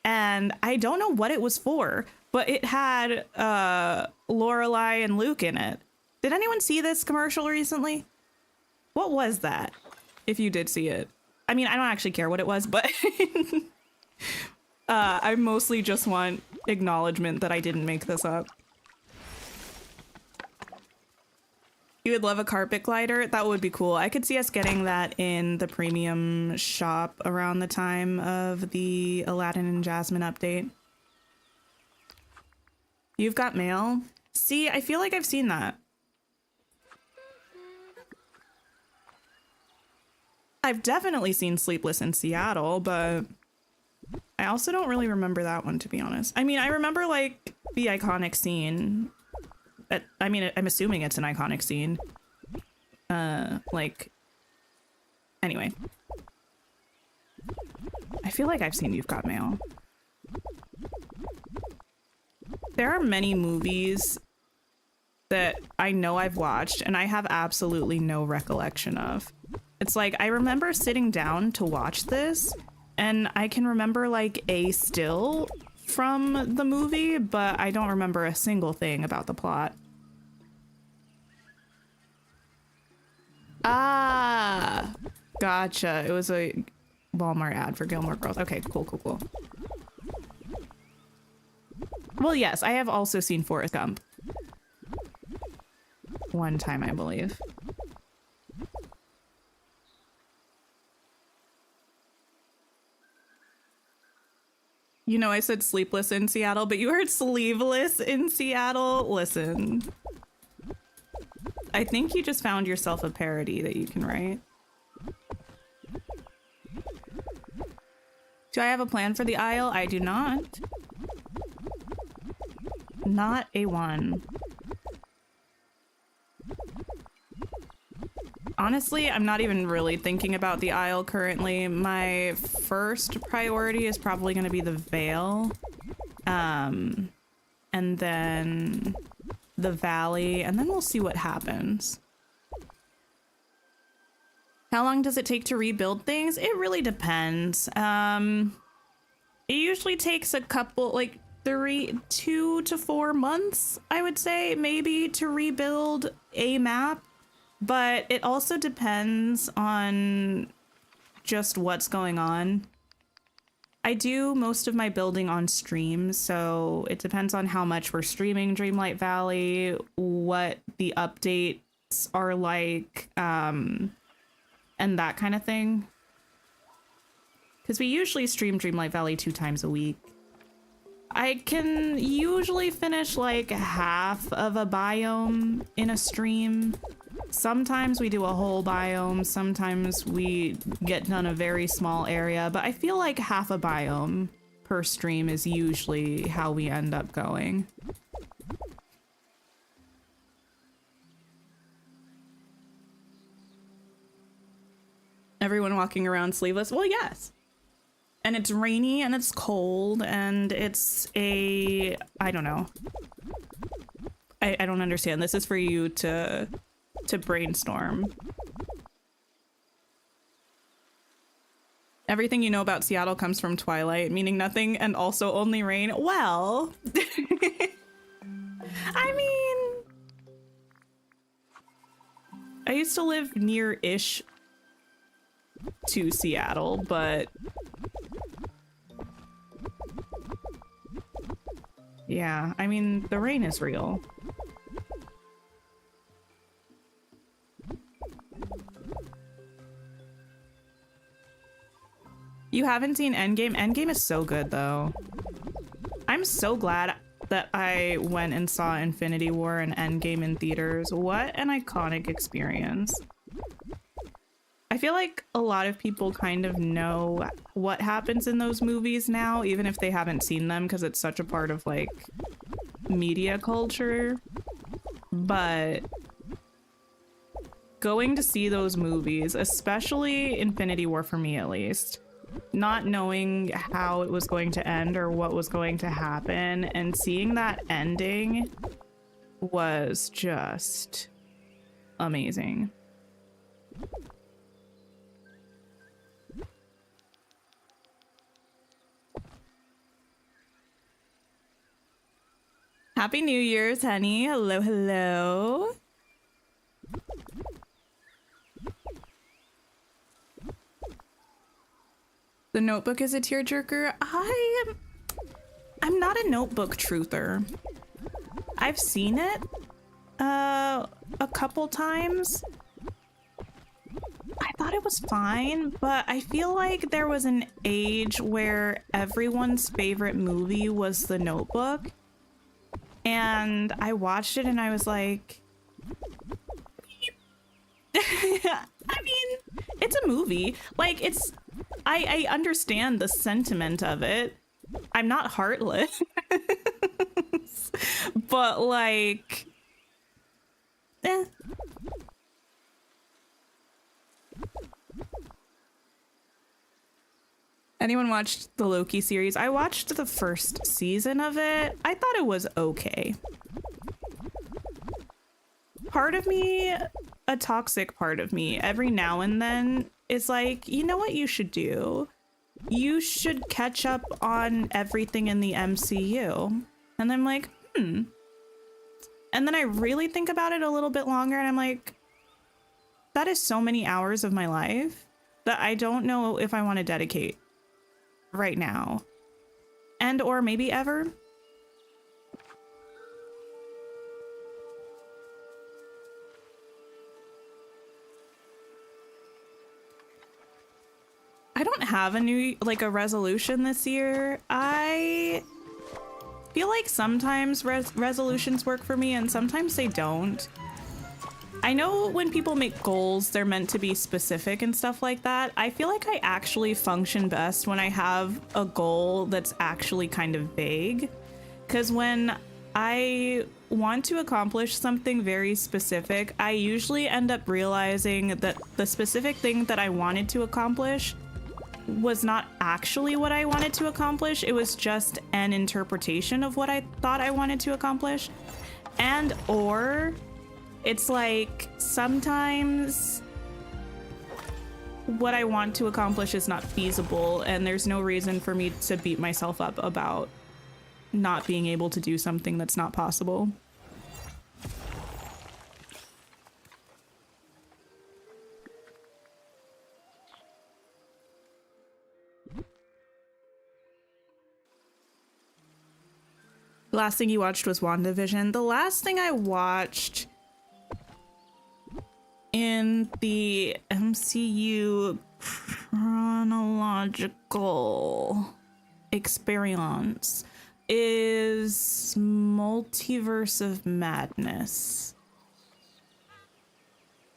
and I don't know what it was for, but it had Lorelai and Luke in it. Did anyone see this commercial recently? What was that? If you did see it. I mean, I don't actually care what it was, but I mostly just want acknowledgement that I didn't make this up. You would love a carpet glider? That would be cool. I could see us getting that in the premium shop around the time of the Aladdin and Jasmine update. You've Got Mail? See, I feel like I've seen that. I've definitely seen Sleepless in Seattle, but I also don't really remember that one, to be honest. I mean, I remember, like, the iconic scene. I mean, I'm assuming it's an iconic scene. Like, anyway. I feel like I've seen You've Got Mail. There are many movies that I know I've watched and I have absolutely no recollection of. It's like, I remember sitting down to watch this, and I can remember, like, a still from the movie, but I don't remember a single thing about the plot. Ah, gotcha. It was a Walmart ad for Gilmore Girls. Okay, cool. Well, yes, I have also seen Forrest Gump. One time, I believe. You know, I said Sleepless in Seattle, but you heard Sleeveless in Seattle? Listen. I think you just found yourself a parody that you can write. Do I have a plan for the aisle? I do not. Not a one. Honestly, I'm not even really thinking about the aisle currently. My first priority is probably going to be the Vale. And then the Valley, and then we'll see what happens. How long does it take to rebuild things? It really depends. It usually takes a couple, like 2 to 4 months, I would say, maybe, to rebuild a map. But it also depends on just what's going on. I do most of my building on stream, so it depends on how much we're streaming Dreamlight Valley, what the updates are like, and that kind of thing. Because we usually stream Dreamlight Valley 2 times a week. I can usually finish like half of a biome in a stream. Sometimes we do a whole biome, sometimes we get done a very small area, but I feel like half a biome per stream is usually how we end up going. Everyone walking around sleeveless? Well, yes. And it's rainy and it's cold and it's I don't know. I don't understand. This is for you to brainstorm. Everything you know about Seattle comes from Twilight, meaning nothing and also only rain. Well, I mean, I used to live near-ish to Seattle, but yeah, I mean, the rain is real. You haven't seen Endgame? Endgame is so good, though. I'm so glad that I went and saw Infinity War and Endgame in theaters. What an iconic experience. I feel like a lot of people kind of know what happens in those movies now, even if they haven't seen them, because it's such a part of, like, media culture. But going to see those movies, especially Infinity War for me at least, not knowing how it was going to end or what was going to happen, and seeing that ending was just amazing. Happy New Year's, honey. Hello, hello. The Notebook is a tearjerker. I'm not a Notebook truther. I've seen it a couple times. I thought it was fine, but I feel like there was an age where everyone's favorite movie was The Notebook. And I watched it and I was like, I mean, it's a movie. Like, I understand the sentiment of it. I'm not heartless. But, like, eh. Anyone watched the Loki series? I watched the first season of it. I thought it was okay. Part of me, a toxic part of me, every now and then is like, you know what you should do? You should catch up on everything in the MCU. And I'm like, And then I really think about it a little bit longer and I'm like, that is so many hours of my life that I don't know if I want to dedicate right now. And or maybe ever. I don't have a resolution this year. I feel like sometimes resolutions work for me and sometimes they don't. I know when people make goals, they're meant to be specific and stuff like that. I feel like I actually function best when I have a goal that's actually kind of vague. Because when I want to accomplish something very specific, I usually end up realizing that the specific thing that I wanted to accomplish was not actually what I wanted to accomplish. It was just an interpretation of what I thought I wanted to accomplish. And or it's like sometimes what I want to accomplish is not feasible and there's no reason for me to beat myself up about not being able to do something that's not possible. The last thing you watched was WandaVision. The last thing I watched in the MCU chronological experience is Multiverse of Madness.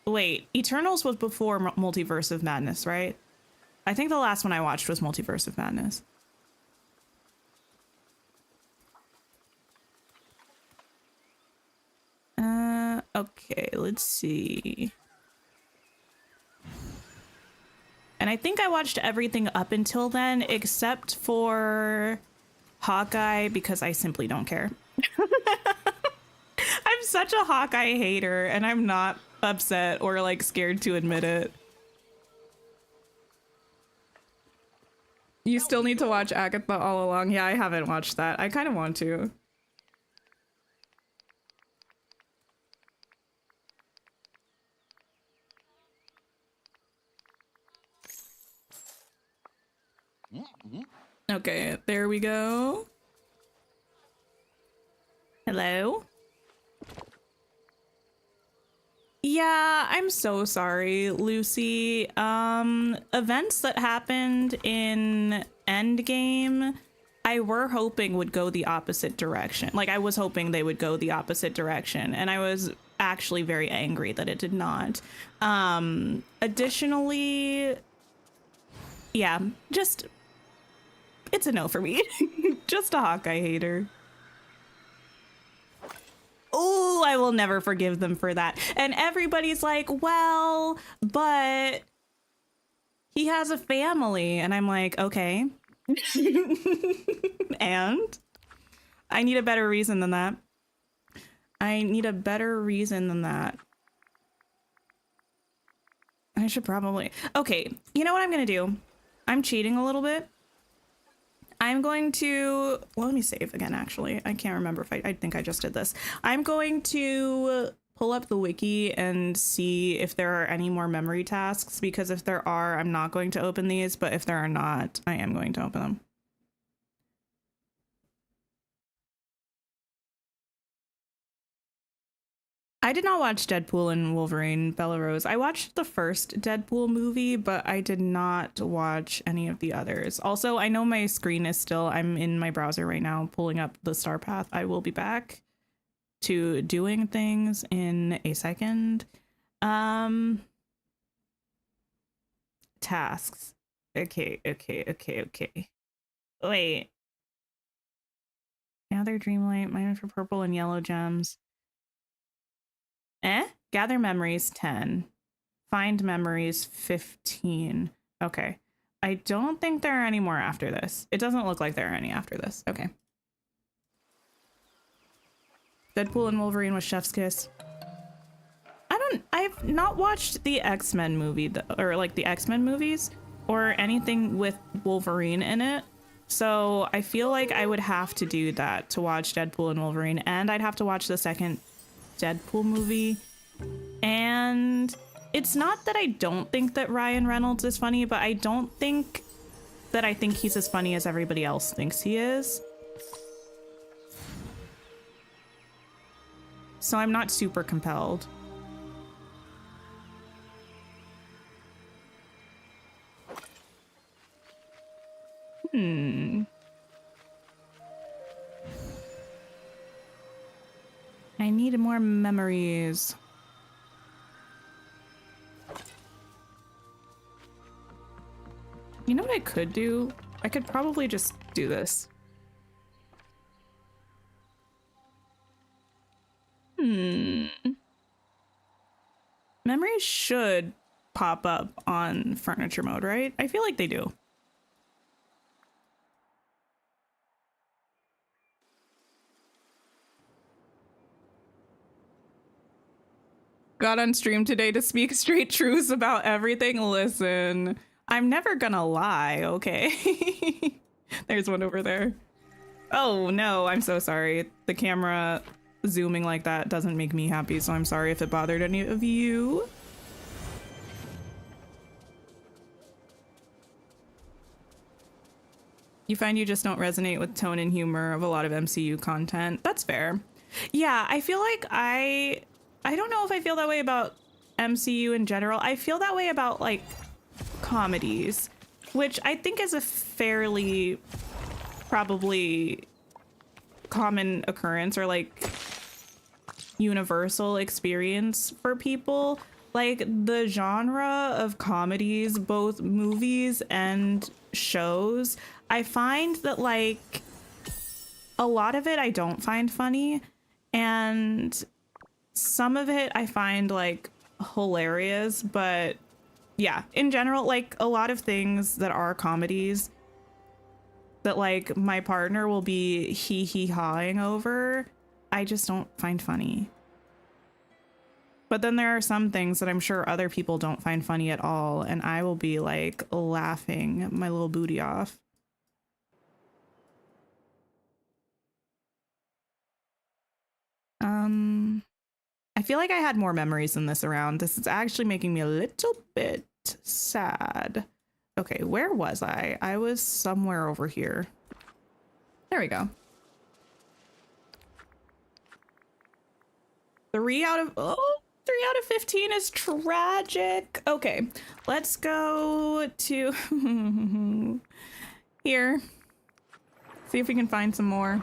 Wait, Eternals was before Multiverse of Madness, right? I think the last one I watched was Multiverse of Madness. Okay, let's see. and I think I watched everything up until then except for Hawkeye because I simply don't care. I'm such a Hawkeye hater, and I'm not upset or like scared to admit it. You still need to watch Agatha All Along. Yeah, I haven't watched that. I kind of want to. Okay, there we go. Hello? Yeah, I'm so sorry, Lucy. Events that happened in Endgame, I were hoping would go the opposite direction. Like, I was hoping they would go the opposite direction, and I was actually very angry that it did not. Additionally, yeah, just, it's a no for me. Just a Hawkeye hater. Oh, I will never forgive them for that. And everybody's like, well, but he has a family. And I'm like, okay. And I need a better reason than that. I need a better reason than that. I should probably. Okay, you know what I'm going to do? I'm cheating a little bit. I'm going to, well, let me save again, actually. I can't remember if I think I just did this. I'm going to pull up the wiki and see if there are any more memory tasks, because if there are, I'm not going to open these, but if there are not, I am going to open them. I did not watch Deadpool and Wolverine, Bella Rose. I watched the first Deadpool movie, but I did not watch any of the others. Also, I know my screen is still, I'm in my browser right now, pulling up the star path. I will be back to doing things in a second. Tasks. Okay. Wait. Gather Dreamlight, mine for purple and yellow gems. Gather memories 10. Find memories 15. Okay. I don't think there are any more after this. It doesn't look like there are any after this. Okay. Deadpool and Wolverine with Chef's Kiss. I've not watched the X-Men movie, or like the X-Men movies or anything with Wolverine in it. So I feel like I would have to do that to watch Deadpool and Wolverine, and I'd have to watch the second Deadpool movie. And it's not that I don't think that Ryan Reynolds is funny, but I don't think that I think he's as funny as everybody else thinks he is. So I'm not super compelled. I need more memories. You know what I could do? I could probably just do this. Memories should pop up on furniture mode, right? I feel like they do. Got on stream today to speak straight truths about everything. Listen, I'm never gonna lie, okay? There's one over there. Oh no, I'm so sorry. The camera zooming like that doesn't make me happy, so I'm sorry if it bothered any of you. You find you just don't resonate with tone and humor of a lot of MCU content. That's fair. Yeah, I feel like I don't know if I feel that way about MCU in general. I feel that way about like comedies, which I think is a fairly probably common occurrence or like universal experience for people. Like the genre of comedies, both movies and shows, I find that like a lot of it I don't find funny, and some of it I find like hilarious, but yeah, in general, like a lot of things that are comedies that like my partner will be hee-hee-hawing over, I just don't find funny. But then there are some things that I'm sure other people don't find funny at all, and I will be like laughing my little booty off. I feel like I had more memories than this around. This is actually making me a little bit sad. Okay, where was I? I was somewhere over here. There we go. 3 out of 15 is tragic. Okay, let's go to here. See if we can find some more.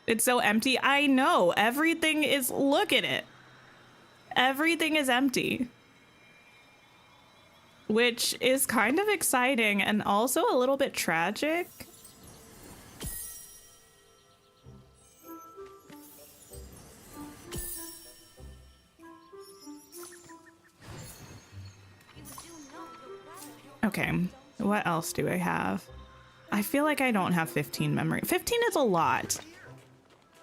It's so empty. I know. Everything is, look at it. Everything is empty. Which is kind of exciting and also a little bit tragic. Okay, what else do I have? I feel like I don't have 15 memory. 15 is a lot.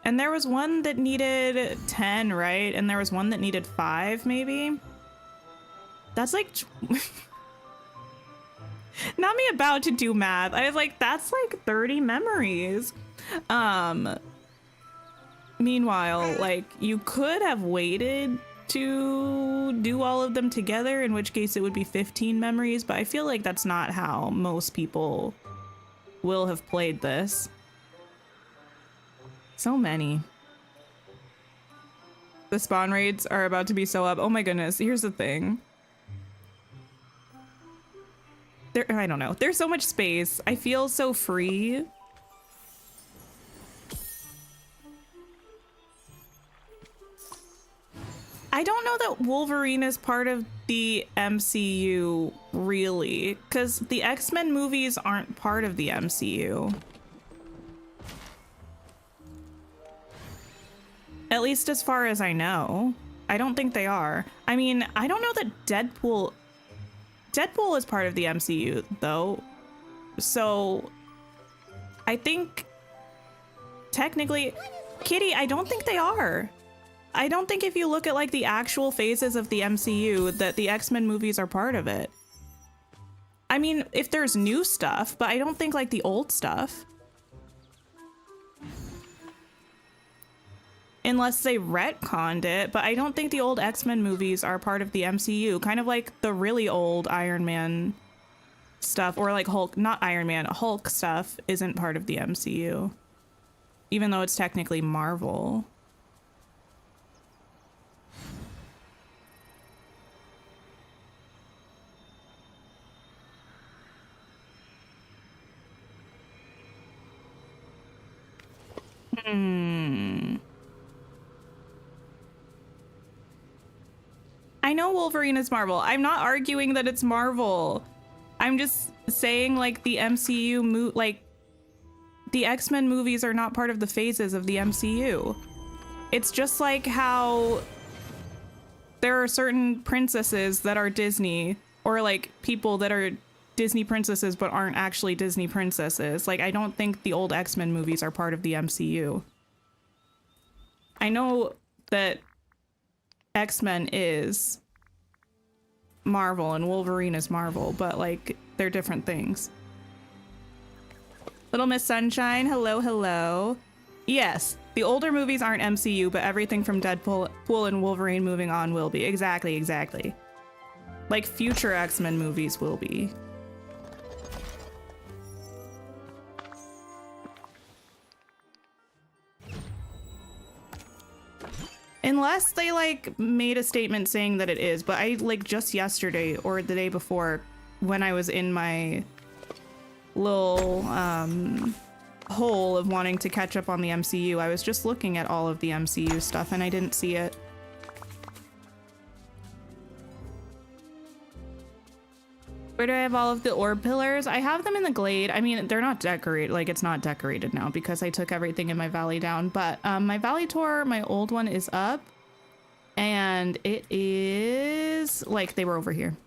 And there was one that needed 10, right? And there was one that needed 5, maybe? That's like... Not me about to do math. I was like, that's like 30 memories. Meanwhile, like, you could have waited to do all of them together, in which case it would be 15 memories, but I feel like that's not how most people will have played this. So many. The spawn rates are about to be so up. Oh my goodness, here's the thing. I don't know. There's so much space. I feel so free. I don't know that Wolverine is part of the MCU, really, because the X-Men movies aren't part of the MCU. At least as far as I know. I don't think they are. I mean, I don't know that Deadpool is part of the MCU, though. So I think technically, Kitty, I don't think they are. I don't think if you look at like the actual phases of the MCU that the X-Men movies are part of it. I mean, if there's new stuff, but I don't think like the old stuff. Unless they retconned it, but I don't think the old X-Men movies are part of the MCU. Kind of like the really old Iron Man stuff, or like Hulk, not Iron Man, Hulk stuff isn't part of the MCU. Even though it's technically Marvel. I know Wolverine is Marvel. I'm not arguing that it's Marvel. I'm just saying like the MCU, like the X-Men movies are not part of the phases of the MCU. It's just like how there are certain princesses that are Disney, or like people that are Disney princesses but aren't actually Disney princesses. Like, I don't think the old X-Men movies are part of the MCU. I know that X-Men is Marvel and Wolverine is Marvel, but like they're different things. Little Miss Sunshine, hello, hello. Yes, the older movies aren't MCU, but everything from Deadpool and Wolverine moving on will be. Exactly, exactly. Like future X-Men movies will be. Unless they like made a statement saying that it is, but I like just yesterday or the day before when I was in my little hole of wanting to catch up on the MCU, I was just looking at all of the MCU stuff and I didn't see it. Where do I have all of the orb pillars? I have them in the glade. I mean, they're not decorated, like it's not decorated now because I took everything in my valley down, but my valley tour, my old one is up. And it is like they were over here.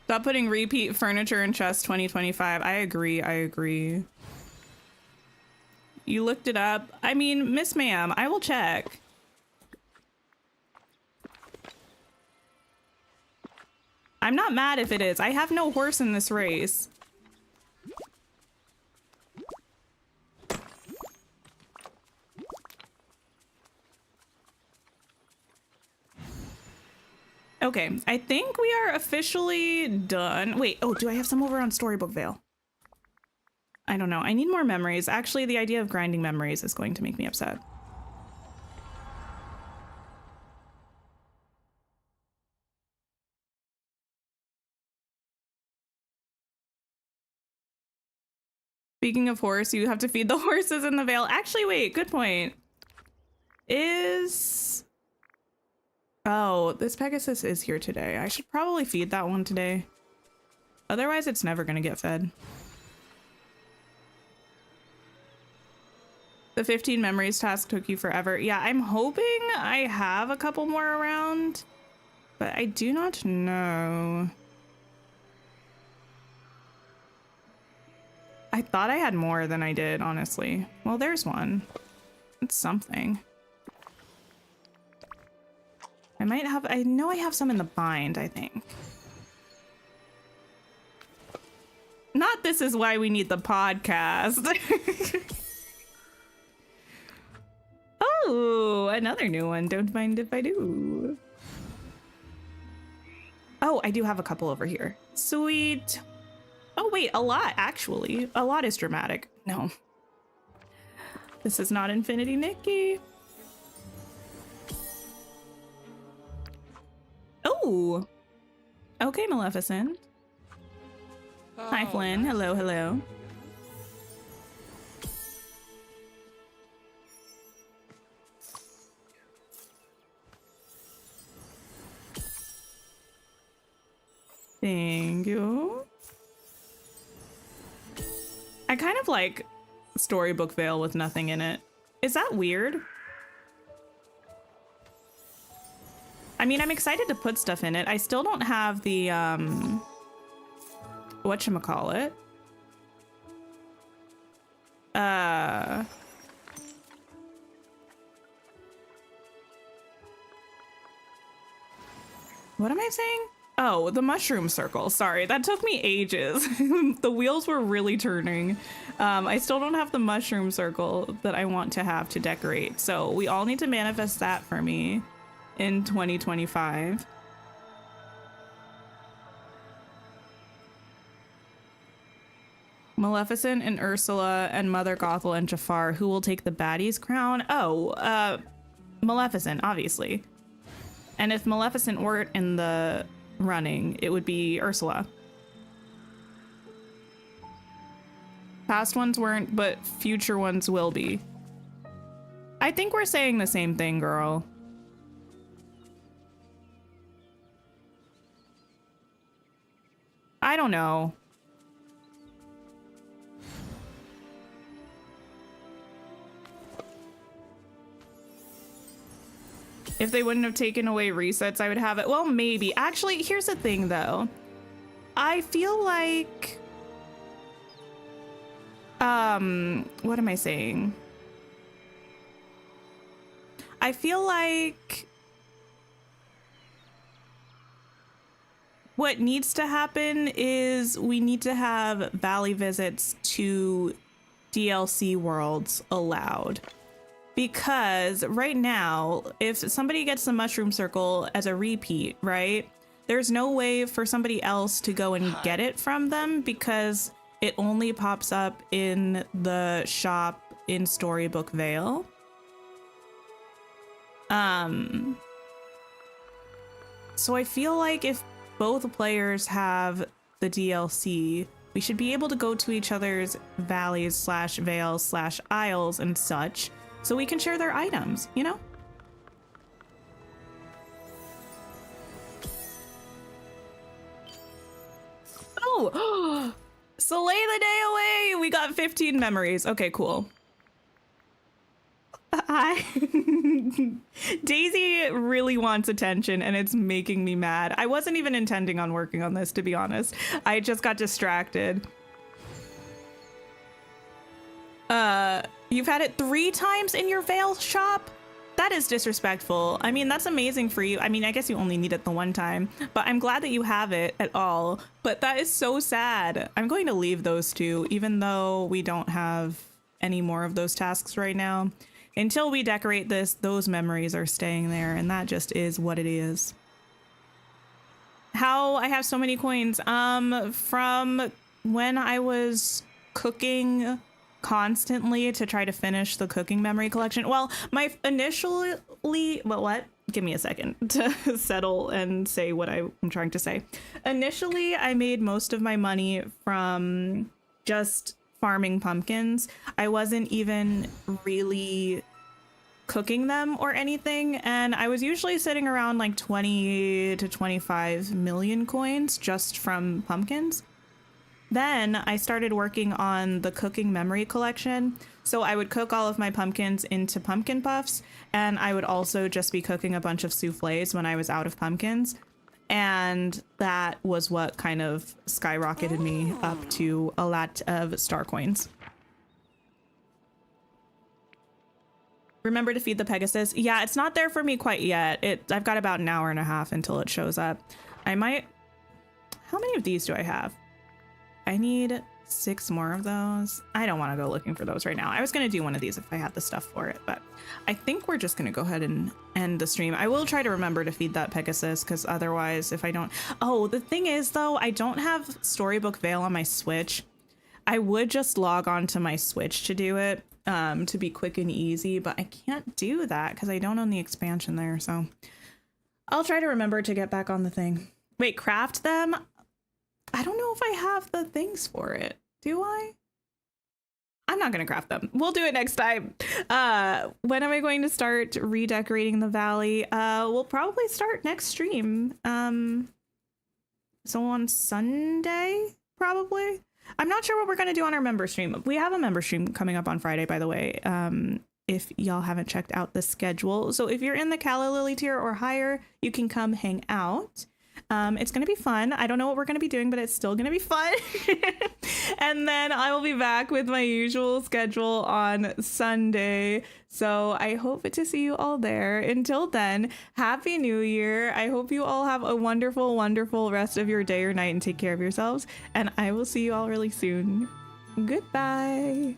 Stop putting repeat furniture in chests 2025. I agree. I agree. You looked it up. I mean, Miss Ma'am, I will check. I'm not mad if it is. I have no horse in this race. Okay, I think we are officially done. Wait, oh, do I have some over on Storybook Vale? I don't know. I need more memories. Actually, the idea of grinding memories is going to make me upset. Speaking of horse, you have to feed the horses in the Vale. Actually, wait, good point. Oh, this Pegasus is here today. I should probably feed that one today. Otherwise, it's never gonna get fed. The 15 memories task took you forever. Yeah, I'm hoping I have a couple more around, but I do not know. I thought I had more than I did, honestly. Well, there's one. It's something. I know I have some in the bind, I think. Not this is why we need the podcast. Oh, another new one. Don't mind if I do. Oh, I do have a couple over here. Sweet. Oh, wait, a lot, actually. A lot is dramatic. No. This is not Infinity Nikki. Oh. Okay, Maleficent. Hi, Flynn. Hello, hello. Thank you. I kind of like Storybook Vale with nothing in it. Is that weird? I mean, I'm excited to put stuff in it. I still don't have the, whatchamacallit? What am I saying? Oh, the mushroom circle. Sorry, that took me ages. The wheels were really turning. I still don't have the mushroom circle that I want to have to decorate. So we all need to manifest that for me in 2025. Maleficent and Ursula and Mother Gothel and Jafar, who will take the baddie's crown? Oh, Maleficent, obviously. And if Maleficent weren't in the running, it would be Ursula. Past ones weren't, but future ones will be. I think we're saying the same thing, girl. I don't know. If they wouldn't have taken away resets, I would have it. Well, maybe. Actually, here's the thing, though. I feel like... what am I saying? I feel like... what needs to happen is we need to have valley visits to DLC worlds allowed. Because right now, if somebody gets the mushroom circle as a repeat, right? There's no way for somebody else to go and get it from them because it only pops up in the shop in Storybook Vale. So I feel like if both players have the DLC, we should be able to go to each other's valleys / vales / isles and such, so we can share their items, you know? Oh, Slay the day away! We got 15 memories. Okay, cool. Hi. Daisy really wants attention and it's making me mad. I wasn't even intending on working on this, to be honest. I just got distracted. You've had it 3 times in your Veil shop? That is disrespectful. I mean, that's amazing for you. I mean, I guess you only need it the one time, but I'm glad that you have it at all. But that is so sad. I'm going to leave those 2, even though we don't have any more of those tasks right now. Until we decorate this, those memories are staying there, and that just is what it is. How I have so many coins? From when I was cooking constantly to try to finish the cooking memory collection. Well, my initially, what? Give me a second to settle and say what I'm trying to say. Initially, I made most of my money from just farming pumpkins. I wasn't even really cooking them or anything, and I was usually sitting around like 20 to 25 million coins just from pumpkins. Then I started working on the cooking memory collection. So I would cook all of my pumpkins into pumpkin puffs, and I would also just be cooking a bunch of souffles when I was out of pumpkins. And that was what kind of skyrocketed me up to a lot of star coins. Remember to feed the Pegasus? Yeah, it's not there for me quite yet. I've got about an hour and a half until it shows up. I might... How many of these do I have? I need 6 more of those. I don't want to go looking for those right now. I was going to do one of these if I had the stuff for it, but I think we're just going to go ahead and end the stream. I will try to remember to feed that Pegasus, because otherwise if I don't... Oh, the thing is though, I don't have Storybook Veil on my Switch. I would just log on to my Switch to do it, to be quick and easy, but I can't do that because I don't own the expansion there, so I'll try to remember to get back on the thing. Wait, craft them? I don't know if I have the things for it. Do I? I'm not going to craft them. We'll do it next time. When am I going to start redecorating the valley? We'll probably start next stream. So on Sunday, probably. I'm not sure what we're going to do on our member stream. We have a member stream coming up on Friday, by the way, if y'all haven't checked out the schedule. So if you're in the Calla Lily tier or higher, you can come hang out. It's going to be fun. I don't know what we're going to be doing, but it's still going to be fun. And then I will be back with my usual schedule on Sunday. So I hope to see you all there. Until then, Happy New Year. I hope you all have a wonderful, wonderful rest of your day or night and take care of yourselves. And I will see you all really soon. Goodbye.